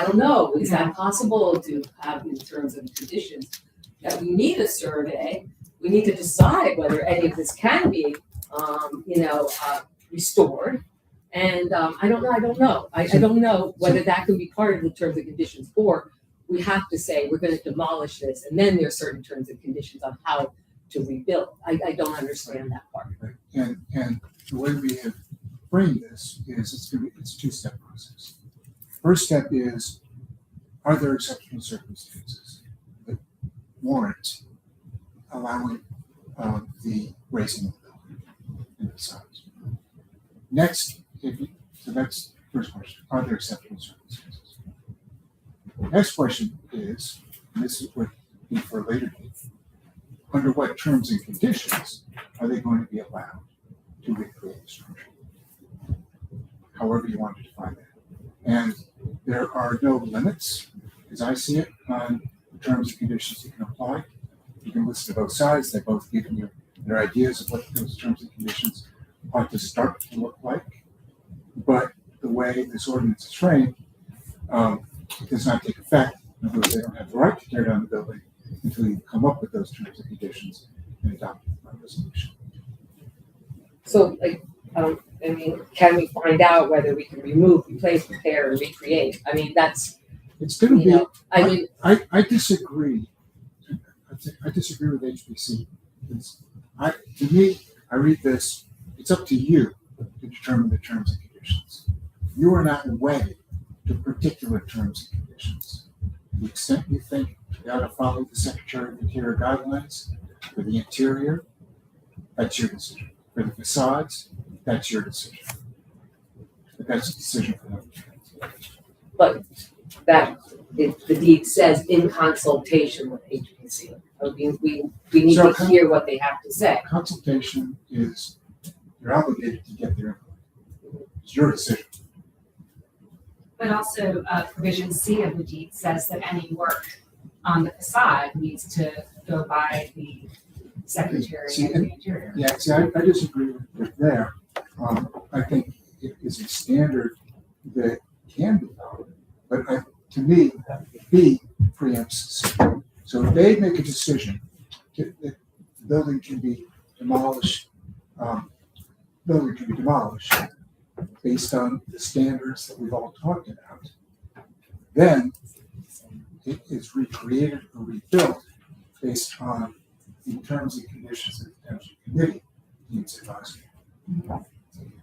don't know. Is that possible to have in terms of conditions that we need a survey? We need to decide whether any of this can be, restored. And I don't know. I don't know whether that can be part of the terms and conditions, or we have to say we're going to demolish this, and then there are certain terms and conditions on how to rebuild. I don't understand that part. Right. And the way we have framed this is it's a two-step process. First step is, are there exceptional circumstances that warrant allowing the raising of the building in the size? Next, so that's the first question. Are there exceptional circumstances? The next question is, and this would be for a later date, under what terms and conditions are they going to be allowed to recreate the structure? However you want to define that. And there are no limits, as I see it, on the terms and conditions you can apply. You can listen to both sides. They're both giving you their ideas of what those terms and conditions ought to start to look like. But the way this ordinance is framed, it does not take effect. In other words, they don't have the right to tear down the building until you come up with those terms and conditions and adopt a resolution. So, can we find out whether we can remove, replace, repair, and recreate? It's going to be. I disagree. I disagree with HBC. To me, I read this. It's up to you to determine the terms and conditions. You are not wedded to particular terms and conditions. To the extent you think you ought to follow the Secretary of Interior guidelines for the interior, that's your decision. For the facades, that's your decision. that's a decision for them. But that, the deed says in consultation with HPC. We need So to hear what they have to say. Consultation is, you're obligated to get their input. It's your decision. But also, provision C of the deed says that any work on the facade needs to go by the Secretary See, of the Interior. Yeah, see, I disagree with there. I think it is a standard that can be followed, but to me, B preempts C. So if they make a decision that the building can be demolished, based on the standards that we've all talked about, then it is recreated or rebuilt based on the terms and conditions that the Township Committee needs advice.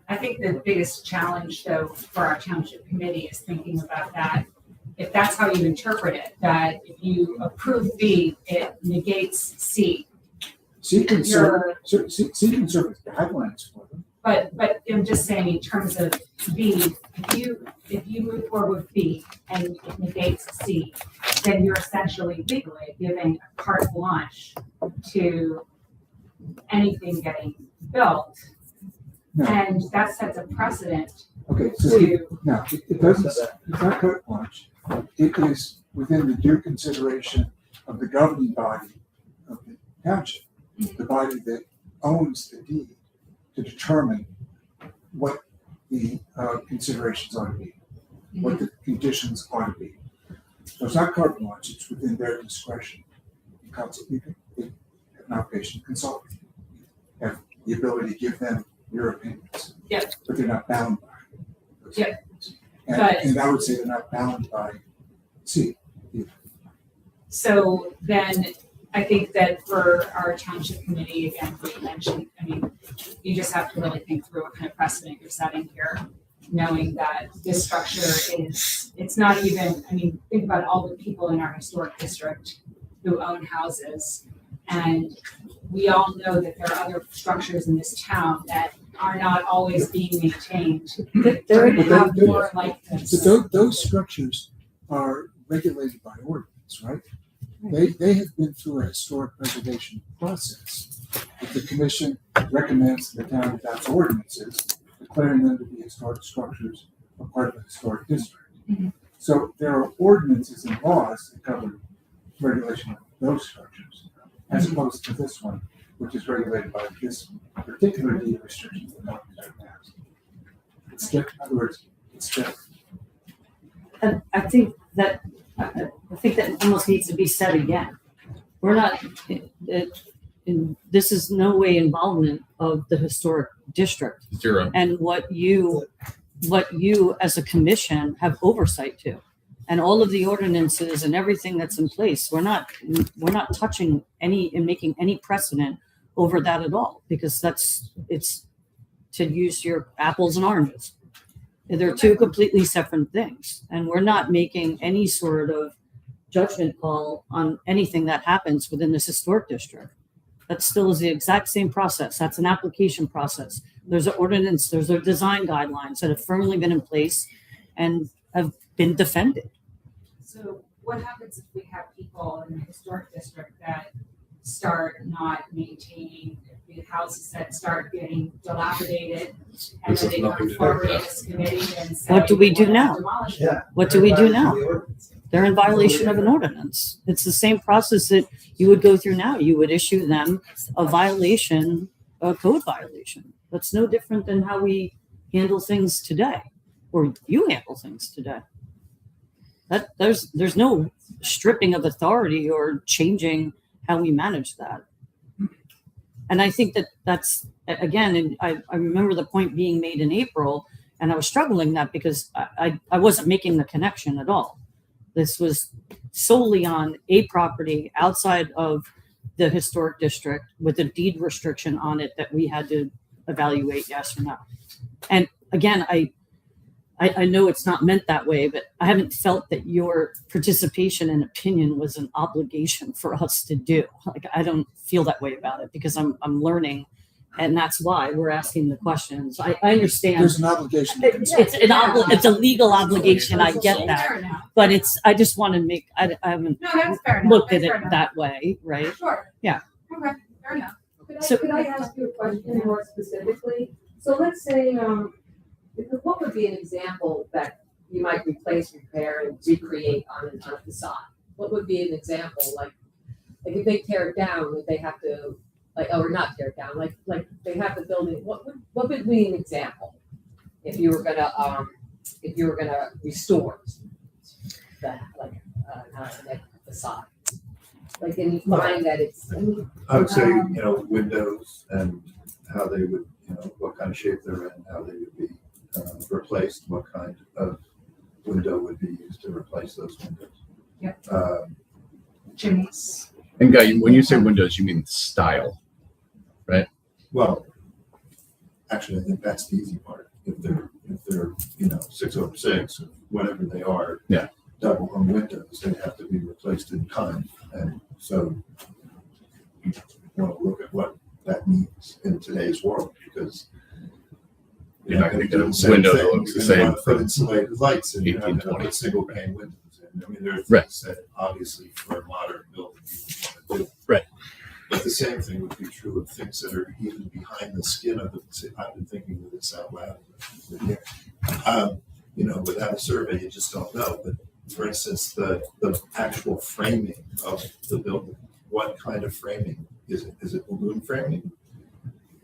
I think the biggest challenge, though, for our Township Committee is thinking about that. If that's how you interpret it, that if you approve B, it negates C. C can serve as guidelines for them. But I'm just saying in terms of B, if you move forward with B and it negates C, then you're essentially legally giving a carte blanche to anything getting built. No. And that sets a precedent. Okay, so no, it doesn't, it's not carte blanche. It is within the due consideration of the governing body of the township, the body that owns the deed, to determine what the considerations ought to be, what the conditions ought to be. So it's not carte blanche, it's within their discretion. You can have an outpatient consultant, you have the ability to give them your opinions, but they're not bound by those opinions. And I would say they're not bound by C either. So then I think that for our Township Committee, again, we mentioned, I mean, you just have to really think through what kind of precedent you're setting here, knowing that this structure it's not even, I mean, think about all the people in our historic district who own houses. And we all know that there are other structures in this town that are not always being maintained. We're going to have more like this. So those structures are regulated by ordinance, right? They have been through a historic preservation process. If the commission recommends the town adopts ordinances, declaring them to be historic structures or part of a historic district. Mm-hmm. So there are ordinances and laws that cover regulation of those structures, as opposed to this one, which is regulated by this particular deed restriction that not has. It's different. In other words, it's different. And I think that almost needs to be said again. We're not. This is no way involvement of the historic district. Zero. And what you as a commission have oversight to, and all of the ordinances and everything that's in place. We're not touching any and making any precedent over that at all, because it's to use your apples and oranges. They're two completely separate things, and we're not making any sort of judgment call on anything that happens within this historic district. That still is the exact same process. That's an application process. There's an ordinance, there's a design guidelines that have firmly been in place and have been defended. So what happens if we have people in the historic district that start not maintaining the houses, that start getting dilapidated, and then they come forward to this committee and say, What do we do now? demolish it? Yeah. What do we do now? They're in violation of an ordinance. It's the same process that you would go through now. You would issue them a violation, a code violation. That's no different than how we handle things today, or you handle things today. That there's no stripping of authority or changing how we manage that. And I think that's again, and I remember the point being made in April, and I was struggling that because I wasn't making the connection at all. This was solely on a property outside of the historic district with a deed restriction on it that we had to evaluate yes or no. And again, I know it's not meant that way, but I haven't felt that your participation and opinion was an obligation for us to do. Like, I don't feel that way about it, because I'm learning And that's why we're asking the questions. I understand. There's an obligation. It's a legal obligation. I get that. But I just want to make, I haven't No, that's fair enough. looked at That's fair it enough. that way, right? Sure. Yeah. Okay, fair enough. Could I ask you a question more specifically? So let's say, what would be an example that you might replace, repair, and recreate on a facade? What would be an example, like if they tear it down, would they have to, or not tear it down, like they have the building, what would be an example? If you were gonna restore that, a facade? Like, and you find that it's. I would say, windows and how they would, what kind of shape they're in, how they would be replaced, what kind of window would be used to replace those windows. Yep. Chimneys. And Guy, when you say windows, you mean style, right? Well, actually, I think that's the easy part. If they're 6/6 or whatever they are, yeah, double hung windows, they have to be replaced in kind, and so you want to look at what that means in today's world, because you're not going to get a same window thing. that looks the You're gonna same. put insulated lights and you're not going to 1820. put single pane windows in. I mean, there are Right. things that obviously for a modern building you want to do. Right. But the same thing would be true of things that are even behind the skin of it. I've been thinking of this out loud. Without a survey, you just don't know. But for instance, the actual framing of the building, what kind of framing is it? Is it balloon framing?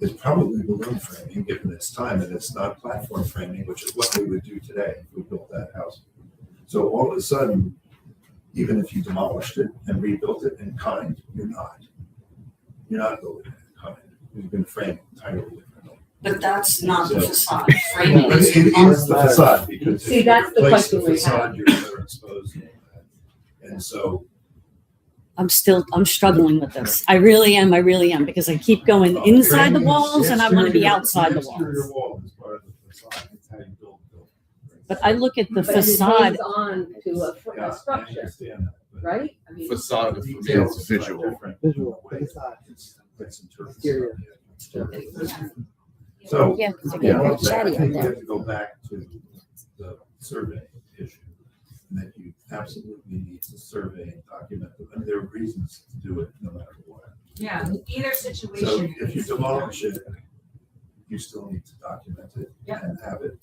It's probably balloon framing given its time, and it's not platform framing, which is what we would do today if we built that house. So all of a sudden, even if you demolished it and rebuilt it in kind, you're not building it in kind. You're going to frame it entirely differently. But that's not the So- facade framing. It is the facade, because See, if that's you the replace question we facade, have. you're better exposed to that. And so I'm struggling with this. I really am, because I keep going inside the walls and I want to be outside the exterior walls. wall is part of the facade. It's how you build the building. But I look at the But facade. it hangs on to a Yeah, I structure, understand that, but right? I mean, Facade for me details is are visual. different. Visual, Way facade. it's interpreted. Exterior. So, Yeah, 'cause they're yeah, getting I chatty out think we there. have to go back to the survey issue, and that you absolutely need to survey and document them, and there are reasons to do it no matter what. Yeah, either So situation. if you demolish it, you still need to document it Yeah. and have it,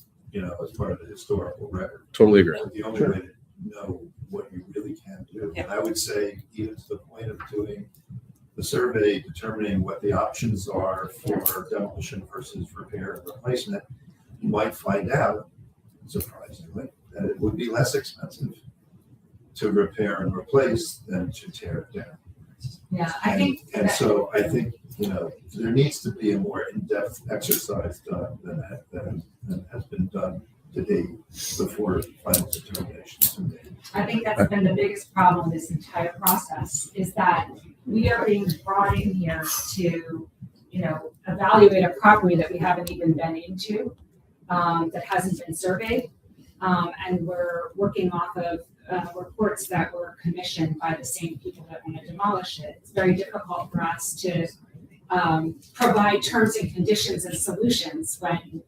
as part of the historical record. Totally agree. The only way to know what you really can do, and I would say even to the point of doing the survey, determining what the options are for demolition versus repair and replacement, you might find out, surprisingly, that it would be less expensive to repair and replace than to tear it down. Yeah, I think. And so I think, there needs to be a more in-depth exercise done than has been done to date before final determinations are made. I think that's been the biggest problem this entire process, is that we are being brought in here to, evaluate a property that we haven't even been into, that hasn't been surveyed. And we're working off of reports that were commissioned by the same people that want to demolish it. It's very difficult for us to provide terms and conditions and solutions when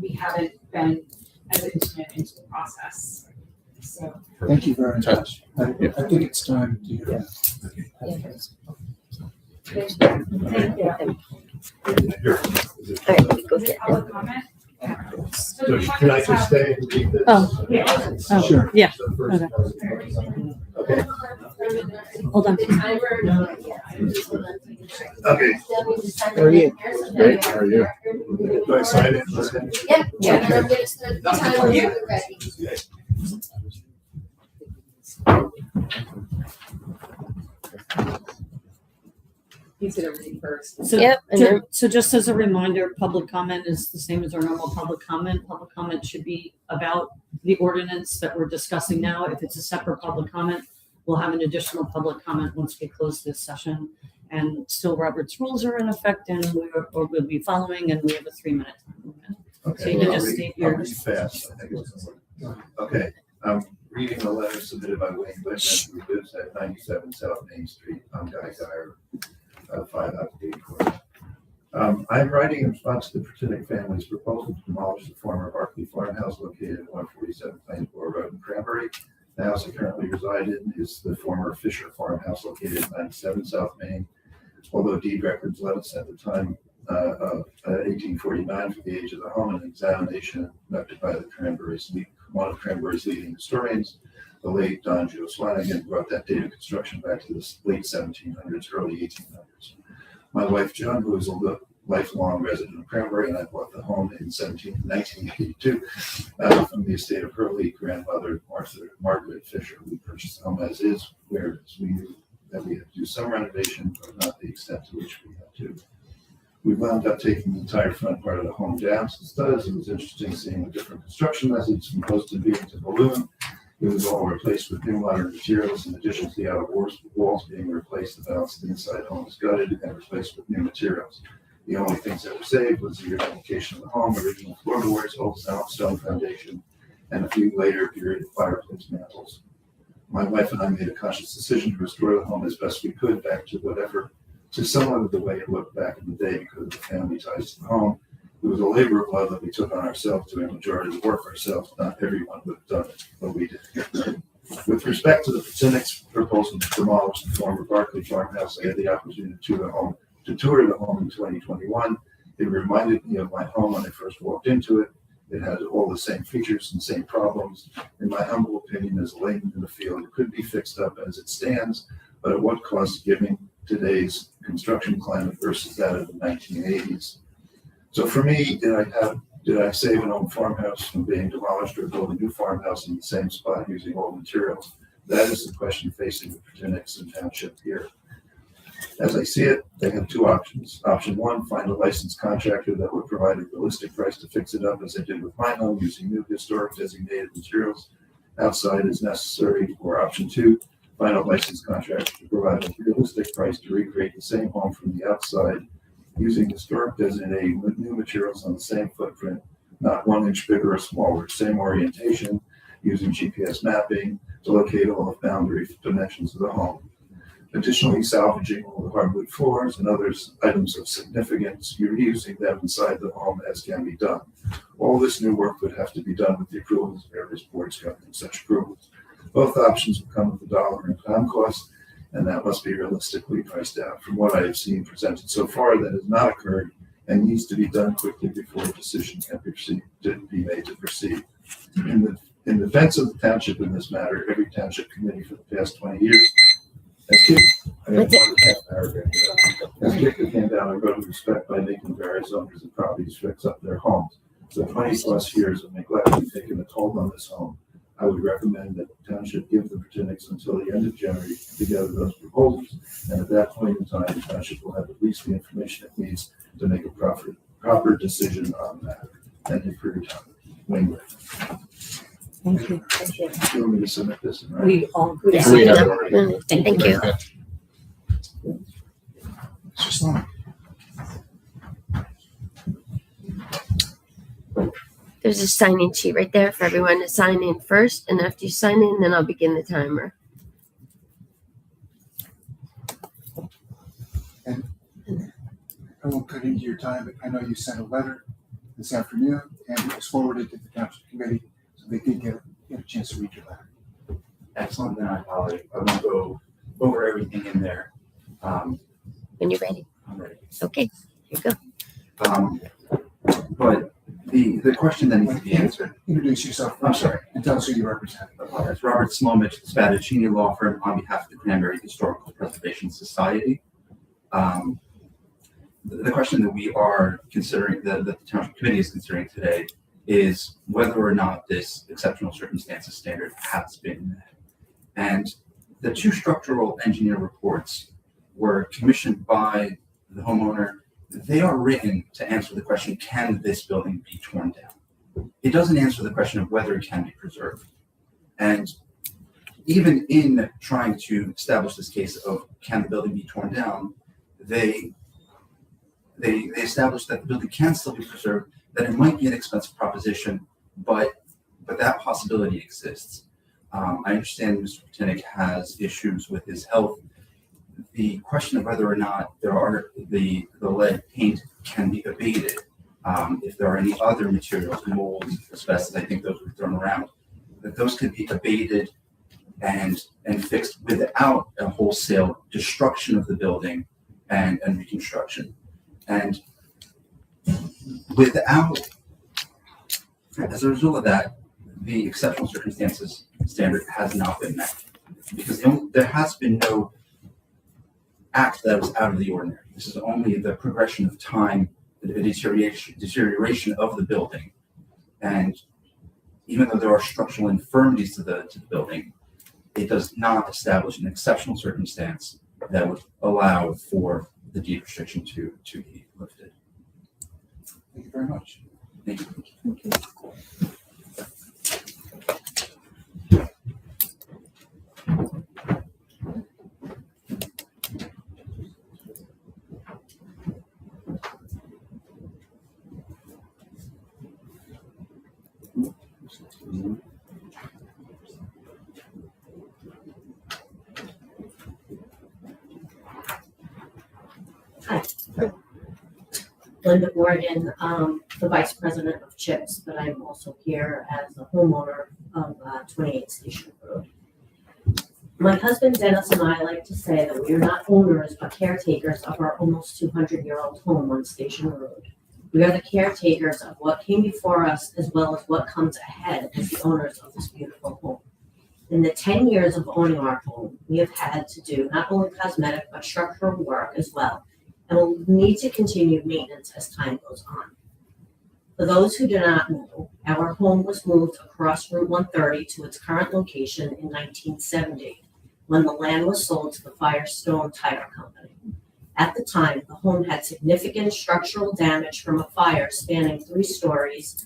we haven't been as intimate into the process. So. Thank you very much. I think it's time to. Thank you. Public comment? So can I just stay and read this? Oh. Yeah. Oh, Sure. Yeah. The first part. Okay. Hold on. Okay. How are you? Great. How are you? Do I sign it? Yeah. Yeah. he's gonna read first. So, Yep, and then- so just as a reminder, public comment is the same as our normal public comment. Public comment should be about the ordinance that we're discussing now. If it's a separate public comment, we'll have an additional public comment once we close this session. And still Robert's rules are in effect and we'll be following, and we have a 3-minute time limit. So Okay, you can well, just I'll state read yours. fast. I think it's gonna work. Okay, I'm reading a letter submitted by Wayne Whitman, who lives at 97 South Main Street. I'm Guy Geyer, 5 Application Court. I'm writing in response to the Pertinic family's proposal to demolish the former Barclay farmhouse located at 147 Plainsboro Road in Cranbury. The house I currently reside in is the former Fisher farmhouse located at 97 South Main. Although deed records let us at the time of 1849 for the age of the home, an examination conducted by one of Cranbury's leading historians, the late Don Joe Swanigan, brought that date of construction back to the late 1700s, early 1800s. My wife, Joan, who is a lifelong resident of Cranbury, and I bought the home in 1982 from the estate of her late grandmother, Margaret Fisher. We purchased the home as is, whereas we knew that we had to do some renovation, but not the extent to which we had to. We wound up taking the entire front part of the home down to studs. It was interesting seeing the different construction methods from posted beam to balloon. It was all replaced with new modern materials. In addition to the outer walls being replaced, the balance of the inside home was gutted and replaced with new materials. The only things that were saved was the identification of the home, original floorboards, old stone foundation, and a few later period fireplace mantles. My wife and I made a conscious decision to restore the home as best we could back to somewhat of the way it looked back in the day because of the family ties to the home. It was a labor of love that we took on ourselves, doing the majority of the work ourselves. Not everyone would have done it, but we did. With respect to the Pertinic's proposal to demolish the former Barclay farmhouse, I had the opportunity to tour the home in 2021. It reminded me of my home when I first walked into it. It had all the same features and same problems. In my humble opinion, as a layman in the field, it could be fixed up as it stands, but at what cost given today's construction climate versus that of the 1980s? So for me, did I save an old farmhouse from being demolished or build a new farmhouse in the same spot using old materials? That is the question facing the Pertinics and Township here. As I see it, they have two options. Option one, find a licensed contractor that would provide a realistic price to fix it up as I did with my home using new historic designated materials outside as necessary. Or option two, find a licensed contractor to provide a realistic price to recreate the same home from the outside using historic designated new materials on the same footprint, not 1 inch bigger or smaller, same orientation, using GPS mapping to locate all the boundary dimensions of the home. Additionally, salvaging all the hardwood floors and other items of significance, reusing them inside the home as can be done. All this new work would have to be done with the approvals of various boards governing such approvals. Both options will come with a dollar and time cost, and that must be realistically priced out. From what I have seen presented so far, that has not occurred and needs to be done quickly before a decision can be made to proceed. In defense of the township in this matter, every township committee for the past 20 years has kicked the can down the road of respect by making various owners of properties fix up their homes. So 20 plus years of neglect have taken a toll on this home. I would recommend that the township give the Pertinics until the end of January to together those proposals, and at that point in time, the township will have at least the information it needs to make a proper decision on that. Thank you for your time. Wayne. Thank you. Thank you. Do you want me to submit this? We all. Yes, we have already. Thank you. There's a sign-in sheet right there for everyone to sign in first, and after you sign in, then I'll begin the timer. And I won't cut into your time, but I know you sent a letter this afternoon, and it was forwarded to the Township Committee, so they did get a chance to read your letter. Excellent, then I apologize. I won't go over everything in there. When you're ready. I'm ready. Okay, here you go. But the question that needs to be answered. Introduce yourself. I'm sorry. And tell us who you represent. It's Robert Slomich, Spadaccini Law Firm, on behalf of the Cranbury Historical Preservation Society. The question that we are considering, that the Township Committee is considering today, is whether or not this exceptional circumstances standard has been met. And the two structural engineer reports were commissioned by the homeowner. They are written to answer the question, can this building be torn down? It doesn't answer the question of whether it can be preserved. And even in trying to establish this case of can the building be torn down, they established that the building can still be preserved, that it might be an expensive proposition, but that possibility exists. I understand Mr. Pertinic has issues with his health. the question of whether or not the lead paint can be abated, if there are any other materials, molds, asbestos, I think those were thrown around, that those could be abated and fixed without a wholesale destruction of the building and reconstruction. And as a result of that, the exceptional circumstances standard has not been met, because there has been no act that was out of the ordinary. This is only the progression of time, the deterioration of the building. And even though there are structural infirmities to the building, it does not establish an exceptional circumstance that would allow for the deed restriction to be lifted. Thank you very much. Thank you. Thank you. Hi. Linda Gordon, the Vice President of CHIPS, but I'm also here as the homeowner of 28 Station Road. My husband Dennis and I like to say that we are not owners but caretakers of our almost 200-year-old home on Station Road. We are the caretakers of what came before us as well as what comes ahead as the owners of this beautiful home. In the 10 years of owning our home, we have had to do not only cosmetic but structural work as well, and will need to continue maintenance as time goes on. For those who do not know, our home was moved across Route 130 to its current location in 1970, when the land was sold to the Firestone Tire Company. At the time, the home had significant structural damage from a fire spanning 3 stories,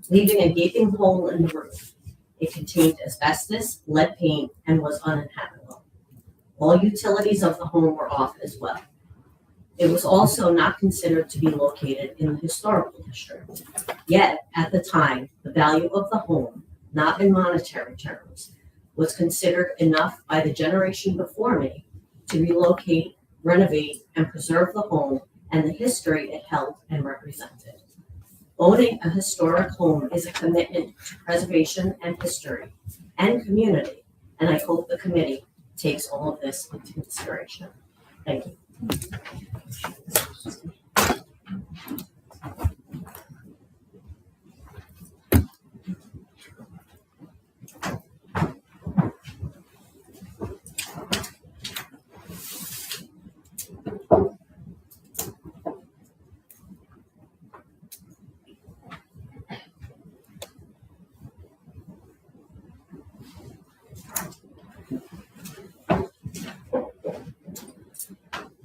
leaving a gaping hole in the roof. It contained asbestos, lead paint, and was uninhabitable. All utilities of the home were off as well. It was also not considered to be located in the historical district. Yet, at the time, the value of the home, not in monetary terms, was considered enough by the generation before me to relocate, renovate, and preserve the home and the history it held and represented. Owning a historic home is a commitment to preservation and history and community, and I hope the committee takes all of this into consideration. Thank you.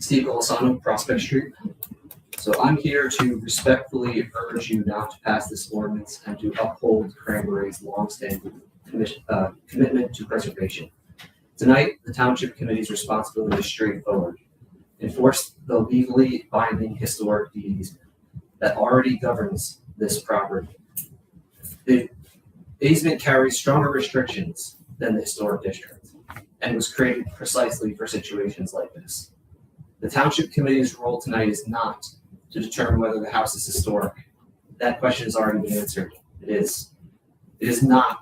Steve Golisano, Prospect Street. So I'm here to respectfully urge you not to pass this ordinance and to uphold Cranbury's longstanding commitment to preservation. Tonight, the Township Committee's responsibility is straightforward. Enforce the legally binding historic deed easement that already governs this property. The easement carries stronger restrictions than the historic district and was created precisely for situations like this. The Township Committee's role tonight is not to determine whether the house is historic. That question has already been answered. It is not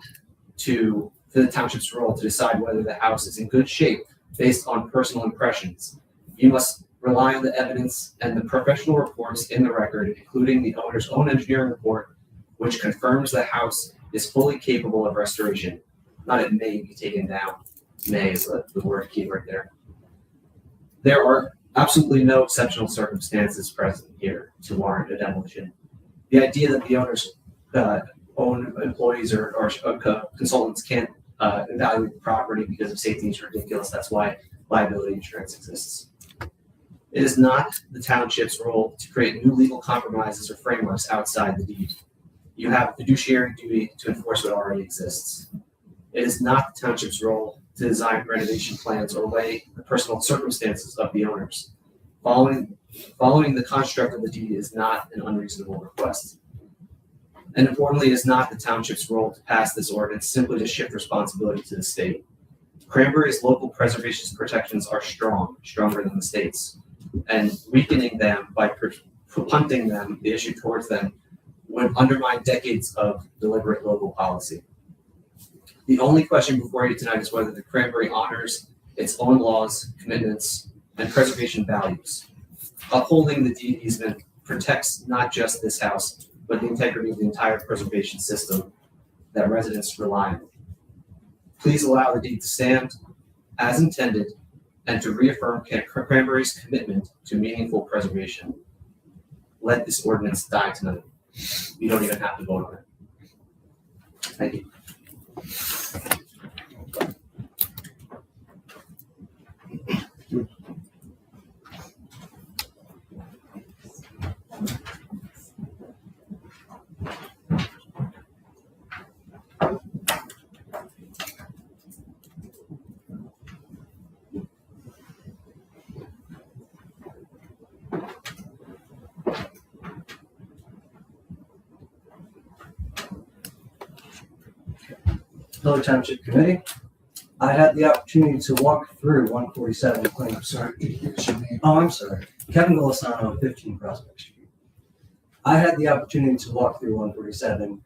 for the Township's role to decide whether the house is in good shape based on personal impressions. You must rely on the evidence and the professional reports in the record, including the owner's own engineering report, which confirms the house is fully capable of restoration. Not it may be taken down. May is the word key right there. There are absolutely no exceptional circumstances present here to warrant a demolition. The idea that the owner's own employees or consultants can't evaluate the property because of safety is ridiculous. That's why liability insurance exists. It is not the Township's role to create new legal compromises or frameworks outside the deed. You have a fiduciary duty to enforce what already exists. It is not the Township's role to design renovation plans or weigh the personal circumstances of the owners. Following the construct of the deed is not an unreasonable request. And importantly, it is not the Township's role to pass this ordinance simply to shift responsibility to the state. Cranbury's local preservation protections are strong, stronger than the state's, and weakening them by punting them, the issue towards them, would undermine decades of deliberate local policy. The only question before you tonight is whether the Cranbury honors its own laws, commitments, and preservation values. Upholding the deed easement protects not just this house, but the integrity of the entire preservation system that residents rely on. Please allow the deed to stand as intended and to reaffirm Cranbury's commitment to meaningful preservation. Let this ordinance die tonight. You don't even have to vote on it. Thank you. Hello, Township Committee. I had the opportunity to walk through 147 Cranbury. Sorry, could you give us your name? Oh, I'm sorry. Kevin Golisano, 15 Prospect Street. I had the opportunity to walk through 147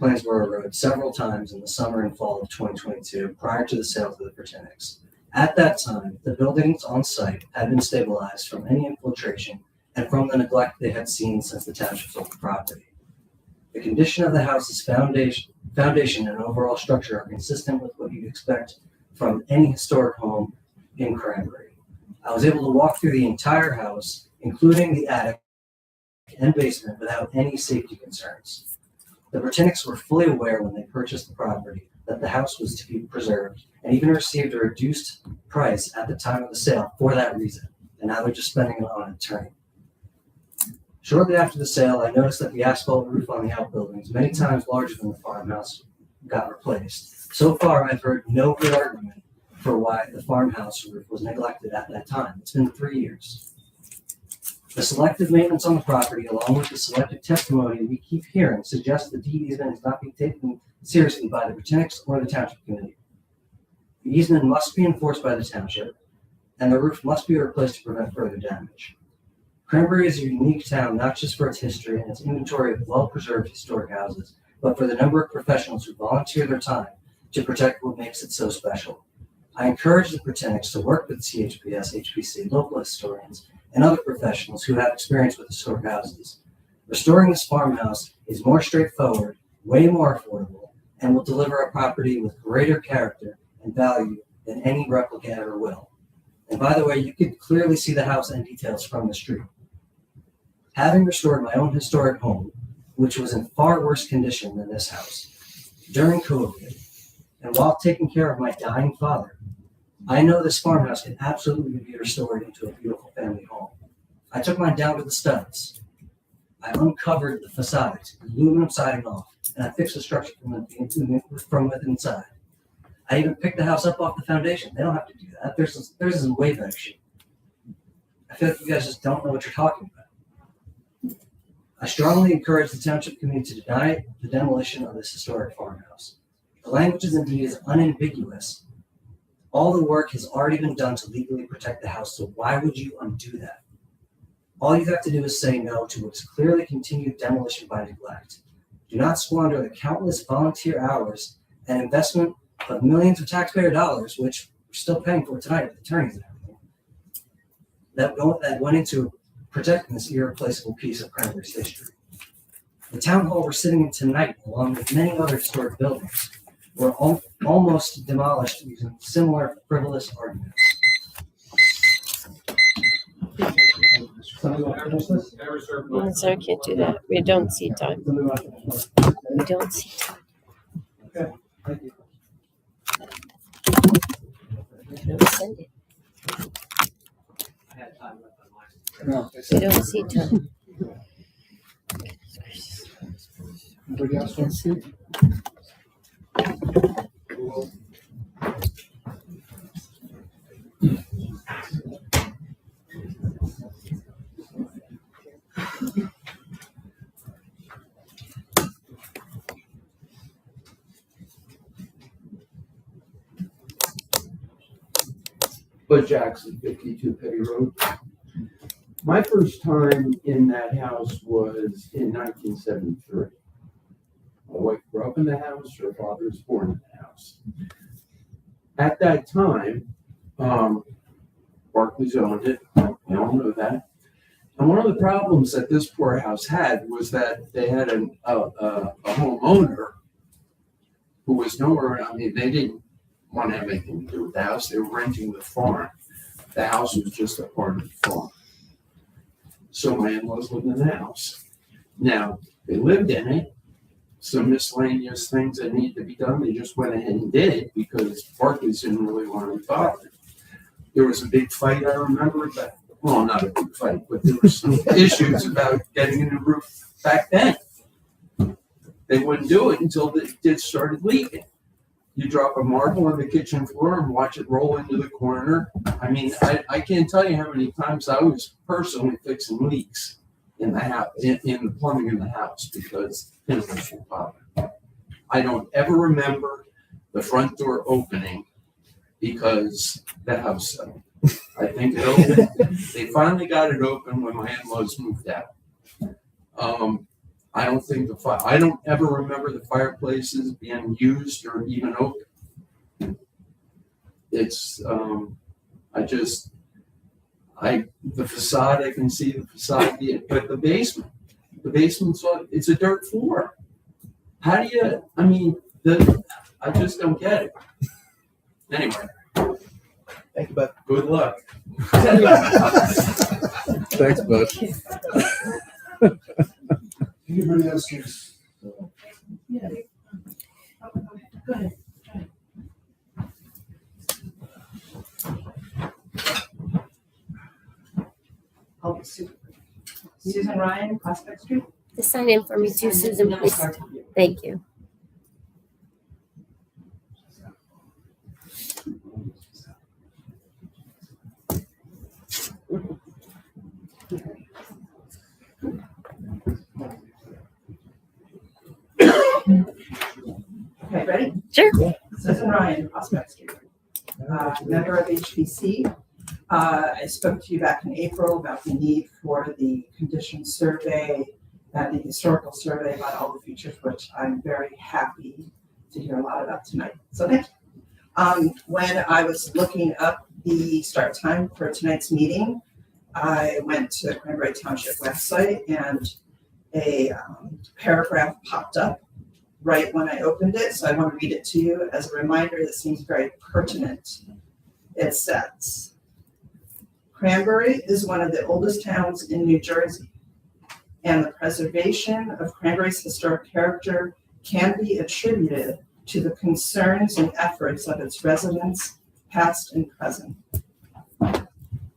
Plainsboro Road several times in the summer and fall of 2022 prior to the sale to the Pertinics. At that time, the buildings on site had been stabilized from any infiltration and from the neglect they had seen since the township sold the property. The condition of the house's foundation and overall structure are consistent with what you'd expect from any historic home in Cranbury. I was able to walk through the entire house, including the attic and basement, without any safety concerns. The Pertinics were fully aware when they purchased the property that the house was to be preserved and even received a reduced price at the time of the sale for that reason, and now they're just spending it on an attorney. Shortly after the sale, I noticed that the asphalt roof on the outbuildings, many times larger than the farmhouse, got replaced. So far, I've heard no good argument for why the farmhouse roof was neglected at that time. It's been 3 years. The selective maintenance on the property, along with the selective testimony we keep hearing, suggests the deed easement is not being taken seriously by the Pertinics or the Township Committee. The easement must be enforced by the Township, and the roof must be replaced to prevent further damage. Cranbury is a unique town, not just for its history and its inventory of well-preserved historic houses, but for the number of professionals who volunteer their time to protect what makes it so special. I encourage the Pertinics to work with CHPS, HPC, local historians, and other professionals who have experience with historic houses. Restoring this farmhouse is more straightforward, way more affordable, and will deliver a property with greater character and value than any replica ever will. And by the way, you could clearly see the house and details from the street. Having restored my own historic home, which was in far worse condition than this house, during COVID, and while taking care of my dying father, I know this farmhouse can absolutely be restored into a beautiful family home. I took mine down to the studs. I uncovered the facade, aluminum siding off, and I fixed the structure from within inside. I even picked the house up off the foundation. They don't have to do that. Theirs is in way better shape. I feel like you guys just don't know what you're talking about. I strongly encourage the Township Committee to deny the demolition of this historic farmhouse. The language in the deed is unambiguous. All the work has already been done to legally protect the house, so why would you undo that? All you have to do is say no to what's clearly continued demolition by neglect. Do not squander the countless volunteer hours and investment of millions of taxpayer dollars, which we're still paying for tonight with attorneys and everything, that went into protecting this irreplaceable piece of Cranbury's history. The town hall we're sitting in tonight, along with many other historic buildings, were almost demolished using similar frivolous arguments. No, sir, can't do that. We don't see time. We don't see time. Okay, thank you. Don't send it. I had time left on mine. No, We don't see time. Anybody else want to speak? Cool. Bud Jackson, 52 Petty Road. My first time in that house was in 1973. My wife grew up in the house, her father was born in the house. At that time, Barclays owned it, we all know that. And one of the problems that this poor house had was that they had a homeowner who was nowhere around. They didn't want to have anything to do with the house. They were renting the farm. The house was just a part of the farm. So my in-laws lived in the house. Now, they lived in it. Some miscellaneous things that needed to be done, they just went ahead and did it because Barclays didn't really want to be bothered. There was a big fight, I remember, but, well, not a big fight, but there were some issues about getting a new roof back then. They wouldn't do it until it started leaking. You drop a marble on the kitchen floor and watch it roll into the corner. I mean, I can't tell you how many times I was personally fixing leaks in the house, in the plumbing in the house, because it was a problem. I don't ever remember the front door opening because the house settled. I think it opened. They finally got it open when my in-laws moved out. I don't think I don't ever remember the fireplaces being used or even open. It's, the facade, I can see the facade, but the basement's, it's a dirt floor. How do you, I just don't get it. Anyway. Thank you, Bud. Good luck. Thanks, Bud. Anybody else is? Yeah. Go ahead. Oh, Susan Ryan, Prospect Street. Just sign in for me too, Susan, please. Thank you. Okay, ready? Sure. Susan Ryan, Prospect Street. Member of HBC. I spoke to you back in April about the need for the condition survey, the historical survey about all the features, which I'm very happy to hear a lot about tonight. So thank you. When I was looking up the start time for tonight's meeting, I went to the Cranbury Township website and a paragraph popped up right when I opened it. So I want to read it to you as a reminder that seems very pertinent. It says, Cranbury is one of the oldest towns in New Jersey, and the preservation of Cranbury's historic character can be attributed to the concerns and efforts of its residents, past and present.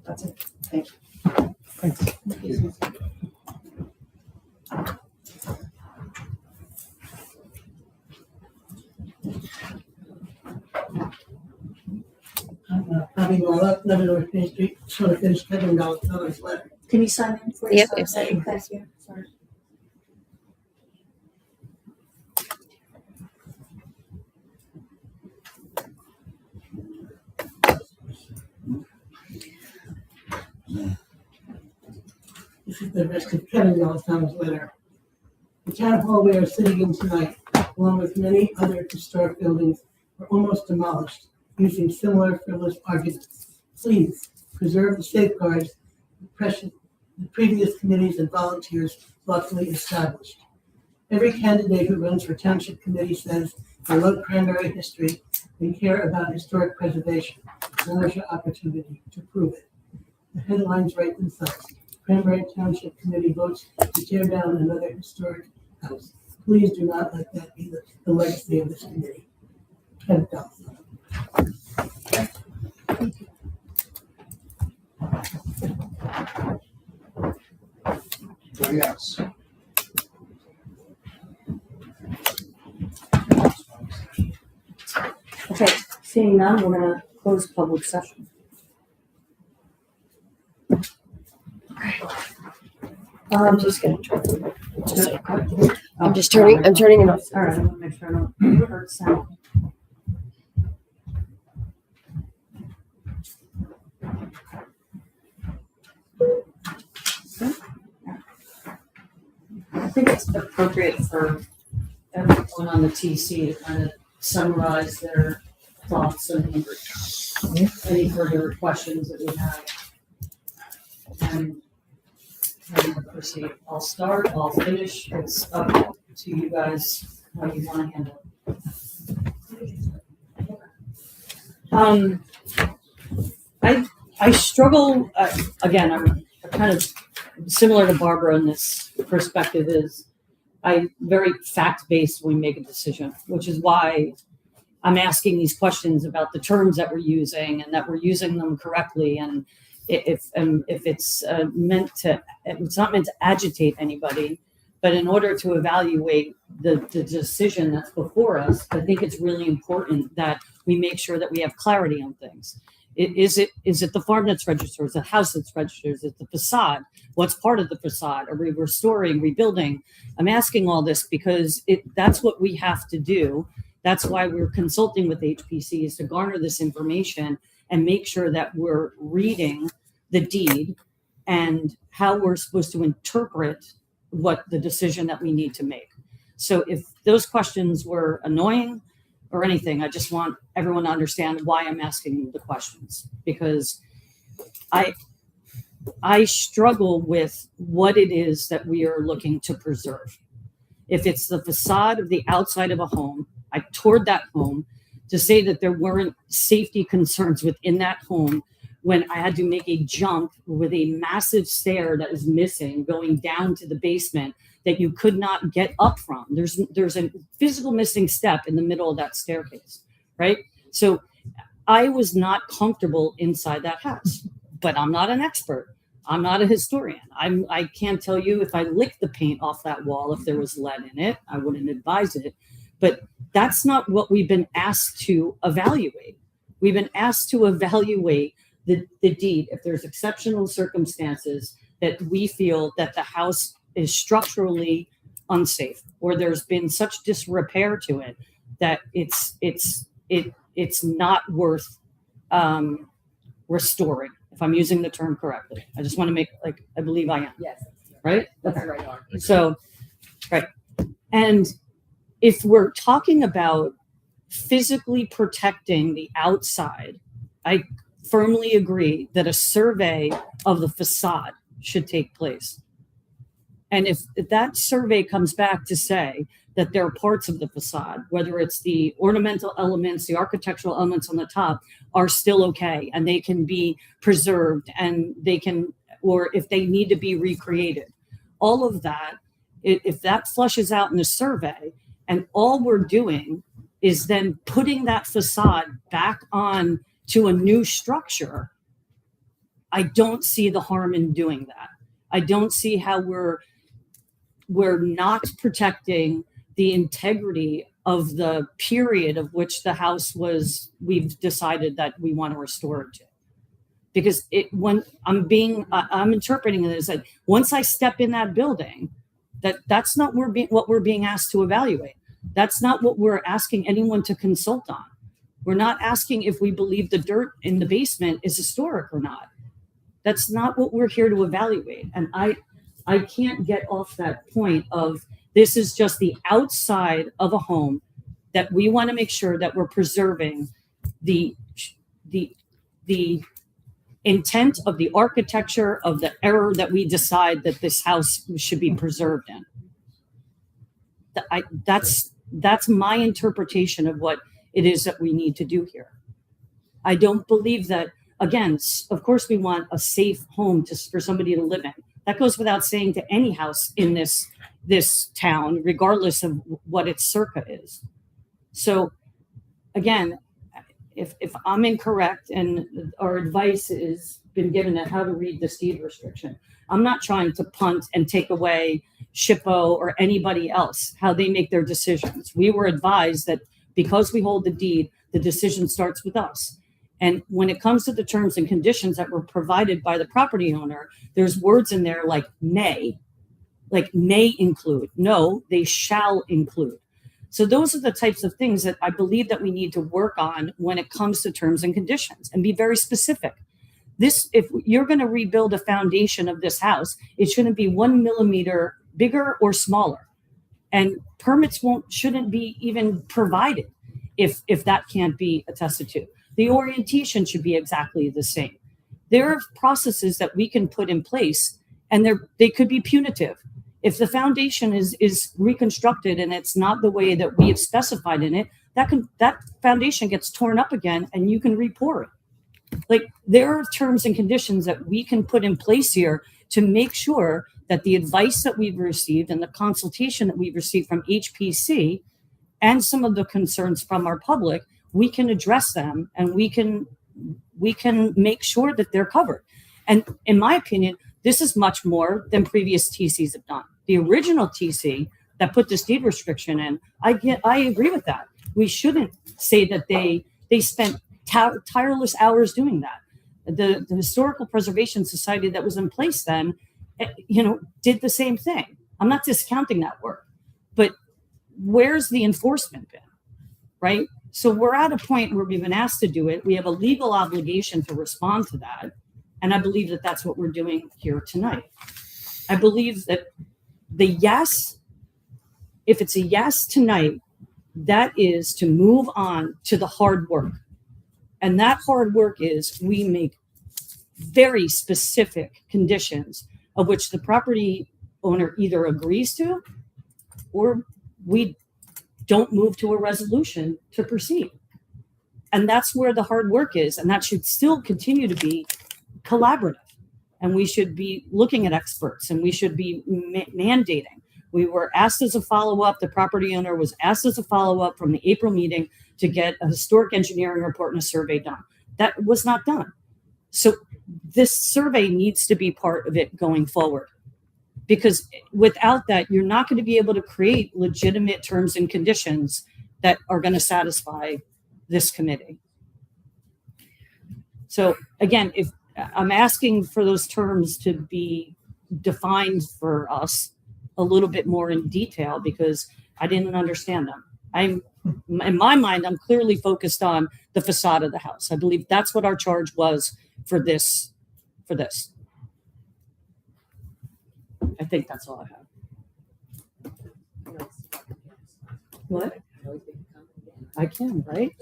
That's it. Thank you. Thanks. Thank you. Bobby Mola, 11 North Main Street. Just want to finish Kevin Dollar's letter. Can you sign in for Yep, yourself? I'm signing. Thank you. Sorry. This is the rest of Kevin Dollar's letter. The town hall we are sitting in tonight, along with many other historic buildings, are almost demolished using similar frivolous arguments. Please preserve the safeguards the previous committees and volunteers thoughtfully established. Every candidate who runs for township committee says they love Cranbury history and care about historic preservation. Now is your opportunity to prove it. The headlines write themselves. Cranbury Township Committee votes to tear down another historic house. Please do not let that be the legacy of this committee. Kevin Dollar. Anybody else? Okay, seeing none, we're gonna close public session. I'm just gonna turn. I'm just turning. I'm turning it off. All right, I want to make sure I don't hurt sound. think it's appropriate for everyone on the TC to kind of summarize their thoughts and any further questions that we have. And we'll proceed. I'll start, I'll finish. It's up to you guys how you want to handle it. I struggle, again, I'm kind of similar to Barbara in this perspective is I'm very fact-based when we make a decision, which is why I'm asking these questions about the terms that we're using and that we're using them correctly. And if it's meant to, it's not meant to agitate anybody, but in order to evaluate the decision that's before us, I think it's really important that we make sure that we have clarity on things. Is it the farm that's registered? Is it the house that's registered? Is it the facade? What's part of the facade? Are we restoring, rebuilding? I'm asking all this because that's what we have to do. That's why we're consulting with HPC, is to garner this information and make sure that we're reading the deed and how we're supposed to interpret what the decision that we need to make. So if those questions were annoying or anything, I just want everyone to understand why I'm asking the questions, because I struggle with what it is that we are looking to preserve. If it's the facade of the outside of a home, I toured that home to say that there weren't safety concerns within that home when I had to make a jump with a massive stair that was missing going down to the basement that you could not get up from. There's a physical missing step in the middle of that staircase, right? So I was not comfortable inside that house, but I'm not an expert. I'm not a historian. I can't tell you if I licked the paint off that wall, if there was lead in it, I wouldn't advise it. But that's not what we've been asked to evaluate. We've been asked to evaluate the deed if there's exceptional circumstances that we feel that the house is structurally unsafe, or there's been such disrepair to it that it's not worth restoring. If I'm using the term correctly, I just want to make, like, I believe I am. Yes. Right? That's Okay. the right arm. So, right. And if we're talking about physically protecting the outside, I firmly agree that a survey of the facade should take place. And if that survey comes back to say that there are parts of the facade, whether it's the ornamental elements, the architectural elements on the top, are still okay and they can be preserved and they can, or if they need to be recreated, all of that, if that flushes out in the survey and all we're doing is then putting that facade back on to a new structure, I don't see the harm in doing that. I don't see how we're not protecting the integrity of the period of which the house we've decided that we want to restore it to. Because when I'm interpreting it as that once I step in that building, that's not what we're being asked to evaluate. That's not what we're asking anyone to consult on. We're not asking if we believe the dirt in the basement is historic or not. That's not what we're here to evaluate. And I can't get off that point of this is just the outside of a home that we want to make sure that we're preserving the intent of the architecture of the era that we decide that this house should be preserved in. That's my interpretation of what it is that we need to do here. I don't believe that, again, of course we want a safe home for somebody to live in. That goes without saying to any house in this town, regardless of what its circa is. So again, if I'm incorrect and our advice has been given on how to read this deed restriction, I'm not trying to punt and take away SHPO or anybody else, how they make their decisions. We were advised that because we hold the deed, the decision starts with us. And when it comes to the terms and conditions that were provided by the property owner, there's words in there like may include. No, they shall include. So those are the types of things that I believe that we need to work on when it comes to terms and conditions and be very specific. If you're going to rebuild a foundation of this house, it shouldn't be 1 millimeter bigger or smaller. And permits shouldn't be even provided if that can't be attested to. The orientation should be exactly the same. There are processes that we can put in place, and they could be punitive. If the foundation is reconstructed and it's not the way that we have specified in it, that foundation gets torn up again, and you can re-pour it. Like, there are terms and conditions that we can put in place here to make sure that the advice that we've received and the consultation that we've received from HPC and some of the concerns from our public, we can address them, and we can make sure that they're covered. And in my opinion, this is much more than previous TCs have done. The original TC that put this deed restriction in, I agree with that. We shouldn't say that they spent tireless hours doing that. The Historical Preservation Society that was in place then, did the same thing. I'm not discounting that work, but where's the enforcement been, right? So we're at a point where we've been asked to do it. We have a legal obligation to respond to that. And I believe that that's what we're doing here tonight. I believe that if it's a yes tonight, that is to move on to the hard work. And that hard work is we make very specific conditions of which the property owner either agrees to or we don't move to a resolution to proceed. And that's where the hard work is. And that should still continue to be collaborative. And we should be looking at experts, and we should be mandating. We were asked as a follow-up, the property owner was asked as a follow-up from the April meeting to get a historic engineering report and a survey done. That was not done. So this survey needs to be part of it going forward, because without that, you're not going to be able to create legitimate terms and conditions that are going to satisfy this committee. So again, if I'm asking for those terms to be defined for us a little bit more in detail, because I didn't understand them. In my mind, I'm clearly focused on the facade of the house. I believe that's what our charge was for this. I think that's all I have. What? I can, right?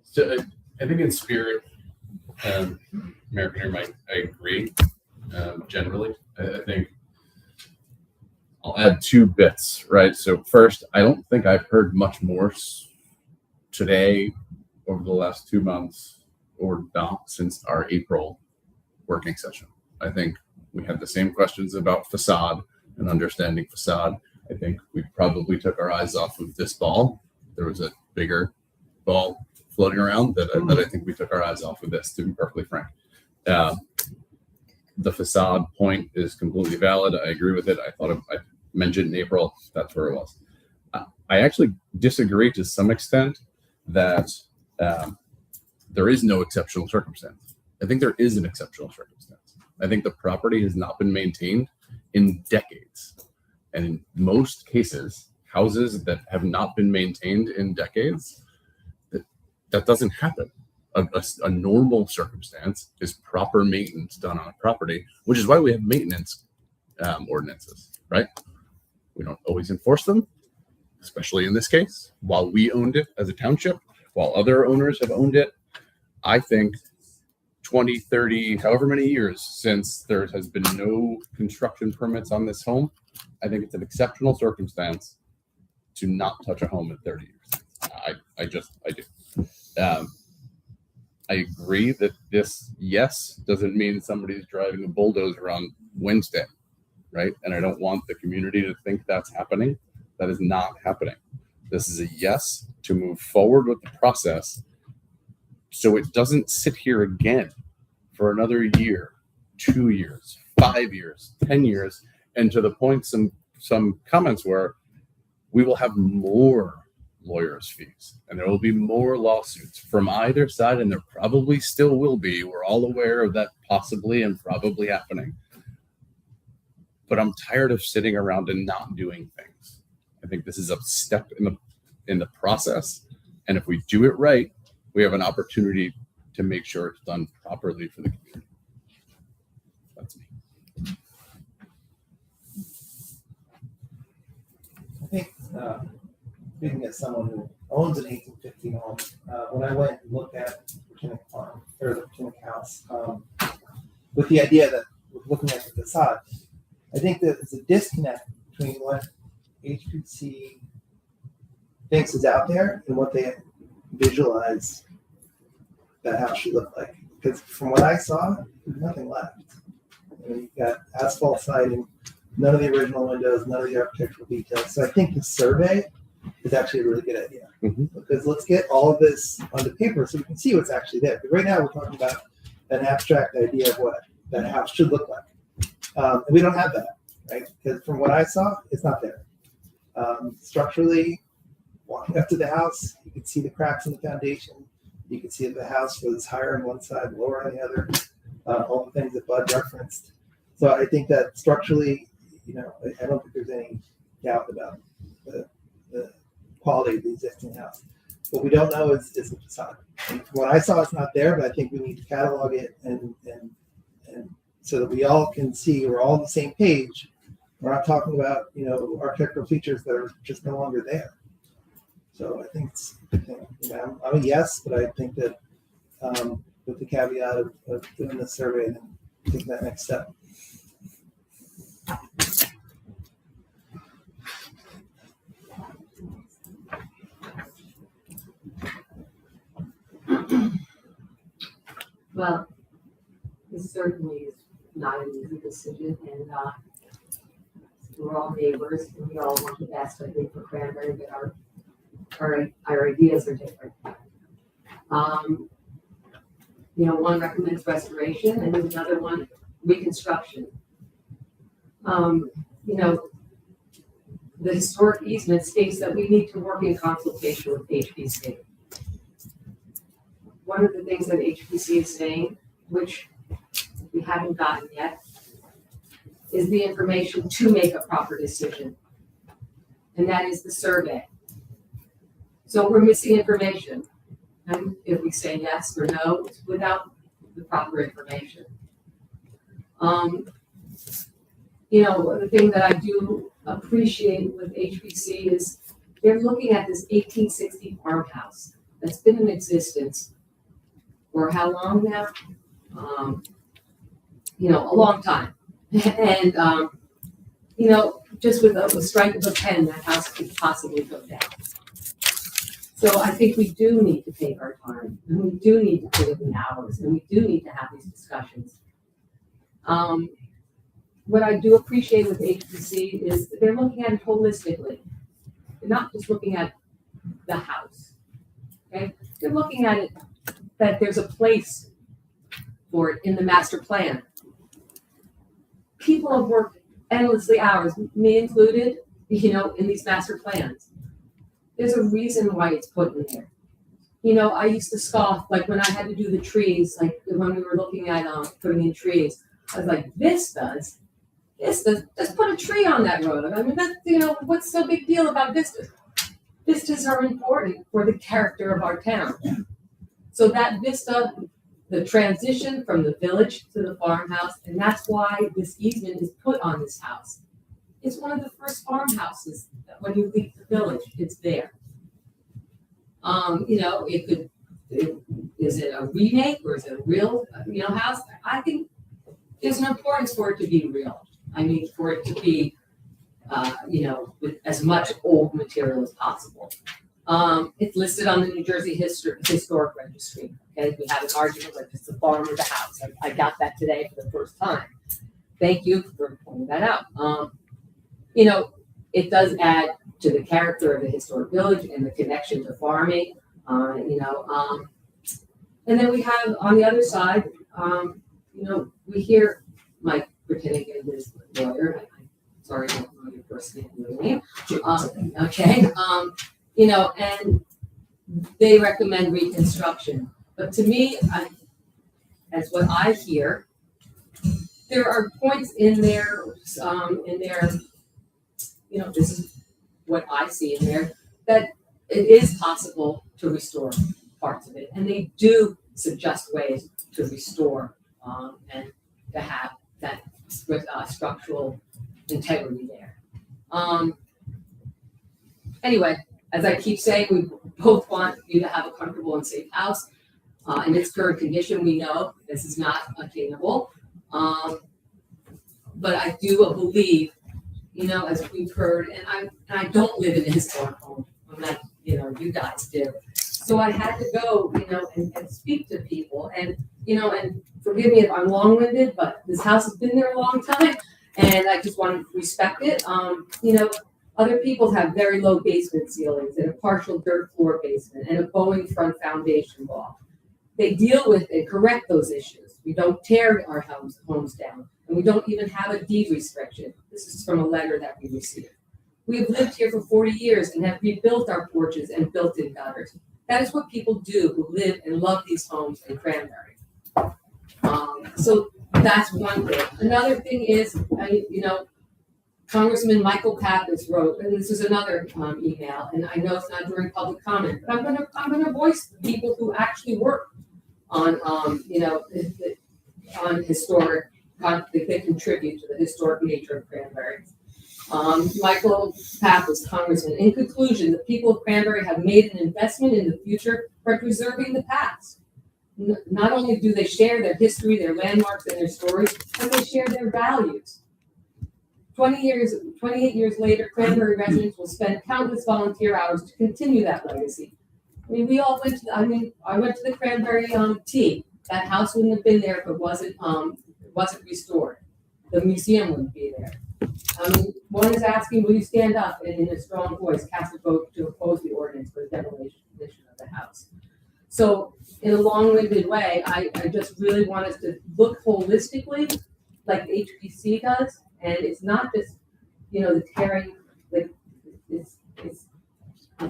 So I think in spirit, American Air I agree generally. I think I'll add two bits, right? So first, I don't think I've heard much more today over the last 2 months or not since our April working session. I think we had the same questions about facade and understanding facade. I think we probably took our eyes off of this ball. There was a bigger ball floating around that I think we took our eyes off of this, to be perfectly frank. The facade point is completely valid. I agree with it. I mentioned in April, that's where it was. I actually disagree to some extent that there is no exceptional circumstance. I think there is an exceptional circumstance. I think the property has not been maintained in decades. And in most cases, houses that have not been maintained in decades, that doesn't happen. A normal circumstance is proper maintenance done on a property, which is why we have maintenance ordinances, right? We don't always enforce them, especially in this case. While we owned it as a township, while other owners have owned it, I think 20, 30, however many years since there has been no construction permits on this home, I think it's an exceptional circumstance to not touch a home in 30 years. I do. I agree that this, yes, doesn't mean somebody's driving a bulldozer on Wednesday, right? And I don't want the community to think that's happening. That is not happening. This is a yes to move forward with the process so it doesn't sit here again for another year, 2 years, 5 years, 10 years, and to the point some comments were, we will have more lawyers' fees and there will be more lawsuits from either side, and there probably still will be. We're all aware of that possibly and probably happening. But I'm tired of sitting around and not doing things. I think this is a step in the process, and if we do it right, we have an opportunity to make sure it's done properly for the community. That's me. speaking as someone who owns an 1815 home, when I went and looked at the Kinnick farm or the Kinnick house, with the idea that we're looking at the facade, I think that there's a disconnect between what HPC thinks is out there and what they visualize that house should look like. Because from what I saw, there's nothing left. You've got asphalt siding, none of the original windows, none of the architectural details. So I think the survey is actually a really good idea. Because let's get all of this onto paper so we can see what's actually there. Because right now we're talking about an abstract idea of what that house should look like. And we don't have that, right? Because from what I saw, it's not there. Structurally, walking up to the house, you can see the cracks in the foundation. You can see that the house was higher on one side, lower on the other. All the things that Bud referenced. So I think that structurally, I don't think there's any doubt about the quality of the existing house. What we don't know is the facade. And from what I saw, it's not there, but I think we need to catalog it and so that we all can see we're all on the same page. We're not talking about architectural features that are just no longer there. So I think it's, I'm a yes, but I think that with the caveat of doing the survey and then taking that next step. Well, this certainly is not an easy decision, and we're all neighbors, and we all want the best, I think, for Cranbury, but our ideas are different. One recommends restoration, and another one reconstruction. The historic easement states that we need to work in consultation with HPC. One of the things that HPC is saying, which we haven't gotten yet, is the information to make a proper decision. And that is the survey. So we're missing information. And if we say yes or no, it's without the proper information. The thing that I do appreciate with HPC is they're looking at this 1860 farmhouse that's been in existence for how long now? A long time. And, just with a strike of a pen, that house could possibly go down. So I think we do need to take our time, and we do need to put in the hours, and we do need to have these discussions. What I do appreciate with HPC is that they're looking at it holistically. They're not just looking at the house, okay? They're looking at it that there's a place for it in the master plan. People have worked endlessly hours, me included, in these master plans. There's a reason why it's put in there. I used to scoff, like when I had to do the trees, like when we were looking at putting in trees, I was like, vistas, just put a tree on that road. I mean, what's so big deal about vistas? Vistas are important for the character of our town. So that vista, the transition from the village to the farmhouse, and that's why this easement is put on this house. It's one of the first farmhouses when you leave the village. It's there. Is it a remake or is it a real, house? I think there's an importance for it to be real. I mean, for it to be, with as much old material as possible. It's listed on the New Jersey Historic Registry. Okay, we had an argument like it's the farm or the house. I got that today for the first time. Thank you for pointing that out. It does add to the character of the historic village and the connection to farming. And then we have on the other side, we hear Mike Britannic and his lawyer. Sorry, I don't know your first name. Okay. And they recommend reconstruction. But to me, as what I hear, there are points in there, this is what I see in there, that it is possible to restore parts of it. And they do suggest ways to restore and to have that structural integrity there. anyway, as I keep saying, we both want you to have a comfortable and safe house. In its current condition, we know this is not attainable. But I do believe, as we've heard, and I don't live in a historic home. I'm not, you guys do. So I had to go, and speak to people, and forgive me if I'm long-winded, but this house has been there a long time, and I just want to respect it. Other people have very low basement ceilings and a partial dirt floor basement and a bowing front foundation wall. They deal with and correct those issues. We don't tear our homes down, and we don't even have a deed restriction. This is from a letter that we received. We have lived here for 40 years and have rebuilt our porches and built-in gutters. That is what people do who live and love these homes in Cranbury. So that's one thing. Another thing is, Congressman Michael Pappas wrote, and this is another email, and I know it's not during public comment, but I'm gonna voice the people who actually work on on historic, they contribute to the historic nature of Cranbury. Michael Pappas, Congressman, in conclusion, the people of Cranbury have made an investment in the future by preserving the past. Not only do they share their history, their landmarks, and their stories, but they share their values. 28 years later, Cranbury residents will spend countless volunteer hours to continue that legacy. I mean, we all went to, I went to the Cranbury tea. That house wouldn't have been there if it wasn't restored. The museum wouldn't be there. One is asking, will you stand up and in a strong voice cast a vote to oppose the ordinance for the demolition of the house? So in a long-winded way, I just really want us to look holistically like HPC does. And it's not just, the tearing, it's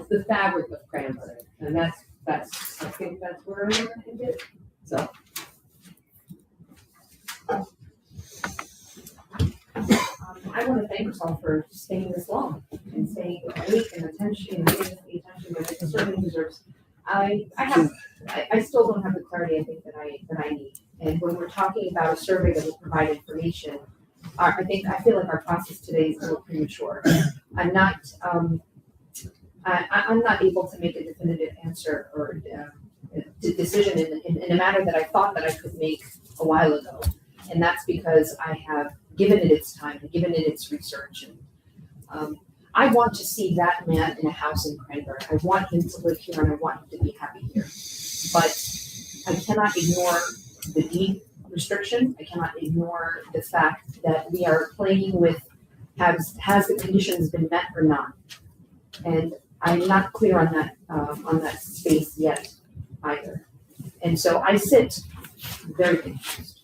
the fabric of Cranbury. And that's I think that's where I'm going to end it. So. I want to thank us all for staying this long and staying awake and attention and giving the attention that it certainly deserves. I still don't have the clarity I think that I need. And when we're talking about a survey that will provide information, I feel like our process today is a little premature. I'm not able to make a definitive answer or decision in a matter that I thought that I could make a while ago, and that's because I have given it its time and given it its research. And I want to see that man in a house in Cranbury. I want him to live here and I want him to be happy here. But I cannot ignore the deed restriction. I cannot ignore the fact that we are playing with has the conditions been met or not. And I'm not clear on that space yet either. And so I sit very confused.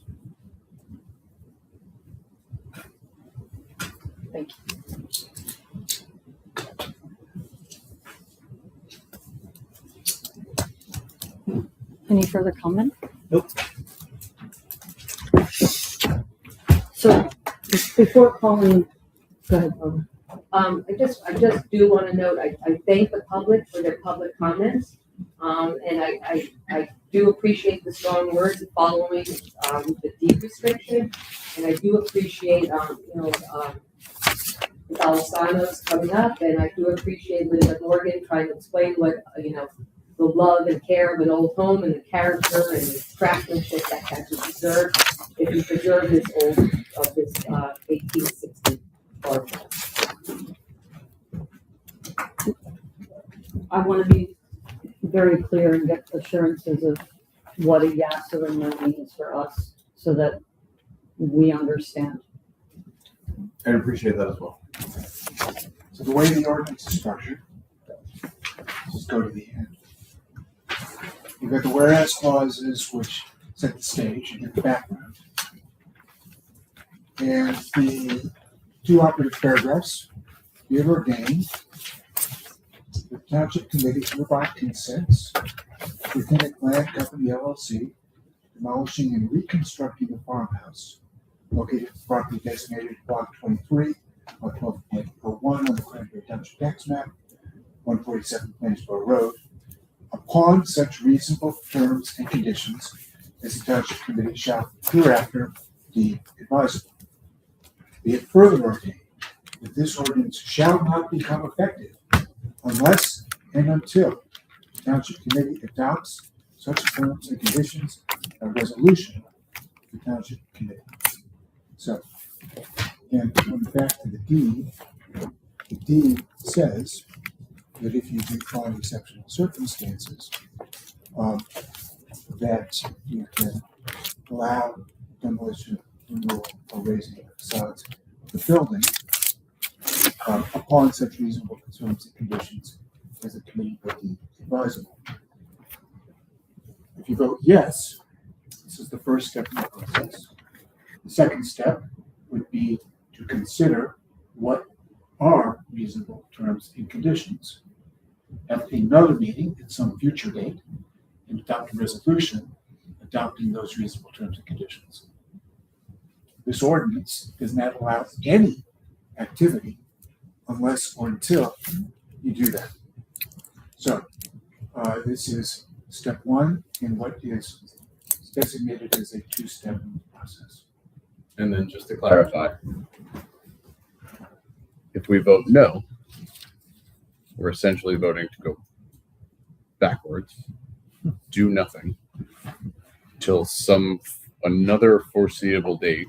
Thank you. Any further comment? Nope. So before calling, go ahead, Barbara. I just do want to note, I thank the public for their public comments. And I do appreciate the strong words following the deed restriction. And I do appreciate, Alessano's coming up, and I do appreciate Linda Morgan trying to explain what, the love and care of an old home and the character and the craftsmanship that can be preserved if you preserve this 1860 farmhouse. I want to be very clear and get assurances of what a yes or a no means for us so that we understand. I'd appreciate that as well. So the way the ordinance is structured, just go to the end. You've got the whereas clauses which set the stage and give the background. And the two operative paragraphs, be it ordained, the Township Committee hereby consents to Lieutenant Land Company LLC demolishing and reconstructing the farmhouse located at the property designated Block 23 on 12.41 on the Cranbury Township Tax Map, 147 Plainsboro Road, upon such reasonable terms and conditions as the Township Committee shall hereafter deem advisable. Be it further ordained that this ordinance shall not become effective unless and until the Township Committee adopts such terms and conditions, a resolution of the Township Committee. So, and going back to the deed says that if you do find exceptional circumstances, that you can allow demolition, removal, or raising of facades of the building upon such reasonable terms and conditions as the committee would deem advisable. If you vote yes, this is the first step in the process. The second step would be to consider what are reasonable terms and conditions. At another meeting at some future date, and adopt a resolution adopting those reasonable terms and conditions. This ordinance does not allow any activity unless or until you do that. So this is step one in what is designated as a two-step process. And then just to clarify, if we vote no, we're essentially voting to go backwards, do nothing till another foreseeable date,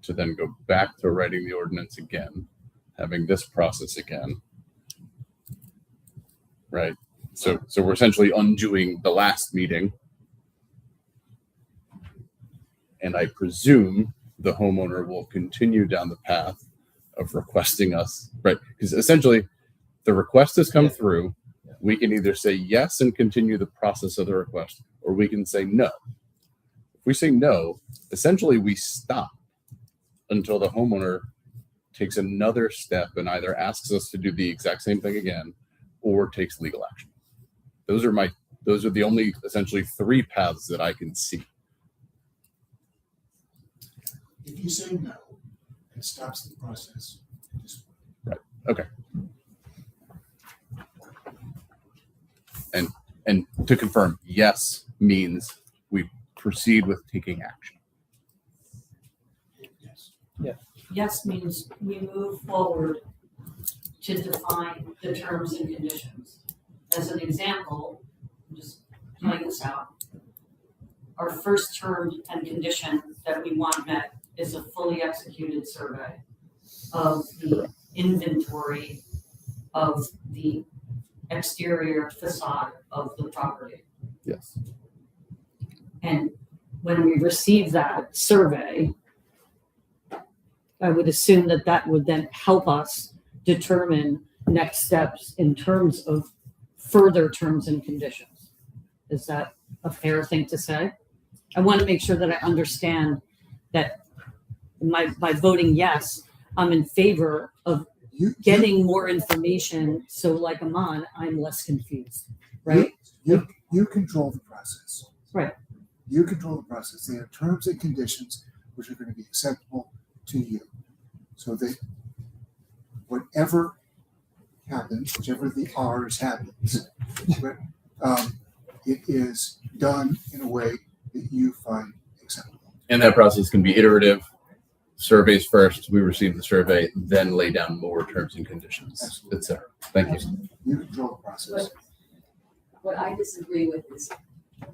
to then go back to writing the ordinance again, having this process again. Right. So we're essentially undoing the last meeting. And I presume the homeowner will continue down the path of requesting us, right? Because essentially the request has come through. We can either say yes and continue the process of the request, or we can say no. If we say no, essentially we stop until the homeowner takes another step and either asks us to do the exact same thing again or takes legal action. Those are the only essentially three paths that I can see. If you say no, it stops the process. Right. Okay. And to confirm, yes means we proceed with taking action. Yes. Yeah. Yes means we move forward to define the terms and conditions. As an example, I'm just playing this out. Our first term and condition that we want met is a fully executed survey of the inventory of the exterior facade of the property. Yes. And when we receive that survey, I would assume that that would then help us determine next steps in terms of further terms and conditions. Is that a fair thing to say? I want to make sure that I understand that by voting yes, I'm in favor of getting more information. So like Aman, I'm less confused, right? You control the process. Right. You control the process. There are terms and conditions which are going to be acceptable to you. So that whatever happens, whichever the R's happens, but it is done in a way that you find acceptable. And that process can be iterative. Surveys first, we receive the survey, then lay down more terms and conditions, etc. Thank you. You control the process. What I disagree with is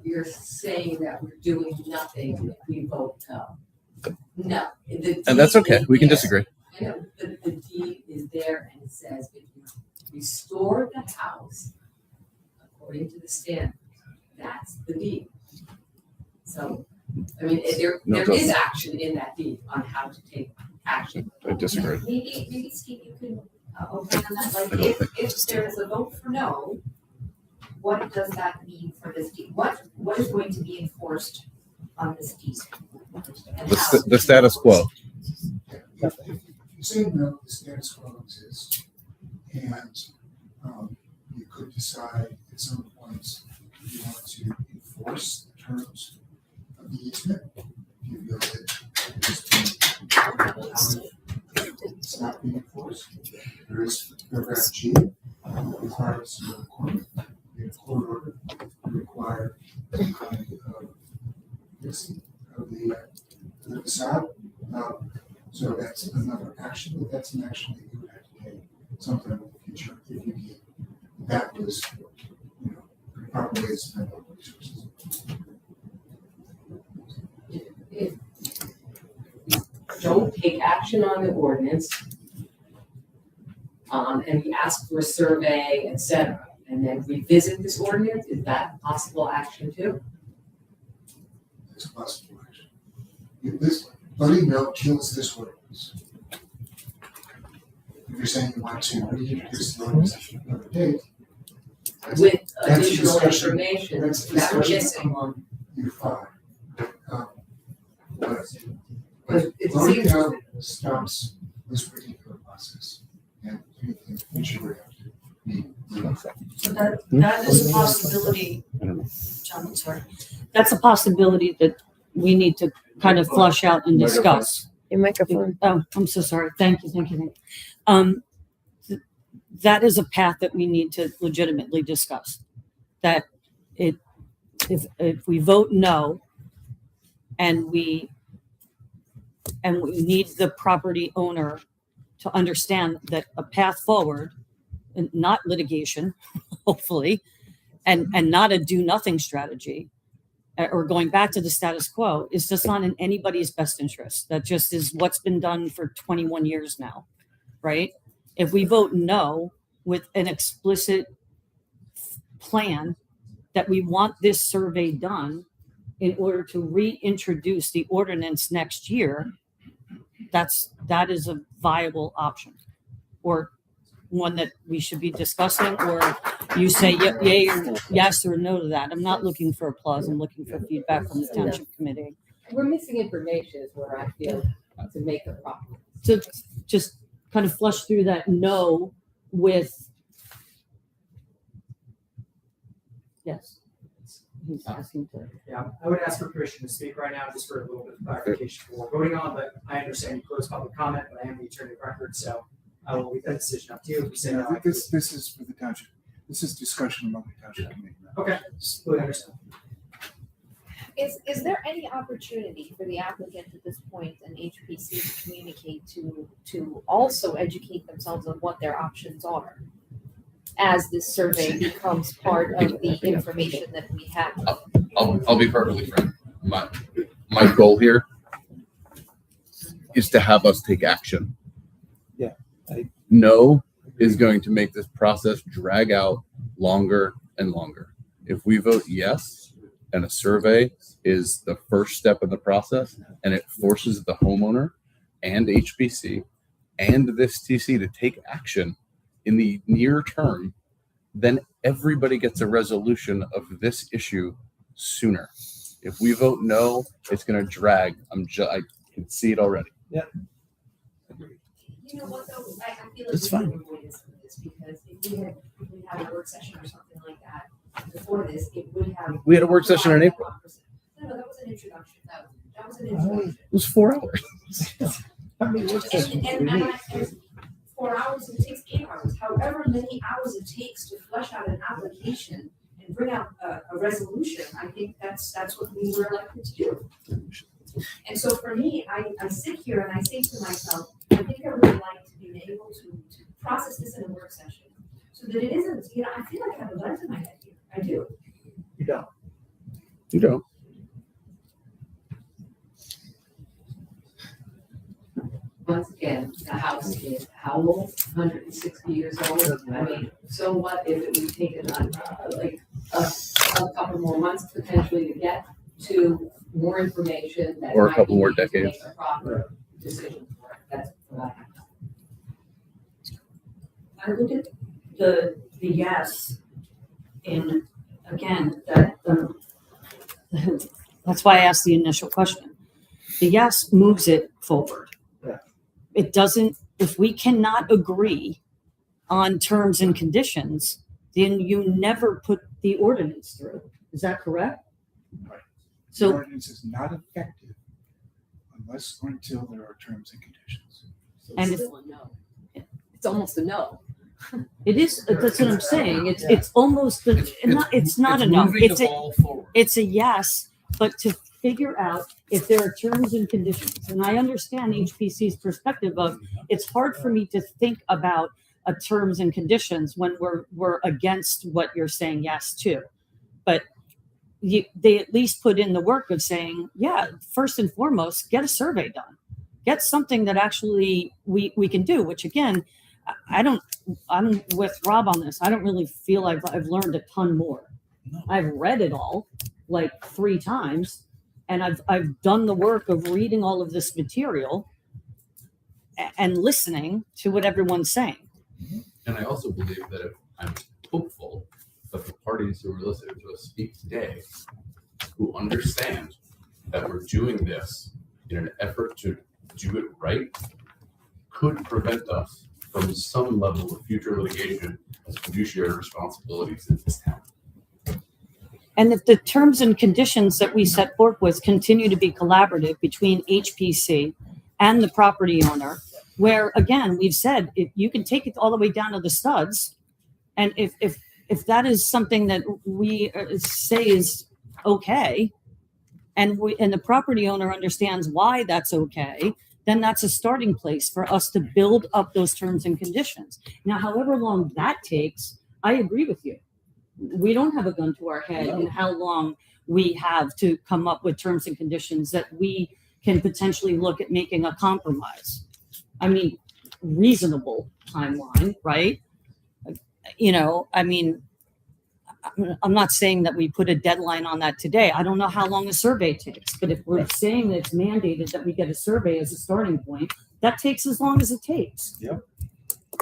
you're saying that we're doing nothing if we vote no. No. And that's okay. We can disagree. I know, the deed is there and it says if you restore the house according to the standard, that's the deed. So, I mean, there is action in that deed on how to take action. I disagree. Maybe Steve, you can opine on that. Like, if there is a vote for no, what does that mean for this deed? What is going to be enforced on this deed? The status quo. If you say no, the status quo exists, and you could decide at some point if you want to enforce the terms of the easement. If you feel that it's not being enforced, there is paragraph G requires a court order to require some kind of fixing of the facade. So that's another action, but that's an action that you would have to take sometime in the future if you need that was, you know, the proper way to spend local resources. If don't take action on the ordinance, and we ask for a survey, et cetera, and then revisit this ordinance, is that possible action too? It's a possible action. If this, voting no kills this ordinance. If you're saying you want to reintroduce the ordinance at another date, With that's additional discussion. information That's that we're discussion missing. among you five. But It voting seems- no stops this particular process. And anything future would have to be. So that is a possibility, John, I'm sorry. That's a possibility that we need to kind of flush out and discuss. Your microphone. Oh, I'm so sorry. Thank you. That is a path that we need to legitimately discuss. That if we vote no, and we need the property owner to understand that a path forward, and not litigation, hopefully, and not a do nothing strategy, or going back to the status quo, is just not in anybody's best interest. That just is what's been done for 21 years now, right? If we vote no with an explicit plan that we want this survey done in order to reintroduce the ordinance next year, that is a viable option, or one that we should be discussing, or you say yay or yes or no to that. I'm not looking for applause. I'm looking for feedback from the township committee. We're missing information is where I feel to make a problem. So just kind of flush through that no with yes. He's asking to. Yeah, I would ask for permission to speak right now, just for a little bit of clarification for what we're voting on, but I understand you closed public comment, but I am the attorney of record, so I will leave that decision up to you. If you say no, This is for the township. This is discussion among the township committee. okay, fully understand. Is there any opportunity for the applicant at this point and HPC to communicate to also educate themselves on what their options are as this survey becomes part of the information that we have? I'll be perfectly frank. My goal here is to have us take action. Yeah. No is going to make this process drag out longer and longer. If we vote yes, and a survey is the first step in the process, and it forces the homeowner and HBC and this TC to take action in the near term, then everybody gets a resolution of this issue sooner. If we vote no, it's going to drag. I can see it already. Yeah. You know what though, I feel like It's we fine. can avoid this because if we had a work session or something like that before this, it would have. We had a work session in April. No, that was an introduction. That was an introduction. It was 4 hours. How many work sessions do we And need? 4 hours, it takes 8 hours, however many hours it takes to flesh out an application and bring out a resolution, I think that's what we were elected to do. And so for me, I sit here and I say to myself, I think I would like to be able to process this in a work session so that it isn't, I feel like I have a gun to my head here. I do. You don't. You don't. Once again, the house is how old? 160 years old. I mean, so what if it would take a couple more months potentially to get to more information that Or a might couple be more made to decades. make a proper decision for it. That's what I have. I look at the yes in, again, that that's why I asked the initial question. The yes moves it forward. Yeah. It doesn't, if we cannot agree on terms and conditions, then you never put the ordinance through. Is that correct? Right. So- The ordinance is not effective unless or until there are terms and conditions. And if- Still a no. It's almost a no. It is, that's what I'm saying. It's almost, it's not a no. moving the ball forward. It's a yes, but to figure out if there are terms and conditions. And I understand HPC's perspective of, it's hard for me to think about a terms and conditions when we're against what you're saying yes to. But they at least put in the work of saying, yeah, first and foremost, get a survey done. Get something that actually we can do, which again, I'm with Rob on this. I don't really feel I've learned a ton more. I've read it all like 3 times, and I've done the work of reading all of this material and listening to what everyone's saying. And I also believe that if I'm hopeful that the parties who are listening to us speak today, who understand that we're doing this in an effort to do it right, could prevent us from some level of future litigation as fiduciary responsibilities in this town. And if the terms and conditions that we set forth with continue to be collaborative between HPC and the property owner, where again, we've said, if you can take it all the way down to the studs, and if that is something that we say is okay, and the property owner understands why that's okay, then that's a starting place for us to build up those terms and conditions. Now, however long that takes, I agree with you. We don't have a gun to our head in how long we have to come up with terms and conditions that we can potentially look at making a compromise. I mean, reasonable timeline, right? You know, I mean, I'm not saying that we put a deadline on that today. I don't know how long a survey takes, but if we're saying that it's mandated that we get a survey as a starting point, that takes as long as it takes. Yep.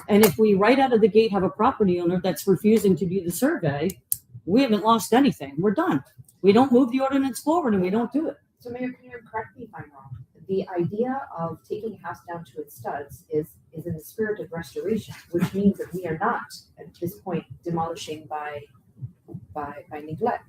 And if we right out of the gate have a property owner that's refusing to do the survey, we haven't lost anything. We're done. We don't move the ordinance forward and we don't do it. So Mayor, can you correct me if I'm wrong? The idea of taking a house down to its studs is in the spirit of restoration, which means that we are not at this point demolishing by neglect.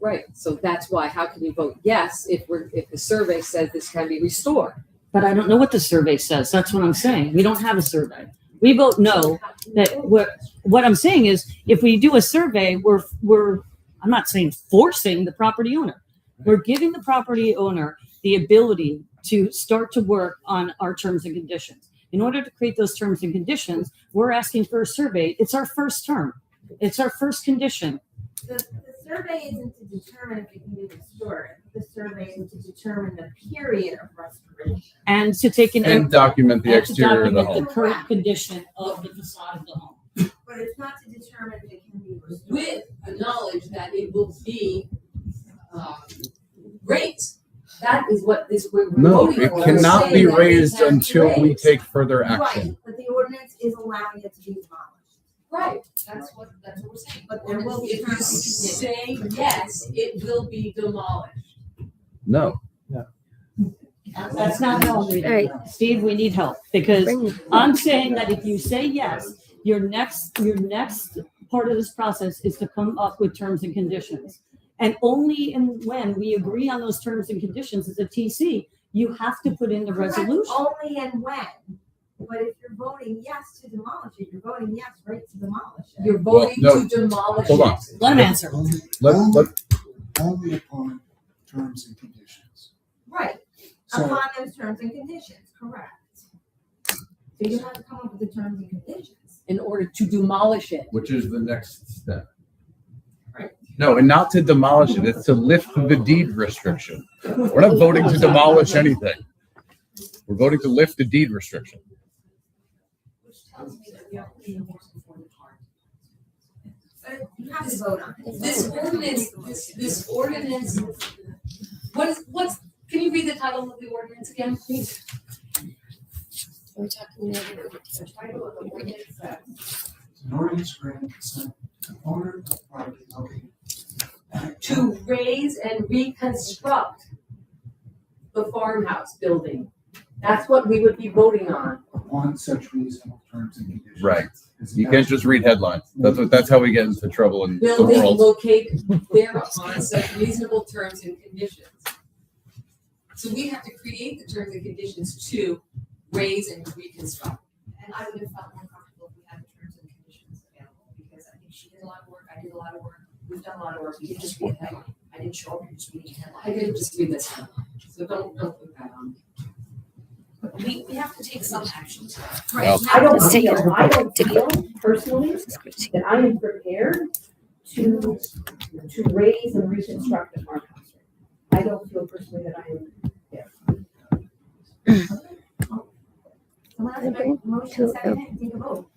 Right, so that's why, how can you vote yes if the survey says this can be restored? But I don't know what the survey says. That's what I'm saying. We don't have a survey. We vote no. That what I'm saying is, if we do a survey, I'm not saying forcing the property owner. We're giving the property owner the ability to start to work on our terms and conditions. In order to create those terms and conditions, we're asking for a survey. It's our first term. It's our first condition. The survey isn't to determine if it can be restored. The survey is to determine the period of restoration. And to take and document the exterior of the home. The current condition of the facade of the home. But it's not to determine if it can be restored. With the knowledge that it will be raised. That is what we're No, voting it for. cannot be raised until we raised. take further Right, action. but the ordinance is allowing it to be demolished. Right, that's what we're saying. But there will be If you say yes, it will be demolished. No. That's not how I'm reading it. Steve, we need help, because I'm saying that if you say yes, your next part of this process is to come up with terms and conditions. And only when we agree on those terms and conditions as a TC, you have to put in the resolution. Only and when. But if you're voting yes to demolish it, you're voting yes, right, to demolish it. You're voting Well, no. to demolish Hold on. it. Let him answer. Only upon terms and conditions. Right, So- upon those terms and conditions, correct. So you have to come up with the terms and conditions. In order to demolish it. Which is the next step. No, and not to demolish it. It's to lift the deed restriction. We're not voting to demolish anything. We're voting to lift the deed restriction. But you have to vote on it. This ordinance, what's, can you read the title of the ordinance again, please? We're talking An ordinance granting consent to owner of property located To raise and reconstruct the farmhouse building. That's what we would be voting on. upon such reasonable terms and conditions. Right. You can't just read headlines. That's how we get into trouble in the Building world. located thereupon such reasonable terms and conditions. So we have to create the terms and conditions to raise and reconstruct. And I would have felt more comfortable if we had the terms and conditions available, because I think she did a lot of work, I did a lot of work, we've done a lot of work, we didn't just read a headline. I didn't show up here just reading a headline. I didn't just read this headline, so don't put that on me. we have to take some action. Well- I don't Let's take it. feel, I don't feel personally that I am prepared to raise and reconstruct a farmhouse. I don't feel personally that I am there. Someone has to make a motion, second, and take a vote.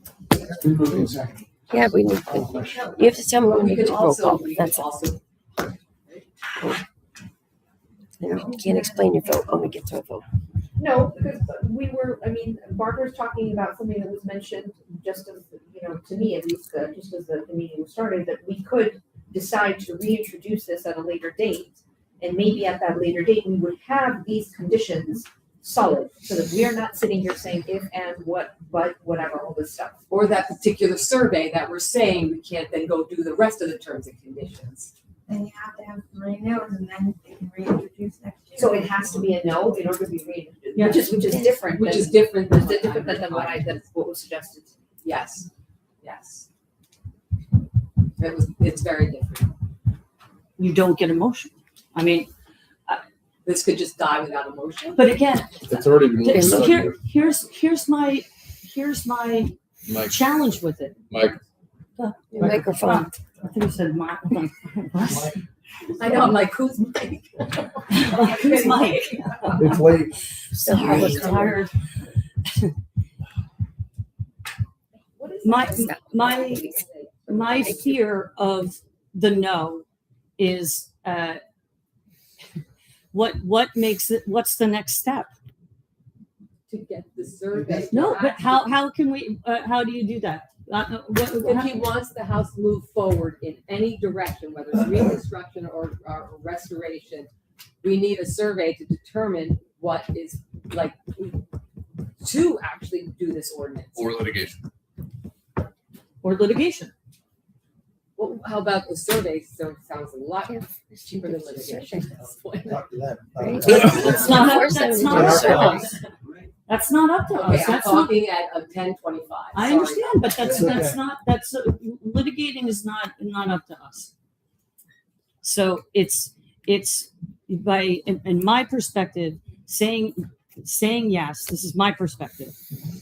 Yeah, we need, you have to tell me when we get to roll call. That's it. You can't explain your vote when we get to a vote. No, because Barbara's talking about something that was mentioned just as, to me at least, just as the meeting started, that we could decide to reintroduce this at a later date. And maybe at that later date, we would have these conditions solid, so that we are not sitting here saying if and what, but whatever, all this stuff. Or that particular survey that we're saying we can't then go do the rest of the terms and conditions. Then you have to have 3 no's and then they can reintroduce next year. So it has to be a no in order to be reintroduced, Yeah. which is different. Which than- is different than It's different than what was suggested. Yes, yes. It's very different. You don't get a motion. I mean, This could just die without a motion. but again, It's already been here's my Mike. challenge with it. Mike. Your microphone. I think you said Mike. I know, I'm like, who's Mike? Who's Mike? It's late. So I was tired. My fear of the no is what makes it, what's the next step? To get the survey. No, but how can we how do you do that? If he wants the house to move forward in any direction, whether it's reconstruction or restoration, we need a survey to determine what is like to actually do this ordinance. Or litigation. Well, how about the survey? So it sounds a lot cheaper than litigation. Talk to them. That's not up to us. That's not up to Okay, us. I'm That's not, talking at a 1025. I understand, but That's okay. litigating is not up to us. So it's by, in my perspective, saying yes, this is my perspective.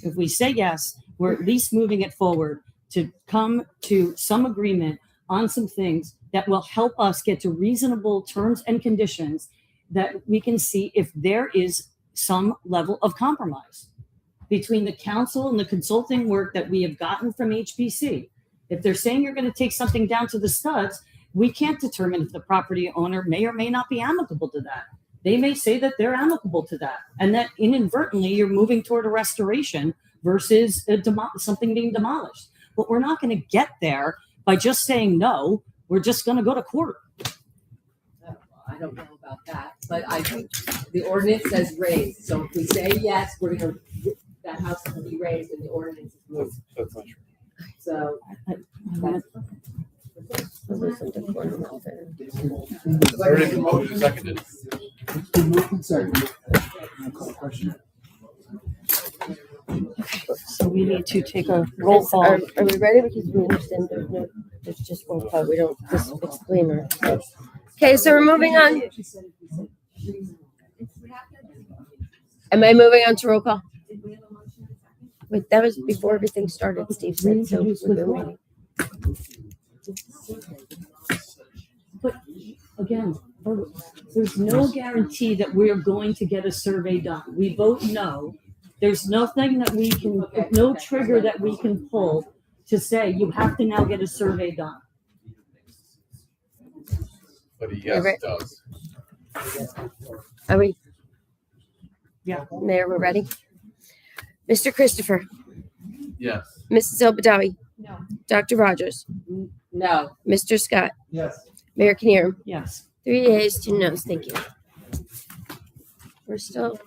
If we say yes, we're at least moving it forward to come to some agreement on some things that will help us get to reasonable terms and conditions that we can see if there is some level of compromise between the council and the consulting work that we have gotten from HPC. If they're saying you're going to take something down to the studs, we can't determine if the property owner may or may not be amicable to that. They may say that they're amicable to that, and that inadvertently you're moving toward a restoration versus something being demolished. But we're not going to get there by just saying no. We're just going to go to court. I don't know about that, but I think the ordinance says raised. So if we say yes, that house is going to be raised and the ordinance is moved. That's not true. So It's already been motion seconded. It's been moved and seconded. I'll call the question. So we need to take a roll call. Are we ready? Because we understand there's just roll call. We don't disclaimer. Okay, so we're moving on. Am I moving on to roll call? Wait, that was before everything started, Steve said, so we've been waiting. But again, there's no guarantee that we are going to get a survey done. We vote no. There's nothing that we can, no trigger that we can pull to say you have to now get a survey done. But he yes does. Are we? Yeah. Mayor, we're ready? Mr. Christopher? Yes. Mrs. El-Badawi? No. Dr. Rogers? no. Mr. Scott? Yes. Mayor Kinnear? Yes. 3 yeas, 2 noes. Thank you. We're still,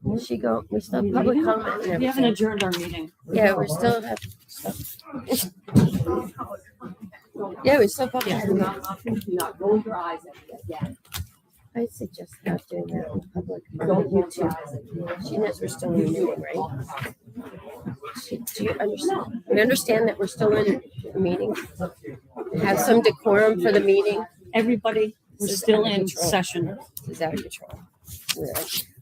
where'd she go? We still have public comment and We haven't everything. adjourned our meeting. Yeah, we're still have stuff. Yeah, we still have public. Not roll your eyes at me again. I suggest not doing that in public. On YouTube. She knows we're still in the meeting, right? Do you understand? We understand that we're still in a meeting. Have some decorum for the meeting. Everybody, we're This is still out of in control. session. This is out of control.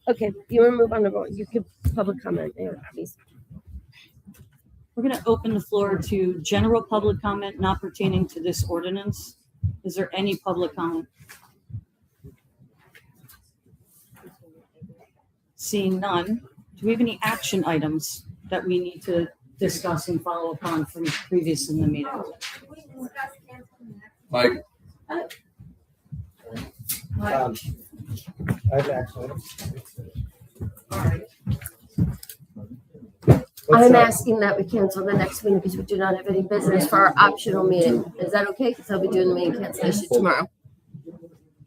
Okay, you want to move on to vote? You could public comment there, please. We're going to open the floor to general public comment not pertaining to this ordinance. Is there any public comment? Seeing none, do we have any action items that we need to discuss and follow up on from previous in the meeting? Mike, I have action items. I'm asking that we cancel the next meeting because we do not have any business for our optional meeting. Is that okay? Because I'll be doing the meeting cancellation tomorrow.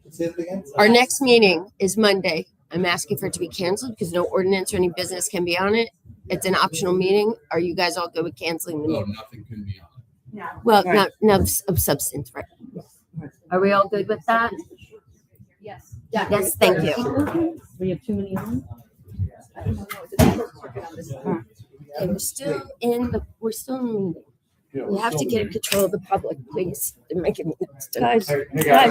Say it again. Our next meeting is Monday. I'm asking for it to be canceled because no ordinance or any business can be on it. It's an optional meeting. Are you guys all good with canceling the no, meeting? nothing can be on it. No. Well, Right. not of substance, right? Are we all good with that? Yes. Yes, thank you. We have too many on? I don't know, it's a short circuit on this. Okay, we're still in the meeting. We have to get control of the public, please. They're making me Guys,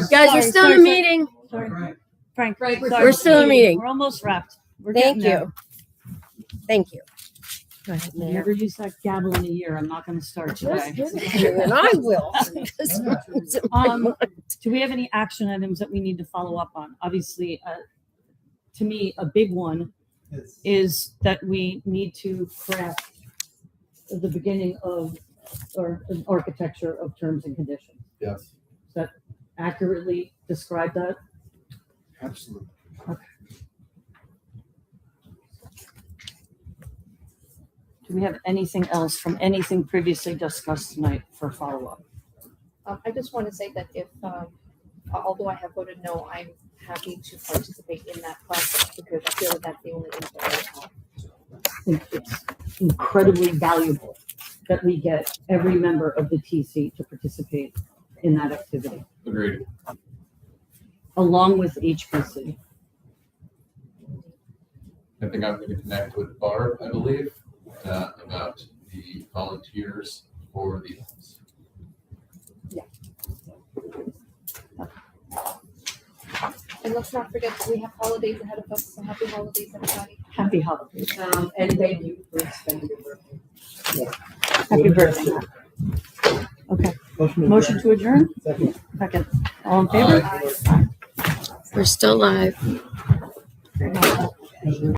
guys, we're still in a meeting. Sorry. Frank, We're still in a meeting. We're almost wrapped. We're Thank getting there. you. Thank you. Go ahead, Mayor. Never use that gavel in a year. I'm not going to start today. And I will. Do we have any action items that we need to follow up on? Obviously, to me, a big one is that we need to craft the beginning of or an architecture of terms and conditions. Yes. Does that accurately describe that? Absolutely. Okay. Do we have anything else from anything previously discussed tonight for follow-up? I just want to say that if, although I have voted no, I'm happy to participate in that process because I feel that that's the only input I have. I think it's incredibly valuable that we get every member of the TC to participate in that activity, Agreed. along with HPC. I think I'm going to connect with Barb, I believe, about the volunteers for the events. And let's not forget that we have holidays ahead of us, so happy holidays, everybody. Happy holidays. And thank you for spending your birthday. Happy birthday. Okay. Motion to adjourn? Second. All in favor? We're still live.